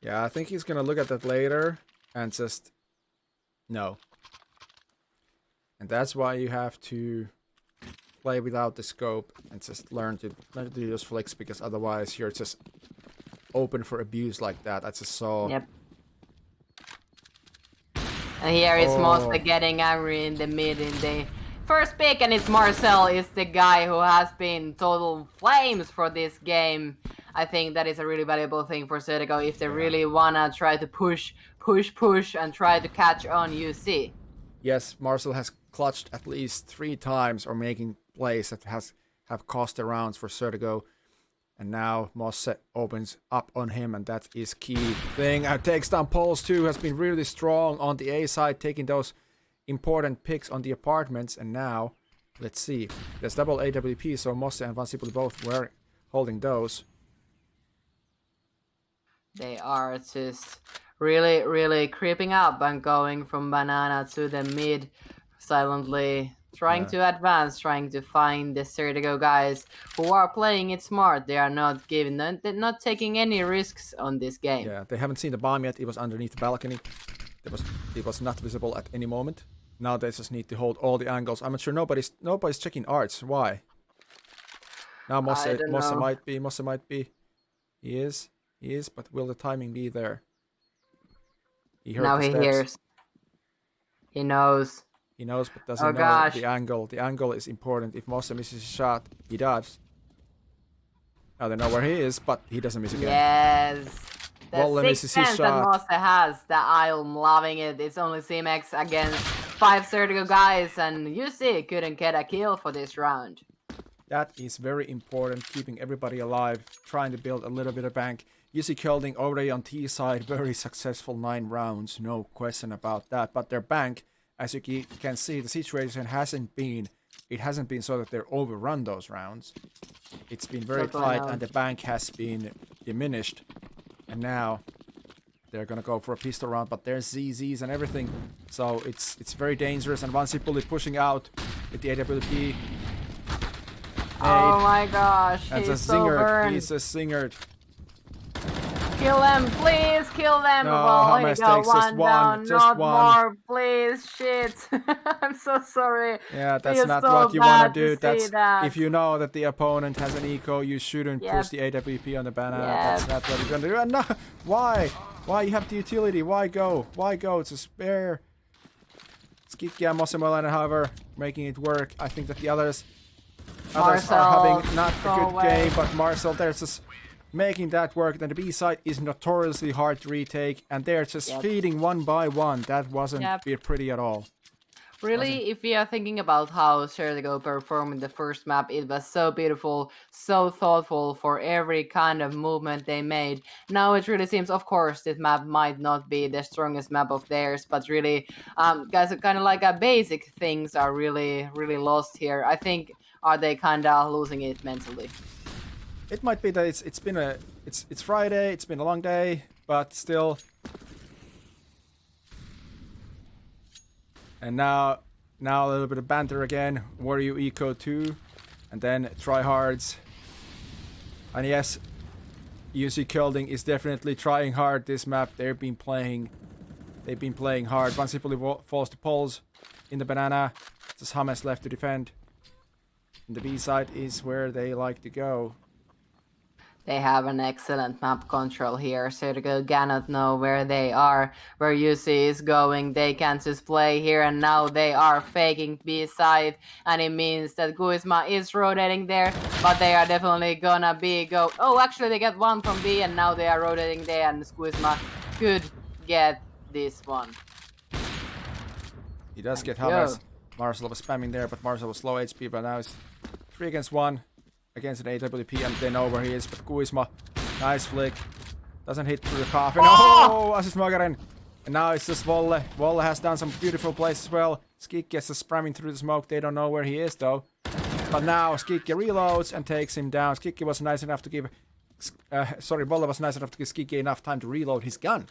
Yeah, I think he's gonna look at that later and just no. And that's why you have to play without the scope and just learn to do those flicks, because otherwise you're just open for abuse like that. I just saw. Yep. And here is Mosse getting angry in the mid in the first pick, and it's Marcel is the guy who has been total flames for this game. I think that is a really valuable thing for Sergio if they really wanna try to push and try to catch on UC. Yes, Marcel has clutched at least 3 times or making plays that have cost the rounds for Sergio. And now Mosse opens up on him, and that is key thing. And takes down Pauls too, has been really strong on the A side, taking those important picks on the apartments, and now, let's see. There's double AWP, so Mosse and Vansipuli both were holding those. They are just really creeping up and going from banana to the mid, silently trying to advance, trying to find the Sertigo guys who are playing it smart. They are not they're not taking any risks on this game. Yeah, they haven't seen the bomb yet. It was underneath the balcony. It was not visible at any moment. Now they just need to hold all the angles. I'm not sure nobody's checking arts. Why? Now Mosse might be. He is, but will the timing be there? He heard now the he steps. hears. He knows. He knows, but doesn't know Gosh. the angle. The angle is important. If Mosse misses a shot, he does. Now they know where he is, but he doesn't miss again. Yes. The Volle sixth misses his sense that shot. Mosse has. That I'm loving it. It's only CMX against 5 Sertigo guys, and you see, couldn't get a kill for this round. That is very important, keeping everybody alive, trying to build a little bit of bank. UC Kelding already on T side, very successful 9 rounds, no question about that. But their bank, as you can see, the situation hasn't been so that they're overrun those rounds. It's been very tight, and the bank has been diminished. And now they're gonna go for a pistol round, but there's ZZs and everything, so it's very dangerous. And Vansipuli pushing out with the AWP. Oh my gosh, That's he's a so zinger. burned. He's a zinger. Kill them, please, kill them. No, well, here you Hamas go, takes just one one, down, just not one. more, please. Shit, I'm so sorry. Yeah, that's Feels not so what you want bad to do. see That's that. if you know that the opponent has an eco, you shouldn't push the AWP on the banana. That's not what you're gonna do. And no, why? Why you have the utility? Why go? Why go? It's a spare. Skikki and Mosemolainen, however, making it work. I think that the others are having not a good game, but Marcel, they're just making that work. Then the B side is notoriously hard to retake, and they're just feeding one by one. That wasn't pretty at all. Really, if we are thinking about how Sertigo performed in the first map, it was so beautiful, so thoughtful for every kind of movement they made. Now it really seems, of course, this map might not be the strongest map of theirs, but really, guys, kind of like basic things are really lost here. I think, are they kind of losing it mentally? It might be that it's Friday, it's been a long day, but still. And now a little bit of banter again. Were you eco 2? And then tryhards. And yes, UC Kelding is definitely trying hard this map. They've been playing hard. Vansipuli falls to poles in the banana. Just Hamas left to defend. And the B side is where they like to go. They have an excellent map control here. Sertigo cannot know where they are, where UC is going. They can just play here, and now they are faking B side, and it means that Guisma is rotating there, but they are definitely gonna go. Oh, actually, they get one from B, and now they are rotating there, and Guisma could get this one. He does get Hamas. Marcel was spamming there, but Marcel was low HP, but now it's 3 against 1. Against an AWP, and they know where he is, but Guisma, nice flick, doesn't hit through the coffin. Oh, assist Magaren. And now it's just Volle. Volle has done some beautiful plays as well. Skikki is just spamming through the smoke. They don't know where he is though. But now Skikki reloads and takes him down. Skikki was nice enough to give, Volle was nice enough to give Skikki enough time to reload his gun.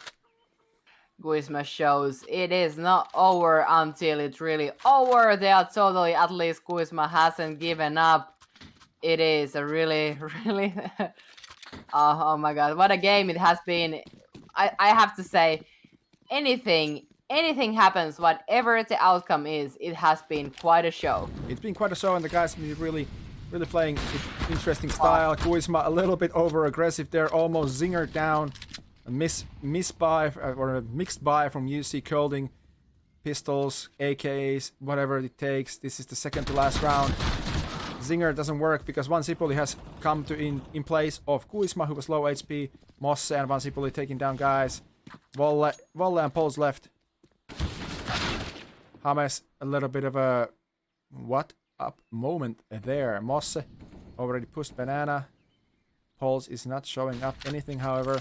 Guisma shows it is not over until it's really over. They are totally, at least Guisma hasn't given up. It is a really oh my god, what a game it has been. I have to say, anything happens, whatever the outcome is, it has been quite a show. It's been quite a show, and the guys have been really playing interesting style. Guisma a little bit over aggressive there, almost zingered down. A miss buy or a mixed buy from UC Kelding. Pistols, AKs, whatever it takes. This is the second to last round. Zinger doesn't work because Vansipuli has come to in place of Guisma, who was low HP. Mosse and Vansipuli taking down guys. Volle and Poles left. Hamas a little bit of a what up moment there. Mosse already pushed banana. Poles is not showing up anything, however.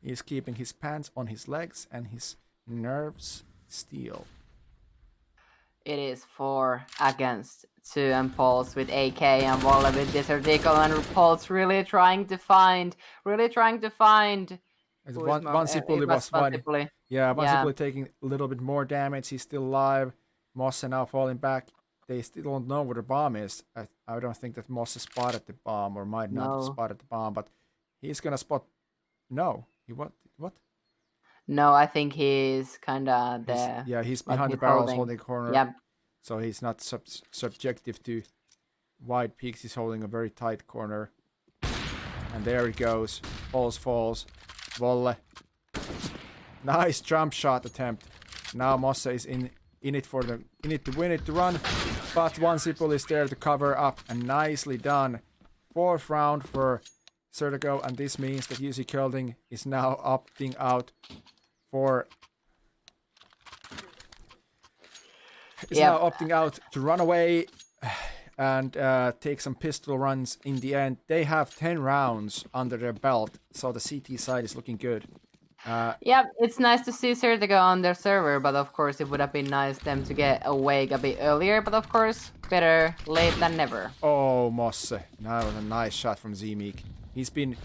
He's keeping his pants on his legs and his nerves steel. It is 4 against 2, and Paul's with AK and Walla with Desert Eagle, and Paul's really trying to find. Vansipuli was fine. Vansipuli. Yeah, Vansipuli taking a little bit more damage. He's still alive. Mosse now falling back. They still don't know where the bomb is. I don't think that Mosse spotted the bomb, or might not have spotted the bomb, but he's gonna spot. No, he what? No, I think he's kind of there. Yeah, he's behind the barrels holding the corner. Yep. So he's not subjective to wide peaks. He's holding a very tight corner. And there it goes. Falls. Volle. Nice jump shot attempt. Now Mosse is in it to win it, to run. But Vansipuli is there to cover up. And nicely done. 4th round for Certigo. And this means that UC Curling is now opting out for... is now opting out to run away and take some pistol runs in the end. They have 10 rounds under their belt, so the CT side is looking good. It's nice to see Certigo on their server, but of course it would have been nice them to get awake a bit earlier, but of course, better late than never. Oh, Mosse. That was a nice shot from Zemeek. He's been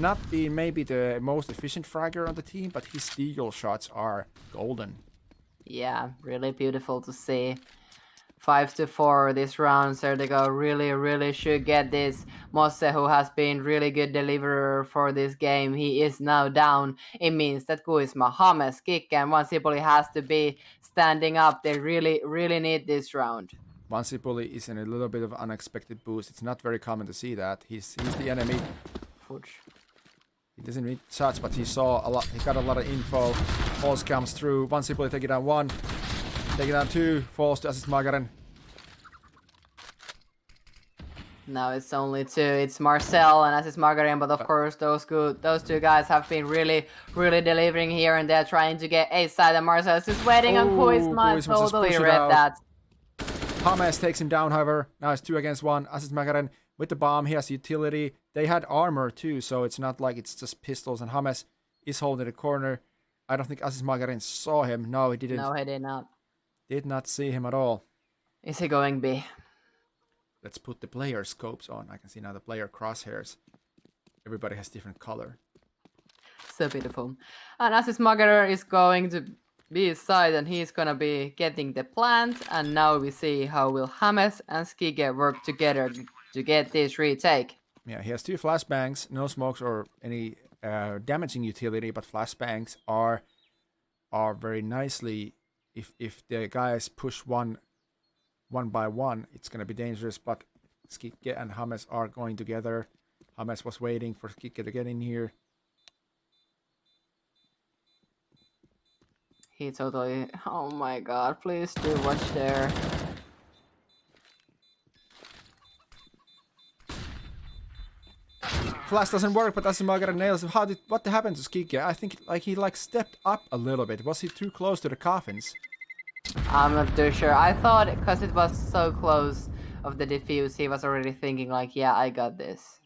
not being maybe the most efficient fragger on the team, but his deagle shots are golden. Yeah, really beautiful to see. 5-4 this round. Certigo really should get this. Mosse, who has been really good deliverer for this game, he is now down. It means that Kuisma, James, Kick, and Vansipuli has to be standing up. They really need this round. Vansipuli is in a little bit of unexpected boost. It's not very common to see that. He's the enemy. He doesn't need shots, but he saw a lot. He got a lot of info. Falls comes through. Vansipuli take it down 1. Take it down 2. Falls to Assist Magaren. Now it's only 2. It's Marcel and Assist Margarin, but of course those 2 guys have been really delivering here, and they're trying to get A side, and Marcel is just waiting on Kuisma. Totally read that. James takes him down, however. Now it's 2 against 1. Assist Magaren with the bomb. He has utility. They had armor too, so it's not like it's just pistols, and James is holding the corner. I don't think Assist Magaren saw him. No, he didn't. No, he did not. Did not see him at all. Is he going B? Let's put the player scopes on. I can see now the player crosshairs. Everybody has different color. So beautiful. And Assist Magarer is going to B side, and he's gonna be getting the plant. And now we see how will James and Skige work together to get this retake. Yeah, he has 2 flashbangs, no smokes or any damaging utility, but flashbangs are very nicely. If the guys push one by one, it's gonna be dangerous. But Skike and James are going together. James was waiting for Skike to get in here. He totally... Oh my god, please do watch there. Flash doesn't work, but Assist Magaren nails. What happened to Skike? I think he stepped up a little bit. Was he too close to the coffins? I'm not too sure. I thought because it was so close of the defuse, he was already thinking like, yeah, I got this.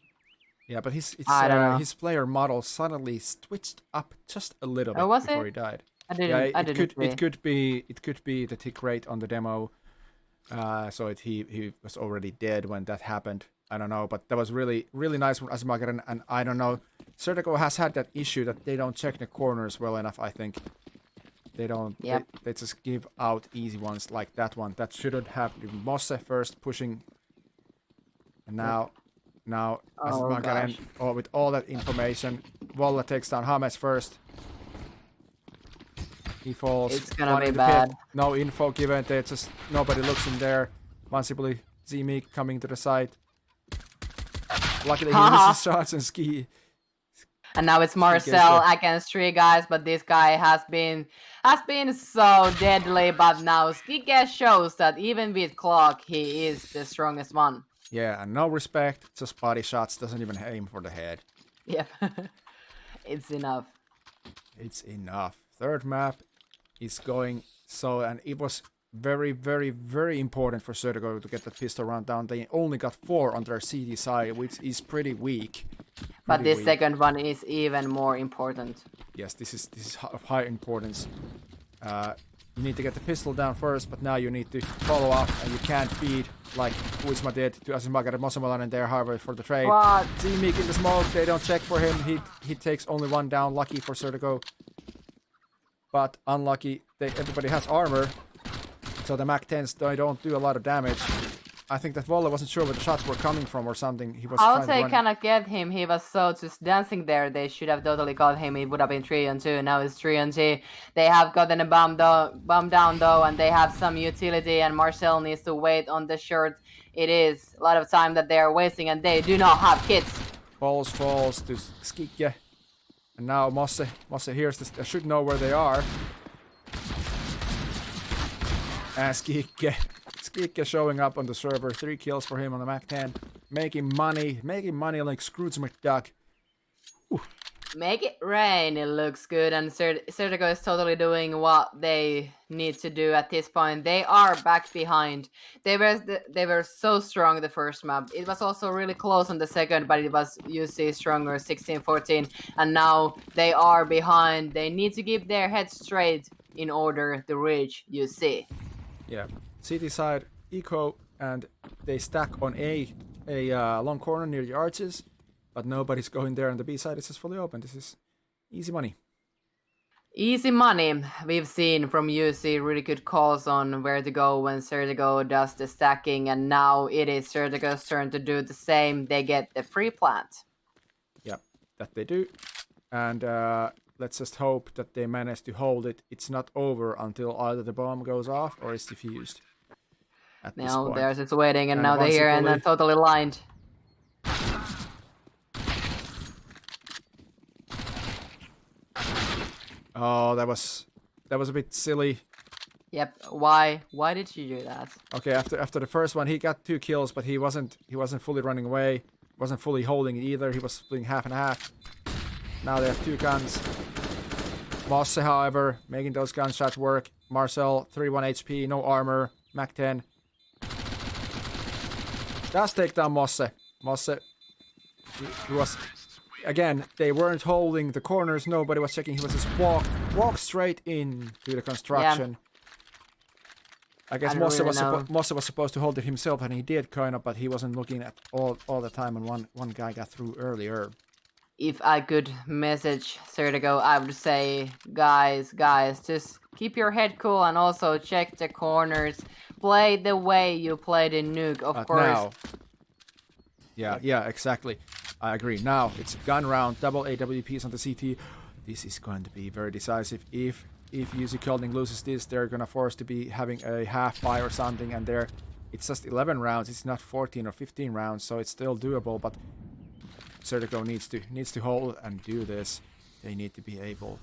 Yeah, but his player model suddenly switched up just a little bit before he died. It could be the tick rate on the demo. So he was already dead when that happened. I don't know, but that was really nice from Assist Magaren, and I don't know. Certigo has had that issue that they don't check the corners well enough, I think. They don't. Yep. They just give out easy ones like that one. That shouldn't have been Mosse first pushing. And now Assist Magaren, with all that information, Volla takes down James first. He falls. It's gonna be bad. No info given. They just nobody looks in there. Vansipuli, Zemeek coming to the side. Luckily he misses shots and Ski. And now it's Marcel against 3 guys, but this guy has been so deadly. But now Skike shows that even with clock, he is the strongest one. Yeah, and no respect, just body shots. Doesn't even aim for the head. Yep, it's enough. It's enough. Third map is going so, and it was very important for Certigo to get that pistol round down. They only got 4 on their CD side, which is pretty weak. But this second one is even more important. Yes, this is of high importance. You need to get the pistol down first, but now you need to follow up, and you can't feed like Uisma did to Asimaka and Mosamalainen there, however, for the trade. What? Z-Meek in the smoke, they don't check for him, he takes only one down, lucky for Sertigo. But unlucky, everybody has armor, so the MAC-10s, they don't do a lot of damage. I think that Volle wasn't sure where the shots were coming from or something. He was I would trying to say run. cannot get him. He was so just dancing there. They should have totally got him. It would have been 3-2. Now it's 3-2. They have gotten a bomb down though, and they have some utility. And Marcel needs to wait on the short. It is a lot of time that they are wasting, and they do not have kits. Falls to Skikke. And now Mosse hears this, should know where they are. And Skikke showing up on the server. 3 kills for him on the MAC-10. Making money like Scrooge McDuck. Ooh. Make it rain. It looks good, and Sertigo is totally doing what they need to do at this point. They are back behind. They were so strong the first map. It was also really close on the second, but it was UC stronger, 16-14, and now they are behind. They need to keep their heads straight in order to reach UC. Yeah, city side eco, and they stack on a long corner near the arches, but nobody's going there, and the B side is just fully open. This is easy money. Easy money. We've seen from UC really good calls on where to go when Sertigo does the stacking, and now it is Sertigo's turn to do the same. They get the free plant. Yep, that they do, and let's just hope that they manage to hold it. It's not over until either the bomb goes off or it's defused. At this Now point. they're just waiting, and now they're once here, it and they're totally lined. Oh, that was a bit silly. Yep. Why did you do that? Okay, after the first one, he got 2 kills, but he wasn't fully running away. Wasn't fully holding it either. He was splitting half and half. Now they have 2 guns. Mosse, however, making those gunshots work. Marcel, 31 HP, no armor, MAC-10. Does take down Mosse. He was, again, they weren't holding the corners, nobody was checking, he was just walk straight in to the construction. Yeah. I guess Mosse was supposed to hold it himself, and he did kind of, but he wasn't looking at all the time, and one guy got through earlier. If I could message Sertigo, I would say, guys, just keep your head cool and also check the corners. Play the way you played in Nuke, of course. Now, yeah, exactly. I agree. Now it's gun round, double AWPs on the CT. This is going to be very decisive. If UC Kolding loses this, they're gonna force to be having a half buy or something, and it's just 11 rounds. It's not 14 or 15 rounds, so it's still doable. But Sertigo needs to hold and do this. They need to be able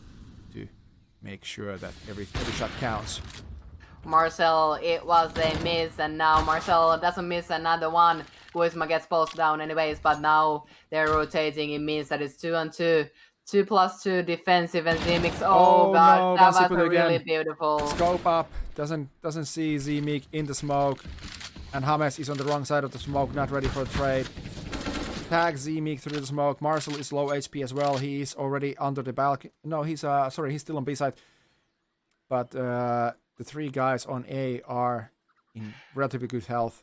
to make sure that every shot counts. Marcel, it was a miss, and now Marcel doesn't miss another one. Uisma gets pulsed down anyways, but now they're rotating. It means that it's 2-on-2. 2+2 defensive, and Z-Mix. Oh god, no, that was Vasipul really again. beautiful. Scope up, doesn't see Z-Meek in the smoke, and James is on the wrong side of the smoke, not ready for the trade. Tag Z-Meek through the smoke. Marcel is low HP as well. He is already under the balcony. No, he's still on B side. But the 3 guys on A are in relatively good health.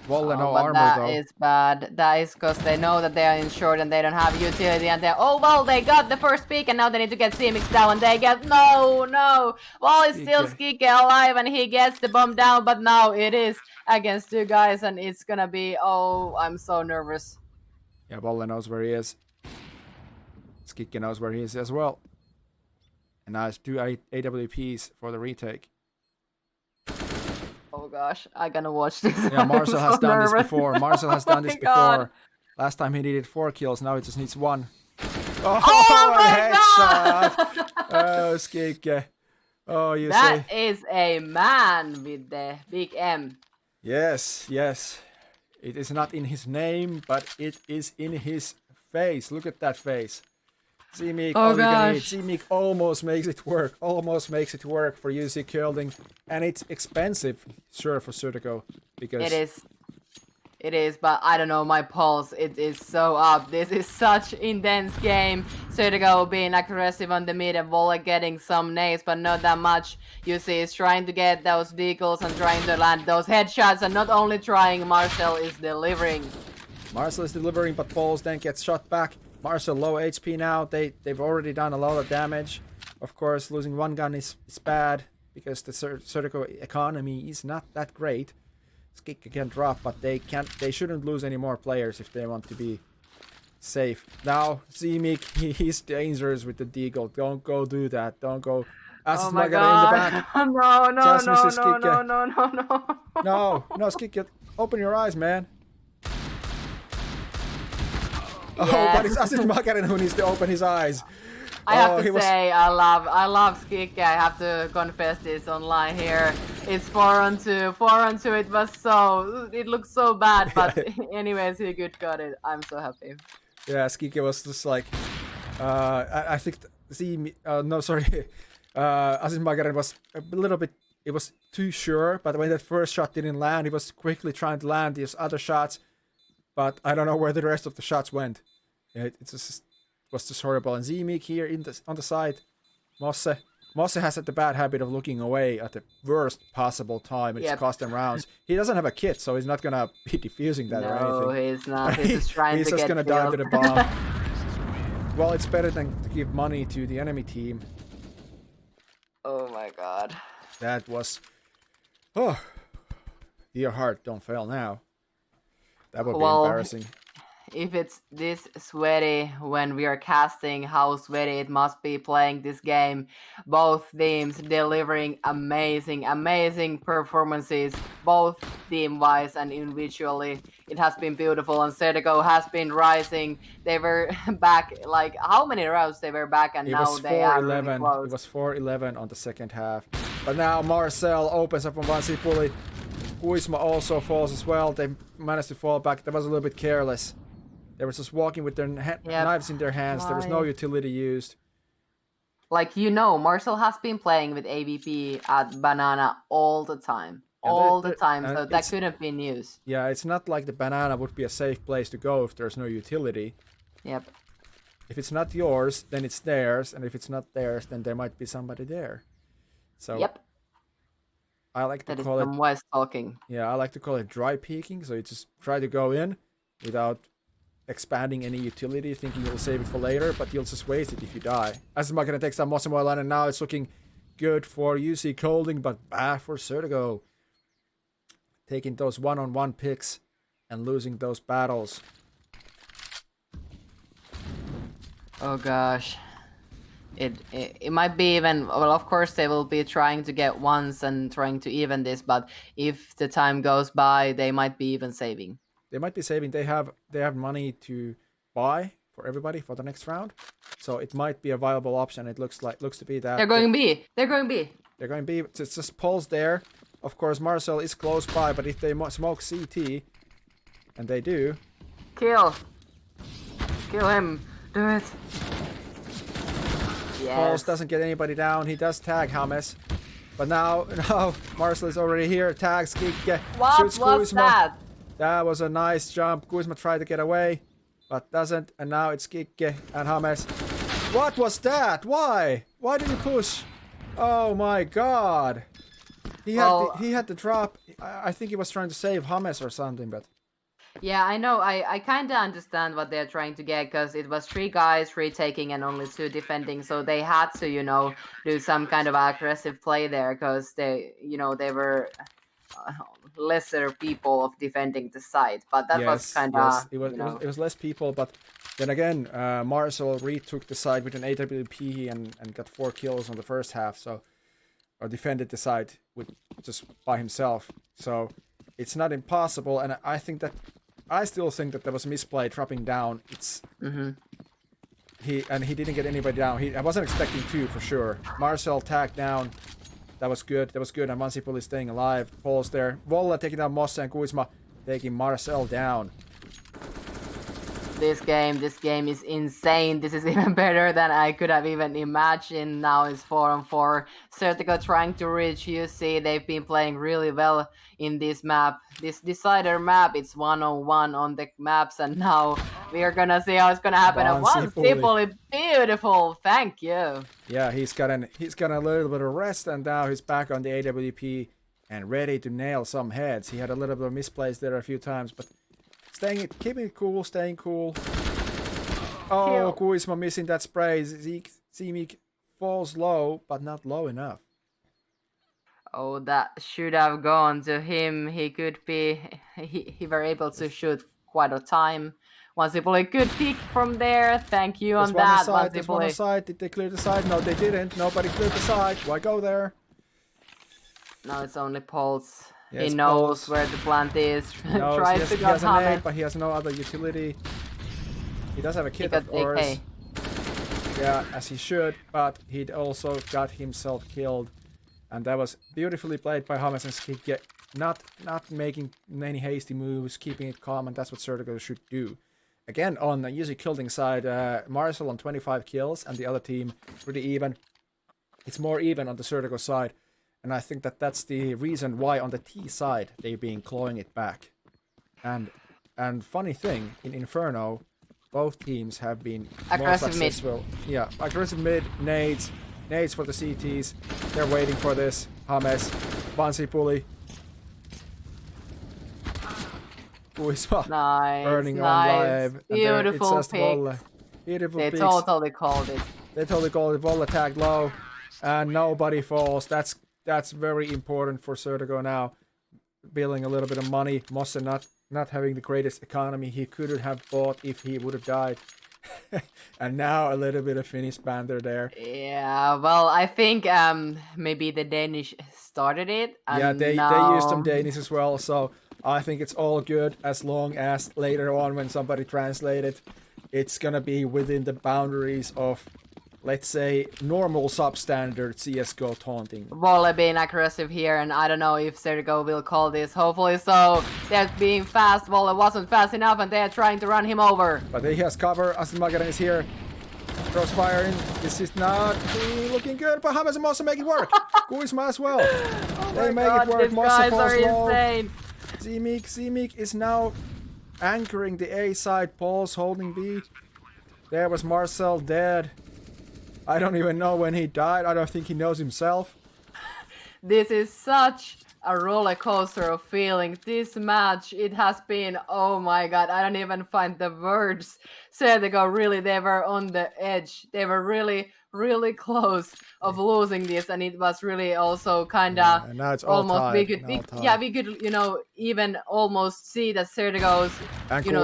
Volle no armor though. That is bad. That is because they know that they are in short and they don't have utility, and they got the first peak, and now they need to get Z-Mix down, and they get no. Wall is still Skikke alive, and he gets the bomb down, but now it is against 2 guys, and it's gonna be, I'm so nervous. Yeah, Volle knows where he is. Skikke knows where he is as well. And now it's 2 AWPs for the retake. Oh gosh, I gotta watch this. Yeah, Marcel has done nervous. this before. Marcel has done this God. before. Last time he needed 4 kills, now he just needs 1. Oh my headshot! Oh, Skikke. Oh, you That see? is a man with the big M. Yes. It is not in his name, but it is in his face. Look at that face. Z-Meek, Z-Meek almost makes it work. Almost makes it work for UC Kolding. And it's expensive, sure, for Sertigo. Because It It is, but I don't know, my pulse, it is so up. This is such intense game. Sergio being aggressive on the mid and Vola getting some nades, but not that much. You see, he's trying to get those deagles and trying to land those headshots, and not only trying, Marcel is delivering. Marcel is delivering, but Pauls then gets shot back. Marcel low HP now. They've already done a lot of damage. Of course, losing one gun is bad because the Sergio economy is not that great. Skikka can drop, but they shouldn't lose any more players if they want to be safe. Now, Zimik, he's dangerous with the deagle. Don't go do that. Don't go. Oh my god. In the back. No, Just misses Skikka. no. No, Skikka, open your eyes, man. Yes. Oh, but it's Asit Makarin who needs to open his eyes. I have to say, I love Skikka. I have to confess this online here. It's 4-on-2. 4-on-2. It looks so bad, but anyways, he got it. I'm so happy. Yeah, Skikka was just like, I think Asit Makarin was a little bit. It was too sure, but when that first shot didn't land, he was quickly trying to land these other shots. But I don't know where the rest of the shots went. It was just horrible. And Zimik here on the side. Mosse has the bad habit of looking away at the worst possible time. It's cost him rounds. He doesn't have a kit, so he's not gonna be defusing that or anything. No, he's not. He's just trying he's to just get gonna die to the bomb. Well, it's better than to give money to the enemy team. Oh my god. That was... Oh. Dear heart, don't fail now. That would be embarrassing. If it's this sweaty when we are casting, how sweaty it must be playing this game. Both teams delivering amazing performances, both team-wise and individually. It has been beautiful, and Sergio has been rising. They were back, like, how many rounds they were back, and now they are really close. It was 4-11 on the second half. But now Marcel opens up on one Sipuli. Kuisma also falls as well. They managed to fall back. That was a little bit careless. They were just walking with their knives in their hands. There was no utility used. Like, Marcel has been playing with AVP at Banana all the time. All the time, so that could have been used. Yeah, it's not like the Banana would be a safe place to go if there's no utility. Yep. If it's not yours, then it's theirs. And if it's not theirs, then there might be somebody there. So yep. I like to call it... That is some wise talking. Yeah, I like to call it dry peeking. So you just try to go in without expanding any utility, thinking you'll save it for later, but you'll just waste it if you die. As I'm gonna take some Mossimo line, and now it's looking good for UC Colding, but bad for Sergio. Taking those one-on-one picks and losing those battles. Oh gosh. It might be even, well, of course they will be trying to get ones and trying to even this, but if the time goes by, they might be even saving. They might be saving. They have money to buy for everybody for the next round, so it might be a viable option. It looks to be that. They're going B. It's just Paul's there. Of course, Marcel is close by, but if they smoke CT, and they do, kill him. Do it. Yes. Pauls doesn't get anybody down. He does tag James, but now Marcel is already here. Tags Kike. What was Kuisma. that? That was a nice jump. Kuisma tried to get away, but doesn't. And now it's Kike and James. What was that? Why? Why did he push? Oh my god. He had to drop. I think he was trying to save James or something, but... Yeah, I know. I kind of understand what they're trying to get, because it was 3 guys retaking and only 2 defending, so they had to, do some kind of aggressive play there, because they were lesser people of defending the site. But that was kind of... Yes, it was less people, but then again, Marcel retook the site with an AWP and got 4 kills on the first half, or defended the site with just by himself. So it's not impossible, and I still think that there was a misplay dropping down. It's he didn't get anybody down. I wasn't expecting 2 for sure. Marcel tagged down. That was good. And Mansipul is staying alive. Paul's there. Volla taking down Mosse and Kuisma taking Marcel down. this game is insane. This is even better than I could have even imagined. Now it's 4-on-4. Certico trying to reach UC. They've been playing really well in this map. This decider map, it's 1-on-1 on the maps, and now we are gonna see how it's gonna happen. And one Sipoli, beautiful. Thank you. Yeah, he's got a little bit of rest, and now he's back on the AWP and ready to nail some heads. He had a little bit of misplays there a few times, but keeping it cool, staying cool. Oh, Kuisma missing that spray. Zimik falls low, but not low enough. Oh, that should have gone to him. He could be. He were able to shoot quite a time. Wansipoli good pick from there. Thank you on that. There's one on side. Did they clear the side? No, they didn't. Nobody cleared the side. Why go there? No, it's only Pulse. Yes, he knows Pulse. where the plant is. Tries to get an aid, but he has no other utility. He does have a kit, of course. Yeah, as he should, but he'd also got himself killed. And that was beautifully played by Hames and Skik. Not making many hasty moves, keeping it calm, and that's what Certico should do. Again, on the UC Kilting side, Marcel on 25 kills, and the other team pretty even. It's more even on the Certico side. And I think that's the reason why on the T side they've been clawing it back. And funny thing, in Inferno, both teams have been aggressive more successful. Mid. Yeah, aggressive mid, nades for the CTs. They're waiting for this. Hames, Vansipuli. Kuisma burning on live. Beautiful pick. Beautiful they picks. totally called it. They totally called it. Volla tagged low, and nobody falls. That's very important for Certico now. Building a little bit of money. Mosse not having the greatest economy he could have bought if he would have died. And now a little bit of Finnish banter there. Yeah, well, I think maybe the Danish started it. Yeah, they used some Danish as well, so I think it's all good as long as later on when somebody translates it, it's gonna be within the boundaries of, let's say, normal substandard CSGO taunting. Volley being aggressive here, and I don't know if Certico will call this. Hopefully so. They're being fast. Volley wasn't fast enough, and they're trying to run him over. But he has cover. Aston Magadan is here. Crossfire in. This is not looking good, but Hames and Mosse make it work. Kuisma as well. They make it work. Mosse falls low. Zimik is now anchoring the A side. Paul's holding B. There was Marcel dead. I don't even know when he died. I don't think he knows himself. This is such a roller coaster of feelings. This match, it has been, oh my god, I don't even find the words. Certico really, they were on the edge. They were really, really close of losing this, and it was really also kind of almost we could, even almost see that Certico's,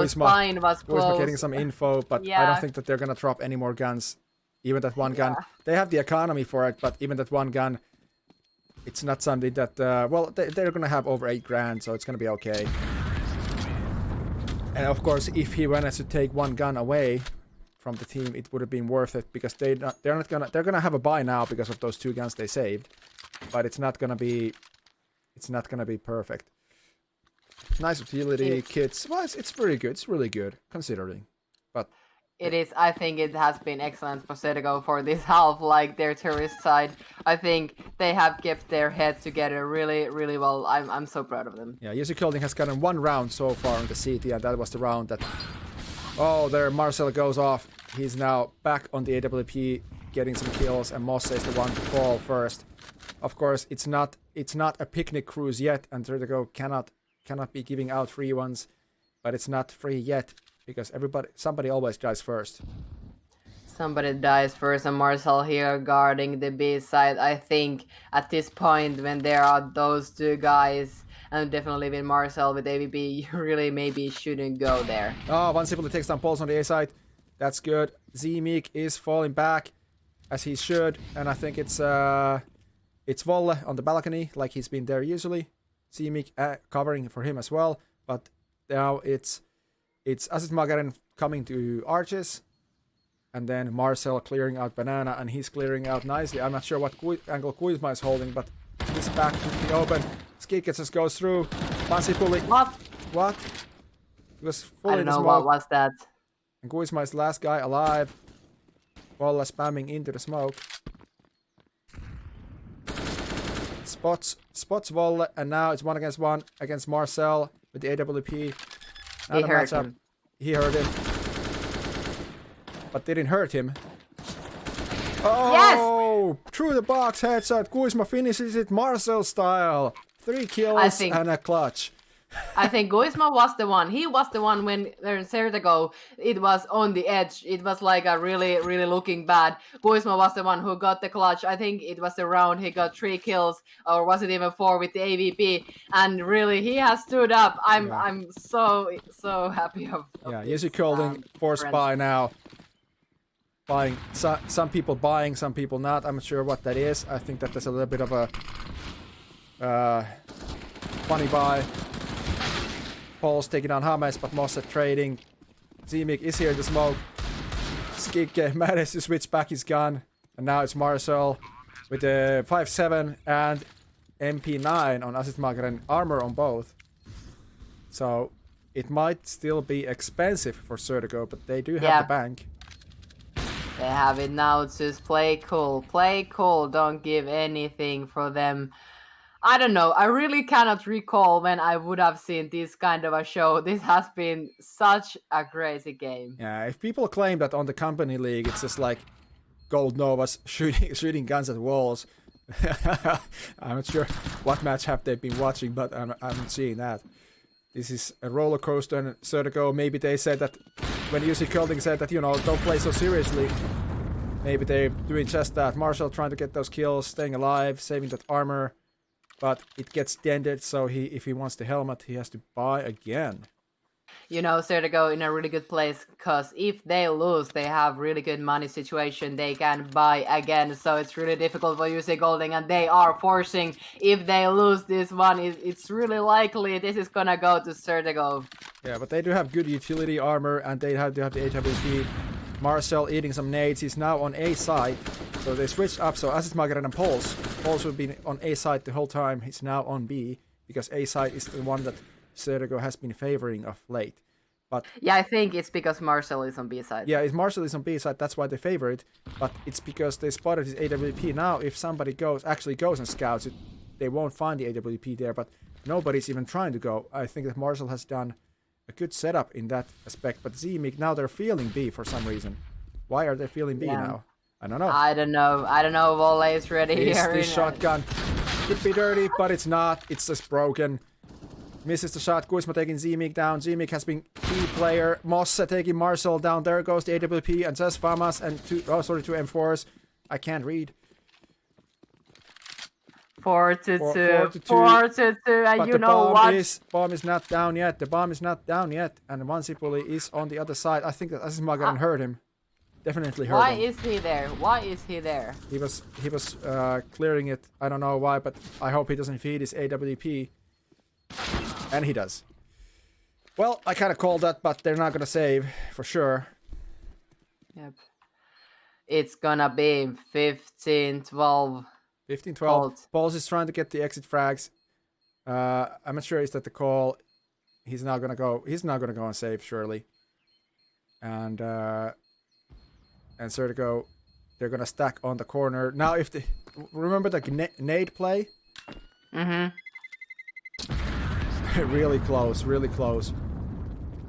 spine was close. Kuisma getting some info, but I don't think that they're gonna drop any more guns. Even that one gun, they have the economy for it, but even that one gun, it's not something that, they're gonna have over 8 grand, so it's gonna be okay. And of course, if he wanted to take one gun away from the team, it would have been worth it, because they're gonna have a buy now because of those 2 guns they saved, but it's not gonna be perfect. Nice utility kits. Well, it's pretty good. It's really good considering, but. It is. I think it has been excellent for Certico for this half, like their terrorist side. I think they have kept their heads together really, really well. I'm so proud of them. Yeah, UC Kilting has gotten 1 round so far on the CT, and that was the round that... Oh, there Marcel goes off. He's now back on the AWP, getting some kills, and Mosse is the one to fall first. Of course, it's not a picnic cruise yet, and Certico cannot be giving out free ones, but it's not free yet. Because somebody always dies first. Somebody dies first, and Marcel here guarding the B side. I think at this point, when there are those 2 guys, and definitely with Marcel with AVP, you really maybe shouldn't go there. Oh, Vansipuli takes down Pulse on the A side. That's good. Zimik is falling back, as he should, and I think it's Volle on the balcony, like he's been there usually. Zimik covering for him as well, but now it's Asit Magaren coming to Arches, and then Marcel clearing out Banana, and he's clearing out nicely. I'm not sure what angle Kuisma is holding, but he's back to the open. Skikets just goes through. Vansipuli. What? It was fully I don't know what was that. And Guisma is the last guy alive. Volle spamming into the smoke. Spots Volle, and now it's 1-1 against Marcel with the AWP. He hurt him. He hurt him. But didn't hurt him. Oh! Yes! Through the box headshot. Guisma finishes it Marcel style. 3 kills and a clutch. I think Guisma was the one. He was the one when Sertego, it was on the edge. It was like a really, really looking bad. Guisma was the one who got the clutch. I think it was the round he got 3 kills, or was it even 4 with the AVP? And really, he has stood up. I'm so happy of Jesse Kolding forced buy now. Buying some people buying, some people not. I'm not sure what that is. I think that there's a little bit of a funny buy. Paul's taking on James, but Mosse trading. Zimik is here to smoke. Skikke managed to switch back his gun. And now it's Marcel with the 5.7 and MP9 on Asitmagaren, armor on both. So it might still be expensive for Sertego, but they do have the bank. They have it now. Just play cool. Play cool. Don't give anything for them. I don't know. I really cannot recall when I would have seen this kind of a show. This has been such a crazy game. Yeah, if people claim that on the company league it's just like Gold Novas shooting guns at walls, I'm not sure what match have they been watching, but I'm not seeing that. This is a roller coaster, and Sertego, maybe they said that when UC Kolding said that, don't play so seriously. Maybe they're doing just that. Marshall trying to get those kills, staying alive, saving that armor. But it gets dented, so if he wants the helmet, he has to buy again. Sertego in a really good place, because if they lose, they have really good money situation. They can buy again, so it's really difficult for UC Golding, and they are forcing. If they lose this one, it's really likely this is gonna go to Sertego. Yeah, but they do have good utility armor, and they have to have the AWP. Marcel eating some nades. He's now on A side, so they switched up. So Asitmagaren and Pols have been on A side the whole time. He's now on B, because A side is the one that Sertego has been favoring of late. But I think it's because Marcel is on B side. Yeah, if Marcel is on B side, that's why they favor it. But it's because they spotted his AWP. Now, if somebody actually goes and scouts it, they won't find the AWP there. But nobody's even trying to go. I think that Marcel has done a good setup in that aspect. But Zimik, now they're feeling B for some reason. Why are they feeling B now? I don't know. I don't know. Volle is ready here. This shotgun could be dirty, but it's not. It's just broken. Misses the shot. Guisma taking Zimik down. Zimik has been key player. Mosse taking Marcel down. There goes the AWP and just Famas and two M4s. I can't read. 4-2. 4-2. And but you know what? The bomb is not down yet. The bomb is not down yet. And Vansipuli is on the other side. I think that Asitmagaren hurt him. Definitely hurt him. Why is he there? He was clearing it. I don't know why, but I hope he doesn't feed his AWP. And he does. Well, I kind of called that, but they're not going to save for sure. Yep. It's gonna be 15-12. 15-12. Balls is trying to get the exit frags. I'm not sure is that the call. He's not gonna go. He's not gonna go and save surely. And Sertego, they're gonna stack on the corner now. If the remember the nade play. Mm-hmm. Really close.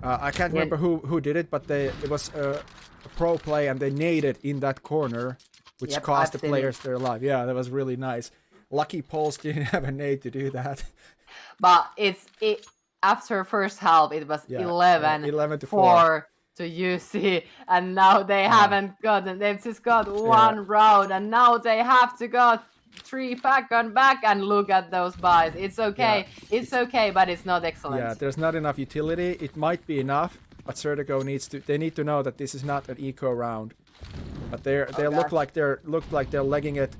I can't remember who did it, but it was a pro play, and they naded in that corner, which cost the players their life. Yeah, that was really nice. Lucky Pols didn't have a nade to do that. But it after first half it was 11-4 to UC, and now they haven't gotten. They've just got one round, and now they have to go 3 back and look at those buys. It's okay. Yeah. It's okay, but it's not excellent. Yeah, there's not enough utility. It might be enough, but Sertego they need to know that this is not an eco round. But they look like they're legging it.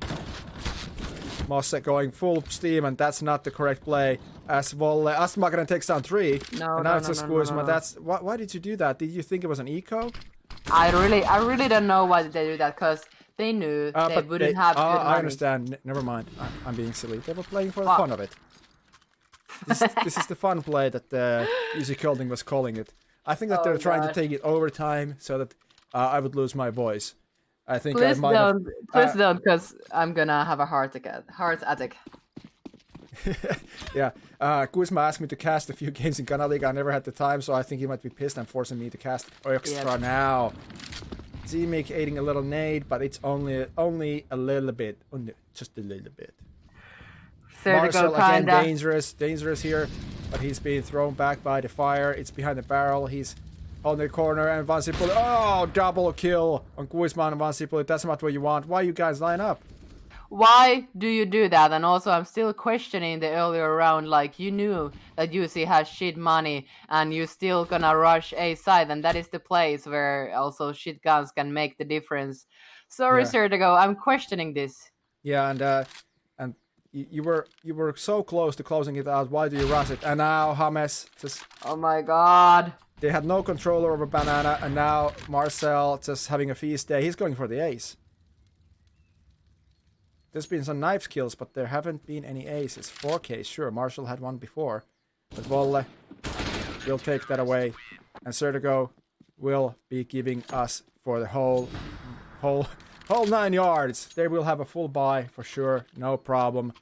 Mosse going full steam, and that's not the correct play. As Volle Asitmagaren takes down 3. No. That's why did you do that? Did you think it was an eco? I really don't know why did they do that, because they knew they wouldn't have good money. I understand. Never mind. I'm being silly. They were playing for the fun of it. This is the fun play that UC Kolding was calling it. I think that they're trying to take it overtime so that I would lose my voice. I think Please I might don't, because I'm gonna have a heart attack. Yeah, Kuzma asked me to cast a few games in Kanaliiga. I never had the time, so I think he might be pissed and forcing me to cast extra now. Z-Mick aiding a little nade, but it's only a little bit, just a little bit. Marcel again, dangerous here, but he's being thrown back by the fire. It's behind the barrel. He's on the corner, and Vansipuli. Oh, double kill on Kuzma and Vansipuli. That's not what you want. Why you guys line up? Why do you do that? And also, I'm still questioning the earlier round. Like, you knew that UC has shit money, and you still gonna rush A side, and that is the place where also shit guns can make the difference. Sorry, Sertego, I'm questioning this. Yeah, and you were so close to closing it out. Why do you rush it? And now James just. Oh my god. They had no control over Banana, and now Marcel just having a feast day. He's going for the ace. There's been some knife kills, but there haven't been any aces. 4K, sure. Marshall had one before. But Volle will take that away. And Sertego will be giving us for the whole 9 yards. They will have a full buy for sure. No problem.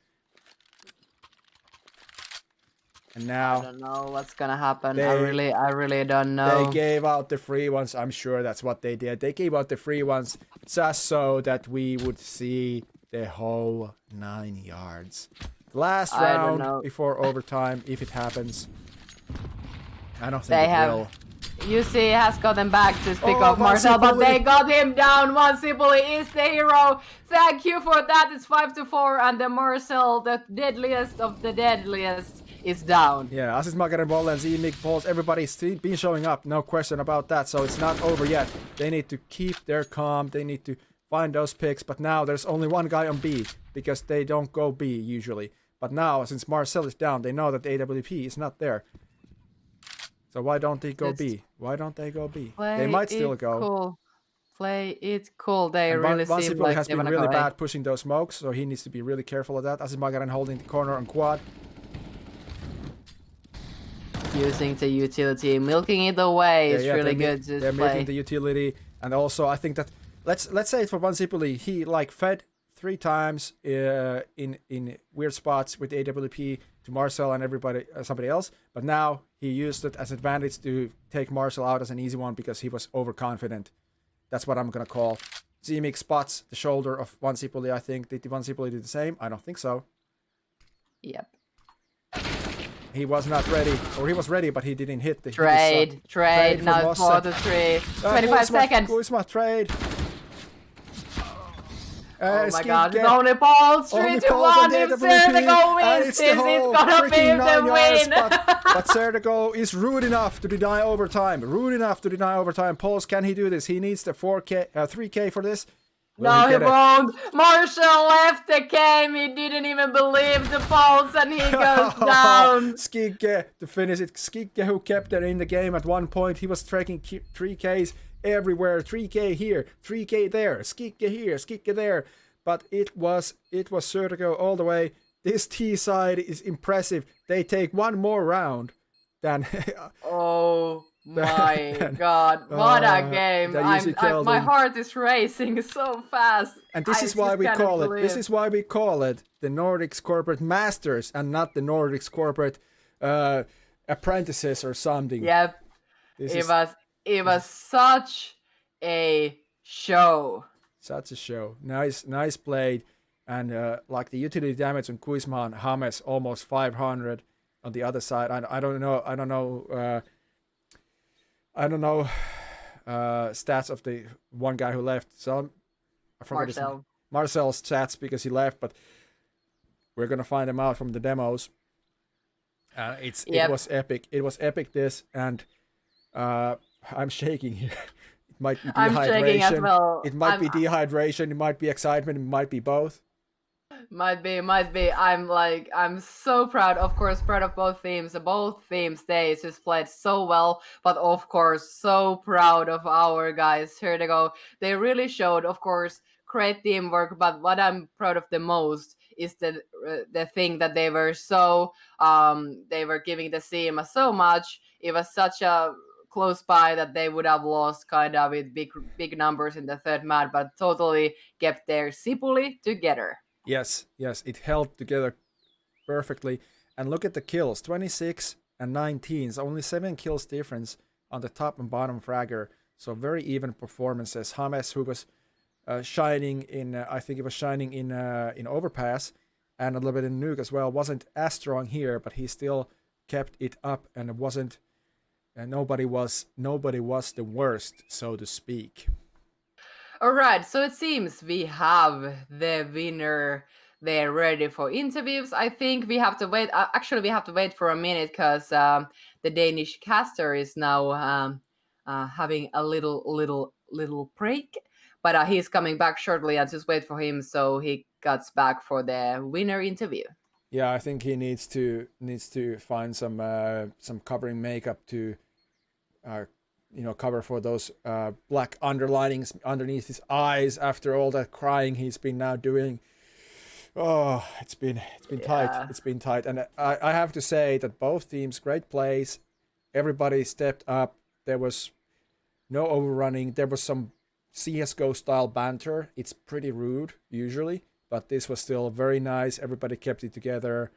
And now I don't know what's gonna happen. I really don't know. They gave out the free ones. I'm sure that's what they did. They gave out the free ones just so that we would see the whole 9 yards. Last round before overtime, if it happens. I don't think it will. UC has gotten back to speak of Marcel, but they got him down. Vansipuli is the hero. Thank you for that. It's 5-4, and the Marcel, the deadliest of the deadliest, is down. Yeah, Asis Magarin, Volle, and Z-Mick, Pauls, everybody's been showing up. No question about that. So it's not over yet. They need to keep their calm. They need to find those picks, but now there's only one guy on B because they don't go B usually. But now, since Marcel is down, they know that the AWP is not there. So why don't they go B? Why don't they go B? They might still go. Cool. Play it cool. They really seem like has been really bad pushing those smokes, so he needs to be really careful of that. Asis Magarin holding the corner on quad. Using the utility, milking it away is really good to They're play. milking the utility, and also I think that let's say for Vansipuli, he like fed 3 times in weird spots with AWP to Marcel and somebody else, but now he used it as advantage to take Marcel out as an easy one because he was overconfident. That's what I'm gonna call. Z-Mick spots the shoulder of Vansipuli, I think. Did Vansipuli do the same? I don't think so. Yep. He was not ready, or he was ready, but he didn't hit the trade. Now 4-3. 25 seconds. Kuzma trade. Oh my god, it's only Pauls 3-1. If Sertego wins this, it's gonna be the win. But Sertego is rude enough to deny overtime. Pauls, can he do this? He needs the 3K for this. No, he won't. Marshall left the game. He didn't even believe the Pauls, and he goes down. Skigge to finish it. Skigge, who kept it in the game at one point. He was tracking 3Ks everywhere. 3K here, 3K there. Skigge here, Skigge there. But it was Sertego all the way. This T side is impressive. They take one more round than. Oh my god, what a game. My heart is racing so fast. And this is why we call it. This is why we call it the Nordics Corporate Masters and not the Nordics Corporate Apprentices or something. Yep. It was such a show. Such a show. Nice played. And like the utility damage on Kuzma and James, almost 500 on the other side. I don't know stats of the one guy who left. So I forgot Marcel's stats because he left, but we're gonna find them out from the demos. It was epic. It was epic. This, and I'm shaking here. It might be dehydration. I'm shaking as well. It might be dehydration. It might be excitement. It might be both. Might be. I'm so proud, of course, proud of both teams. Both teams, they just played so well, but of course, so proud of our guys. Here they go. They really showed, of course, great teamwork, but what I'm proud of the most is the thing that they were giving the team so much. It was such a close by that they would have lost kind of with big numbers in the third match, but totally kept their Sipuli together. Yes, it held together perfectly. And look at the kills, 26 and 19. So only 7 kills difference on the top and bottom fragger. So very even performances. James, who was shining in, I think he was shining in Overpass and a little bit in Nuke as well, wasn't as strong here, but he still kept it up, and it wasn't. Nobody was the worst, so to speak. All right, so it seems we have the winner there ready for interviews. I think we have to wait. Actually, we have to wait for a minute because the Danish caster is now having a little break. But he's coming back shortly, and just wait for him so he gets back for the winner interview. Yeah, I think he needs to find some covering makeup to cover for those black underlinings underneath his eyes after all that crying he's been now doing. Oh, it's been tight. It's been tight, and I have to say that both teams, great plays. Everybody stepped up. There was no overrunning. There was some CSGO style banter. It's pretty rude usually, but this was still very nice. Everybody kept it together,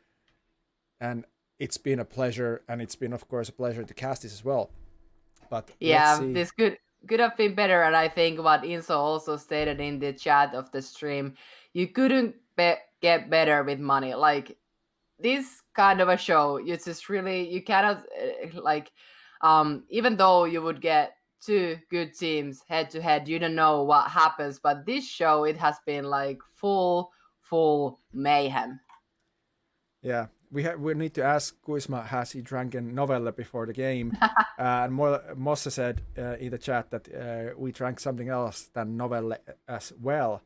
and it's been a pleasure. And it's been, of course, a pleasure to cast this as well. But yeah, this could have been better. And I think what Inso also stated in the chat of the stream, you couldn't get better with money. Like this kind of a show, you cannot even though you would get 2 good teams head to head, you don't know what happens. But this show, it has been like full mayhem. Yeah, we need to ask Kuisma, has he drank a Novelle before the game? And Mosse said in the chat that we drank something else than Novelle as well.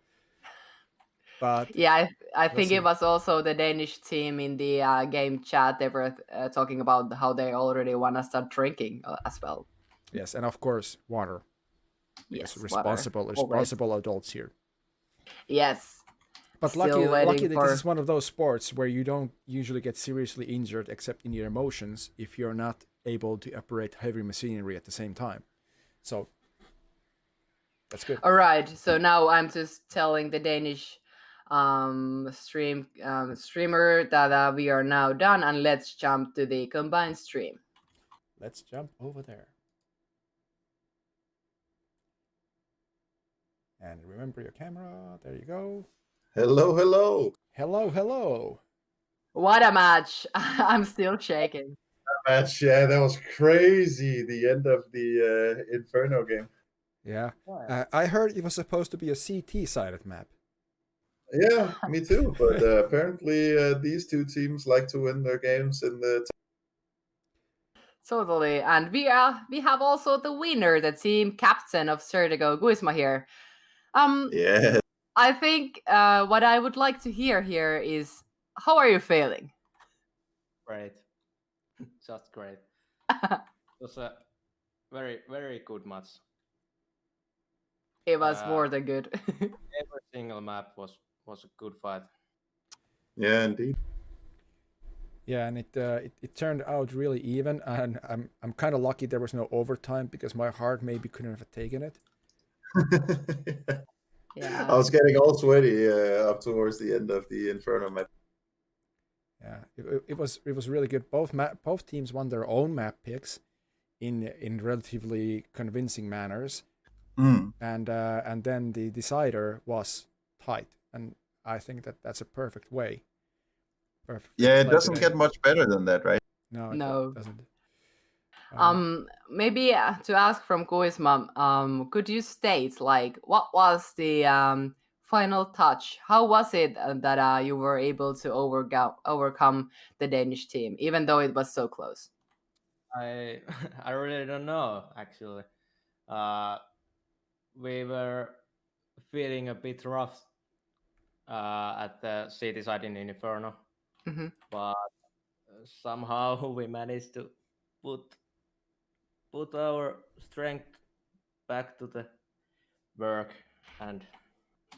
But yeah, I think it was also the Danish team in the game chat. They were talking about how they already want to start drinking as well. Yes, and of course water. Yes, responsible adults here. Yes. But lucky this is one of those sports where you don't usually get seriously injured except in your emotions if you're not able to operate heavy machinery at the same time. So that's good. All right. So now I'm just telling the Danish streamer that we are now done, and let's jump to the combined stream. Let's jump over there. And remember your camera. There you go. Hello. What a match. I'm still shaking. That match, yeah, that was crazy. The end of the Inferno game. Yeah. I heard it was supposed to be a CT-sided map. Yeah, me too. But apparently these two teams like to win their games in the... Totally. And we have also the winner, the team captain of Sertigo, Kuisma here. Yeah. I think what I would like to hear here is, how are you feeling? Great. Just great. It was a very, very good match. It was more than good. Every single map was a good fight. Yeah, indeed. Yeah, and it turned out really even, and I'm kind of lucky there was no overtime because my heart maybe couldn't have taken it. Yeah. I was getting all sweaty up towards the end of the Inferno map. Yeah, it was really good. Both teams won their own map picks in relatively convincing manners, and then the decider was tight, and I think that's a perfect way. Yeah, it doesn't get much better than that, right? No, it doesn't. Maybe to ask from Kuisma, could you state like what was the final touch? How was it that you were able to overcome the Danish team, even though it was so close? I really don't know actually. We were feeling a bit rough at the city side in Inferno, but somehow we managed to put our strength back to the work, and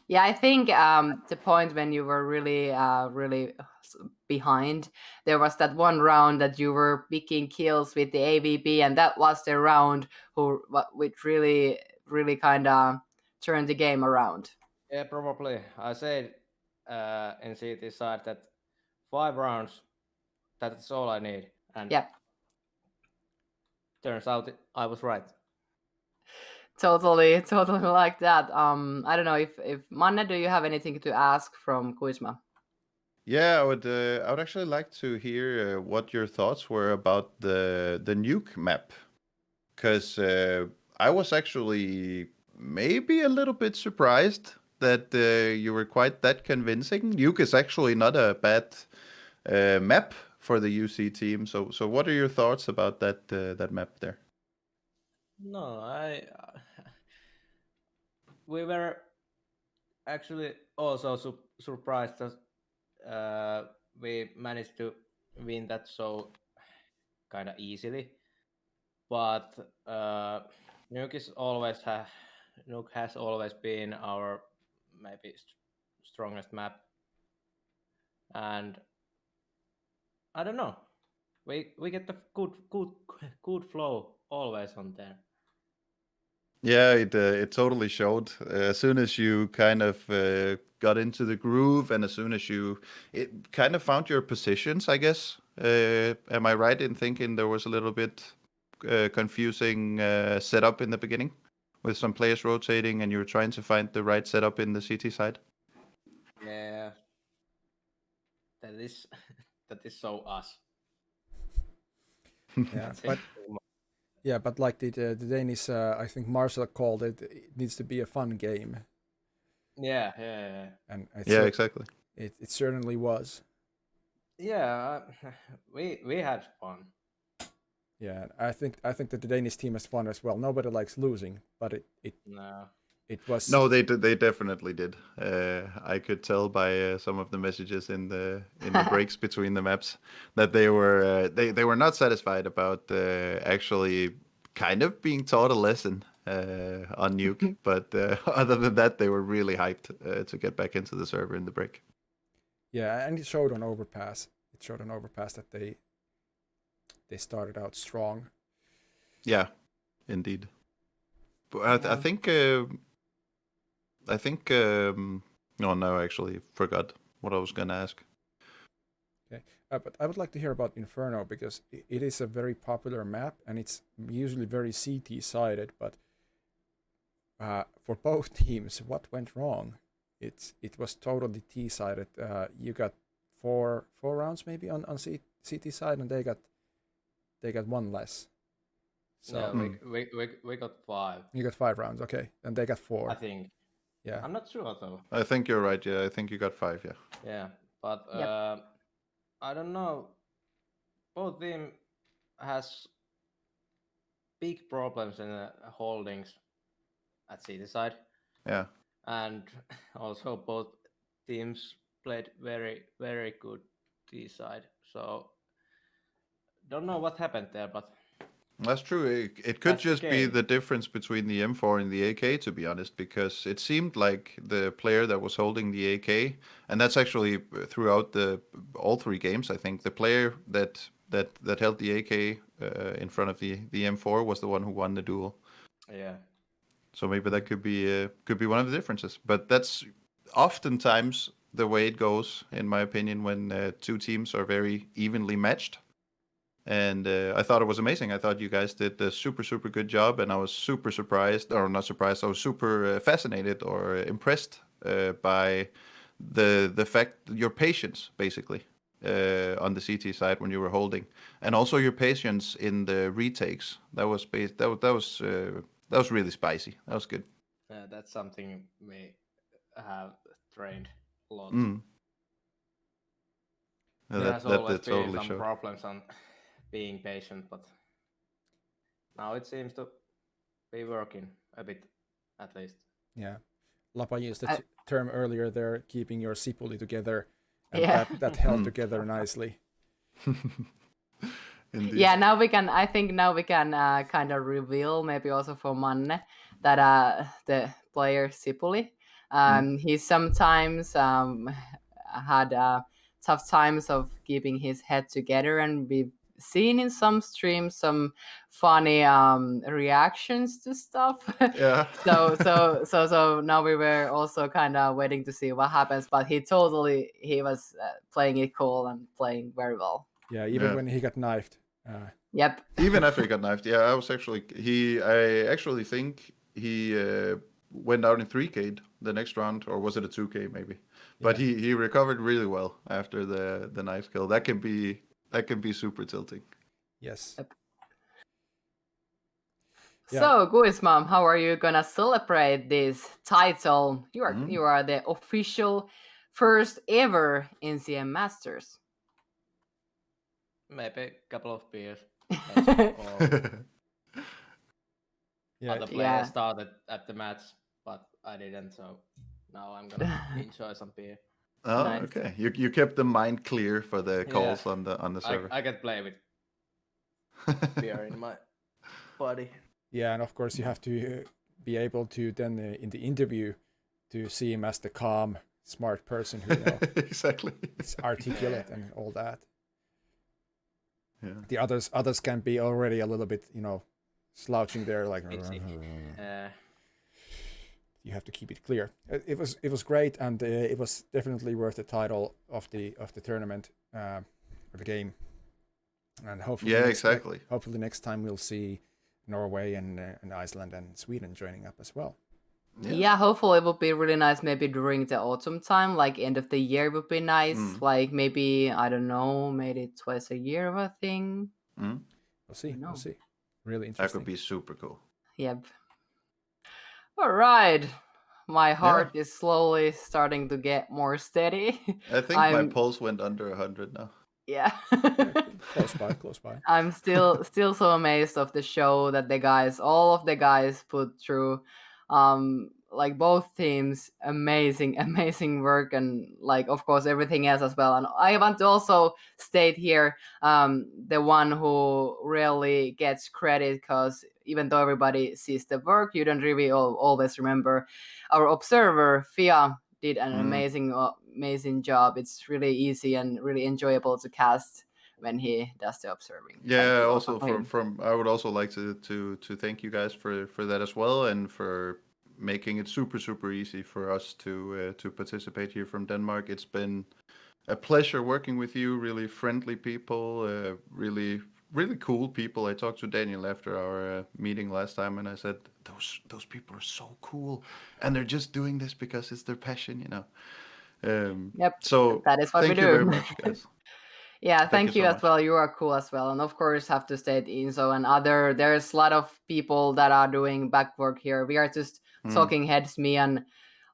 Yeah, I think the point when you were really, really behind, there was that one round that you were picking kills with the AVP, and that was the round which really, really kind of turned the game around. Yeah, probably. I said in CT side that 5 rounds, that's all I need. And Yeah, turns out I was right. totally like that. I don't know if Manne, do you have anything to ask from Kuisma? Yeah, I would actually like to hear what your thoughts were about the nuke map, because I was actually maybe a little bit surprised that you were quite that convincing. Nuke is actually not a bad map for the UC team. So what are your thoughts about that map there? No, we were actually also surprised that we managed to win that so kind of easily. But Nuke has always been our maybe strongest map, and I don't know. We get the good flow always on there. Yeah, it totally showed. As soon as you kind of got into the groove, and as soon as it kind of found your positions, I guess. Am I right in thinking there was a little bit confusing setup in the beginning, with some players rotating, and you were trying to find the right setup in the CT side? Yeah, that is that is so us. Yeah, but like the Danish, I think Marcel called it. It needs to be a fun game. Yeah. And Exactly. It certainly was. Yeah, we had fun. Yeah, I think that the Danish team has fun as well. Nobody likes losing, but it was. No, they definitely did. I could tell by some of the messages in the breaks between the maps that they were not satisfied about actually kind of being taught a lesson on Nuke. But other than that, they were really hyped to get back into the server in the break. Yeah, and it showed on Overpass. That they started out strong. Yeah, indeed. But I think. No, I actually forgot what I was going to ask. Okay, but I would like to hear about Inferno, because it is a very popular map and it's usually very CT-sided. But for both teams, what went wrong? It was totally T-sided. You got four rounds maybe on CT side, and they got one less. So we got 5. You got 5 rounds, okay, and they got 4. I think. Yeah, I'm not sure though. I think you're right. Yeah, I think you got 5. Yeah. Yeah, but Yep. I don't know. Both team has big problems in the holdings at city side. Yeah. And also both teams played very, very good T side. So don't know what happened there, but That's true. It could That's the just be game. the difference between the M4 and the AK, to be honest, because it seemed like the player that was holding the AK, and that's actually throughout all 3 games, I think, the player that held the AK in front of the M4 was the one who won the duel. yeah. So maybe that could be one of the differences. But that's oftentimes the way it goes, in my opinion, when 2 teams are very evenly matched. And I thought it was amazing. I thought you guys did a super, super good job, and I was super surprised, or not surprised, I was super fascinated or impressed by the fact, your patience, basically, on the CT side when you were holding, and also your patience in the retakes. That was really spicy. That was good. That's something we have trained a lot. Yeah, There's always that been totally some showed. problems on being patient, but now it seems to be working a bit, at least. Yeah, Lapa used the term earlier there, keeping your sipuli together, and Yeah. that held together nicely. Indeed. Yeah, I think now we can kind of reveal, maybe also for Manne, that the player Sipuli, He sometimes had tough times of keeping his head together, and we've seen in some streams some funny reactions to stuff. Yeah. So now we were also kind of waiting to see what happens, but he was playing it cool and playing very well. Yeah, even when he got knifed. Yep. Even after he got knifed, yeah, I actually think he went out in 3K the next round, or was it a 2K maybe? But he recovered really well after the knife kill. That can be super tilting. Yes. Yep. Yeah. So, Guisma, how are you gonna celebrate this title? You are the official first ever NCM Masters. Maybe a couple of beers. Yeah. Other players started at the match, but I didn't, so now I'm gonna enjoy some beer. Oh, Nice. okay. You kept the mind clear for the calls on the server. I can play with beer in my body. Yeah, and of course you have to be able to then in the interview to see him as the calm, smart person who exactly is articulate and all that. Yeah. The others can be already a little bit, slouching there like. You have to keep it clear. It was great, and it was definitely worth the title of the tournament, or the game. And hopefully, hopefully next time we'll see Norway and Iceland and Sweden joining up as well. Yeah, hopefully it would be really nice maybe during the autumn time, like end of the year would be nice. Like maybe, I don't know, maybe twice a year of a thing. Mm. We'll see. Really interesting. That could be super cool. Yep. All right. My heart is slowly starting to get more steady. I think my pulse went under 100 now. Yeah. Close by. I'm still so amazed of the show that all of the guys put through. Like both teams, amazing work, and like of course everything else as well. And I want to also state here the one who really gets credit, because even though everybody sees the work, you don't really always remember our observer Fia did an amazing job. It's really easy and really enjoyable to cast when he does the observing. Yeah, also from I would also like to thank you guys for that as well, and for making it super easy for us to participate here from Denmark. It's been a pleasure working with you. Really friendly people, really cool people. I talked to Daniel after our meeting last time, and I said those people are so cool, and they're just doing this because it's their passion, Yep. So that is what we do. Thank you very much, guys. Yeah, thank you so as much. well. You are cool as well. And of course have to state Inzo and there's a lot of people that are doing back work here. We are just talking heads, me and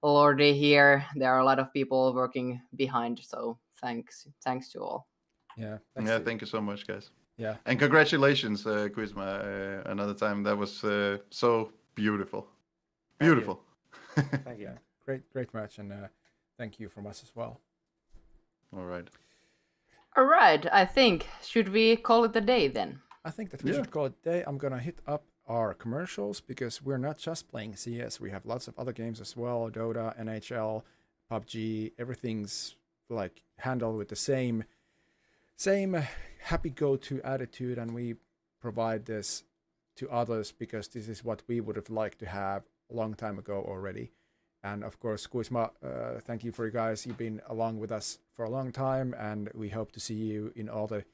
Lordy here. There are a lot of people working behind. So thanks to all. Yeah. Thank you so much, guys. Yeah. And congratulations, Quizma, another time. That was so beautiful. Beautiful. Thank you. Great match, and thank you from us as well. All right. All right, I think, should we call it a day then? I think that we should call it a day. I'm gonna hit up our commercials, because we're not just playing CS. We have lots of other games as well: Dota, NHL, PUBG. Everything's like handled with the same happy go-to attitude, and we provide this to others because this is what we would have liked to have a long time ago already. And of course, Kuisma, thank you for you guys. You've been along with us for a long time, and we hope to see you in all the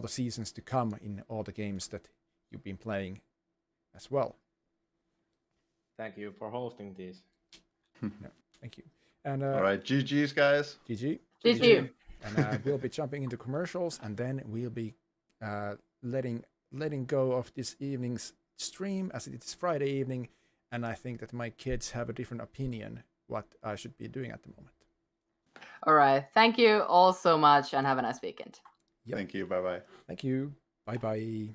seasons to come, in all the games that you've been playing as well. Thank you for hosting this. Thank you. And all right, GG's, guys. GG. And we'll be jumping into commercials, and then we'll be letting go of this evening's stream, as it is Friday evening. And I think that my kids have a different opinion what I should be doing at the moment. All right. Thank you all so much, and have a nice weekend. Yep. Thank you. Bye-bye. Thank you. Bye-bye.